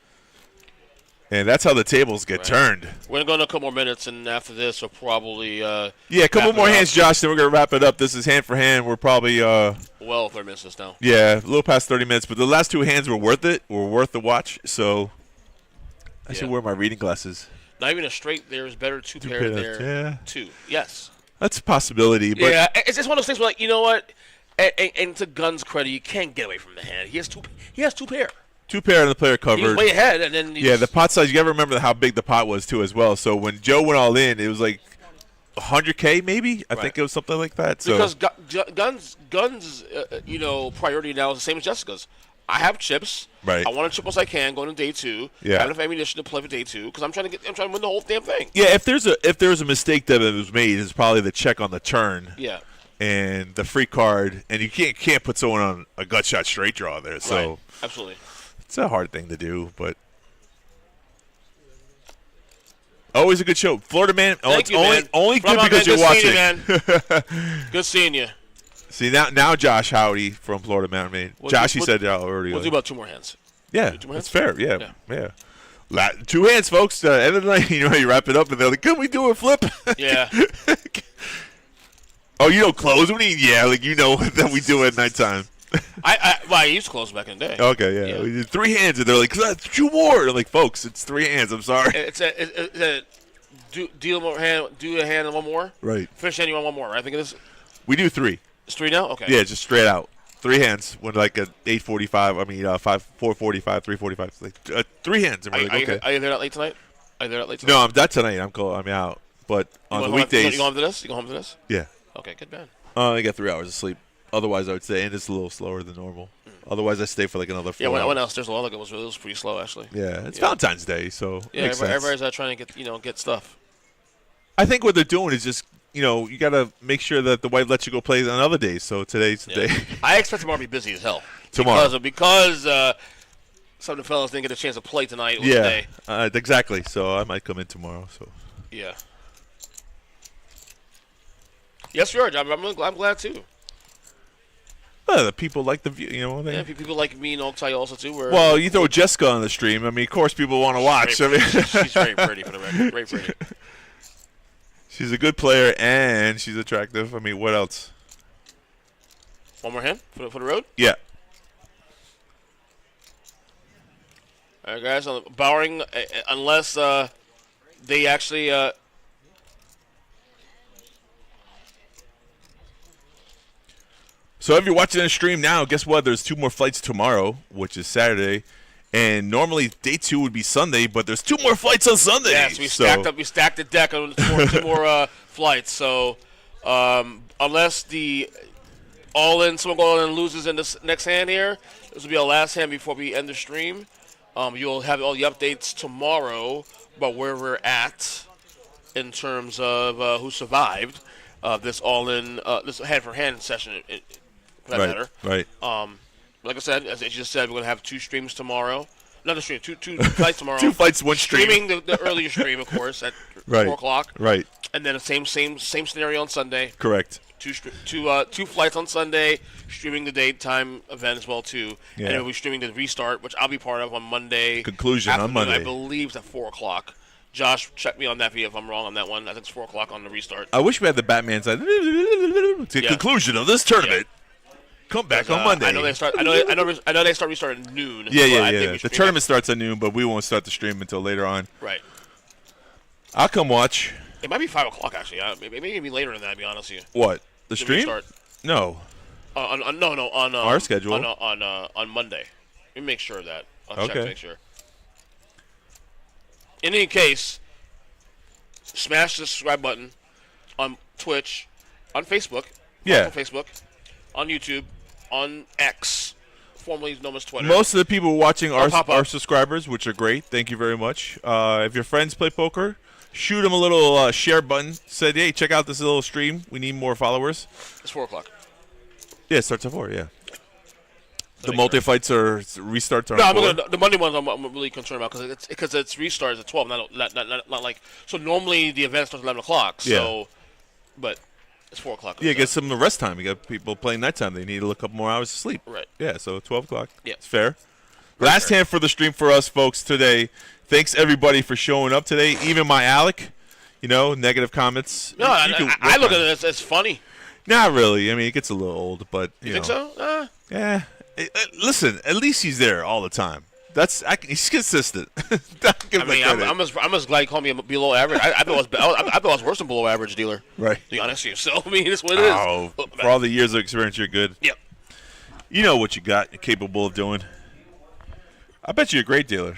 And that's how the tables get turned. We're going to go in a couple more minutes, and after this, we'll probably a couple more hands, Josh, then we're going to wrap it up. This is hand for hand. We're probably 30 minutes now. Yeah, a little past 30 minutes, but the last 2 hands were worth it. Were worth the watch. So I should wear my reading glasses. Not even a straight there is better. 2 pair there. Yeah. 2. Yes. That's a possibility. But yeah, it's just one of those things where, like, you know what? And to Gunn's credit, you can't get away from the hand. He has 2 pair. 2 pair and the player covered. He was way ahead, and then the pot size. You got to remember how big the pot was too, as well. So when Joe went all in, it was like 100K maybe. I think it was something like that. So because Gunn's priority now is the same as Jessica's. I have chips. Right. I want to chip as I can going to day 2. Yeah. Have enough ammunition to play for day 2 because I'm trying to win the whole damn thing. Yeah. If there's a mistake that was made, it's probably the check on the turn. Yeah. And the free card, and you can't put someone on a gut shot straight draw there. So absolutely. It's a hard thing to do, but always a good show. Florida Man, Thank you, only good because you're watching. Good seeing you. See, now Josh Howdy from Florida Mountain Maine. Josh, he said already. We'll do about 2 more hands. Yeah, that's fair. Yeah. 2 hands, folks. End of the night, you wrap it up, and they're like, can we do a flip? Yeah. Oh, you don't close? What do you mean? Yeah, like that we do at nighttime. I used to close back in the day. Okay, yeah. We did 3 hands, and they're like, 2 more. They're like, folks, it's 3 hands. I'm sorry. It's a do a hand and 1 more. Right. Finish hand, you want 1 more, right? I think it is. We do 3. It's 3 now. Okay. Yeah, just straight out. 3 hands when like at 8:45. I mean, 4:45, 3:45. It's like 3 hands. And we're like, okay. Are you there that late tonight? No, I'm not tonight. I'm out. But on the weekdays. You go home to this? Yeah. Okay, good man. I got 3 hours of sleep. Otherwise, I would say, and it's a little slower than normal. Otherwise, I stay for like another 4 hours. Yeah, when else? There's a while ago. It was pretty slow, actually. Yeah, it's Valentine's Day, so everybody's trying to get stuff. I think what they're doing is just, you got to make sure that the wife lets you go play on other days. So today's the day. I expect tomorrow to be busy as hell. Tomorrow. Because some of the fellas didn't get a chance to play tonight or today. Exactly. So I might come in tomorrow. So. Yeah. Yes, we are, John. I'm glad too. The people like the view, people like me and Oksai also too. Well, you throw Jessica on the stream. I mean, of course, people want to watch. She's very pretty for the record. Very pretty. She's a good player and she's attractive. I mean, what else? 1 more hand for the road. Yeah. All right, guys. Barring unless they actually. So if you're watching the stream now, guess what? There's 2 more flights tomorrow, which is Saturday, and normally day 2 would be Sunday, but there's 2 more flights on Sunday. Yes, we stacked the deck on 2 more flights. So unless the all-in someone goes all in loses in this next hand here, this will be our last hand before we end the stream. You'll have all the updates tomorrow about where we're at in terms of who survived this all-in this hand-for-hand session. For that matter. Right. Like I said, as you just said, we're going to have 2 streams tomorrow. Not a stream, two flights tomorrow. 2 flights, 1 stream. Streaming the earlier stream, of course, at 4 o'clock. Right. And then the same scenario on Sunday. Correct. 2 flights on Sunday, streaming the daytime event as well too. Yeah. And we'll be streaming the restart, which I'll be part of on Monday. Conclusion on Monday. I believe it's at 4 o'clock. Josh, check me on that if I'm wrong on that one. I think it's 4 o'clock on the restart. I wish we had the Batman side. The conclusion of this tournament. Come back on Monday. I know they start. I know they start restarting at noon. Yeah. The tournament starts at noon, but we won't start the stream until later on. Right. I'll come watch. It might be 5 o'clock actually. Maybe even later than that. To be honest with you. What? The stream? Restart. No. On our schedule. On Monday. Let me make sure of that. I'll check Okay. to make sure. In any case, smash the subscribe button on Twitch, on Facebook. Yeah. On Facebook, on YouTube, on X, formerly known as Twitter. Most of the people watching are pop up. our subscribers, which are great. Thank you very much. If your friends play poker, shoot them a little share button. Said, hey, check out this little stream. We need more followers. It's 4 o'clock. Yeah, it starts at 4, yeah. The make multi-fights restarts are No, on 4. the Monday ones I'm really concerned about because it's restarts at 12, not like so. Normally the event starts at 11 o'clock. So, Yeah. but it's 4 o'clock. Yeah, get some of the rest time. You got people playing nighttime. They need a couple more hours of sleep. Right. Yeah, so 12 o'clock. Yeah. It's fair. Last hand for the stream for us, folks, today. Thanks, everybody, for showing up today. Even my Alec, negative comments. No, I look at it as funny. Not really. I mean, it gets a little old, but, You think so? Yeah. Listen, at least he's there all the time. He's consistent. I'm as glad you call me a below average. I thought I was worse than below average dealer. Right. To be honest with you. So, I mean, that's what it is. Oh, for all the years of experience, you're good. Yep. You know what you got. You're capable of doing. I bet you're a great dealer.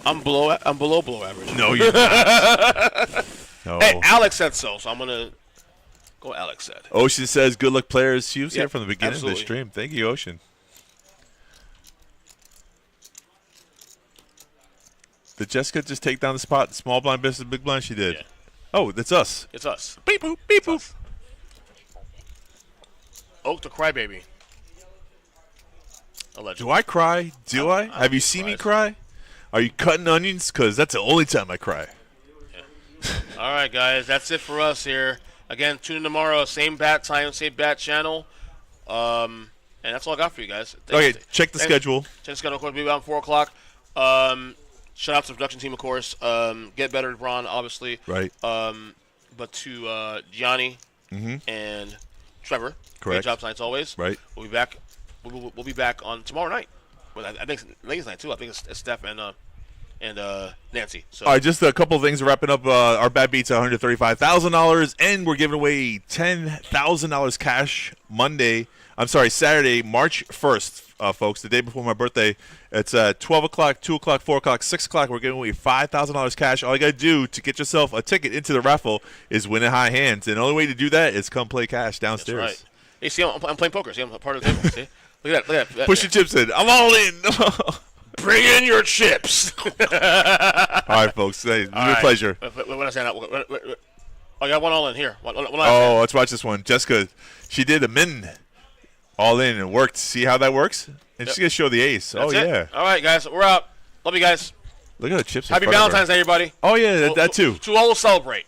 I'm below average. No, you're not. No. Hey, Alex said so I'm gonna go. Alex said. Ocean says, "Good luck, players." She was here from the beginning absolutely. of the stream. Thank you, Ocean. Did Jessica just take down the spot? Small blind versus big blind. She did. Yeah. Oh, that's us. It's us. Beep boop, beep boop. Oak the crybaby. Allegedly. Do I cry? Do I? Have you seen me cry? Are you cutting onions? Because that's the only time I cry. All right, guys, that's it for us here. Again, tune in tomorrow, same bat time, same bat channel. And that's all I got for you guys. Okay, check the schedule. Check the schedule. Of course, we'll be about 4 o'clock. Shout out to the production team, of course. Get better, Ron, obviously. Right. But to Gianni and Trevor. Correct. Great job tonight, as always. Right. We'll be back. We'll be back on tomorrow night. Well, I think it's ladies' night too. I think it's Steph and Nancy. So. All right, just a couple of things wrapping up. Our bad beats $135,000, and we're giving away $10,000 cash Saturday, March 1st, folks, the day before my birthday. It's 12 o'clock, 2 o'clock, 4 o'clock, 6 o'clock. We're giving away $5,000 cash. All you got to do to get yourself a ticket into the raffle is win at high hands, and the only way to do that is come play cash downstairs. That's right. Hey, see, I'm playing poker. See, I'm a part of the table. See? Look at that. Push your chips in. I'm all in. Bring in your chips. All right, folks. Hey, it's been a pleasure. What I say now? I got one all in here. Let's watch this one. Jessica, she did a min all in and worked. See how that works? And she's going to show the ace. That's it. Yeah. All right, guys. We're out. Love you guys. Look at the chips. Happy Valentine's Day, everybody. Oh, yeah, that too. To all will celebrate.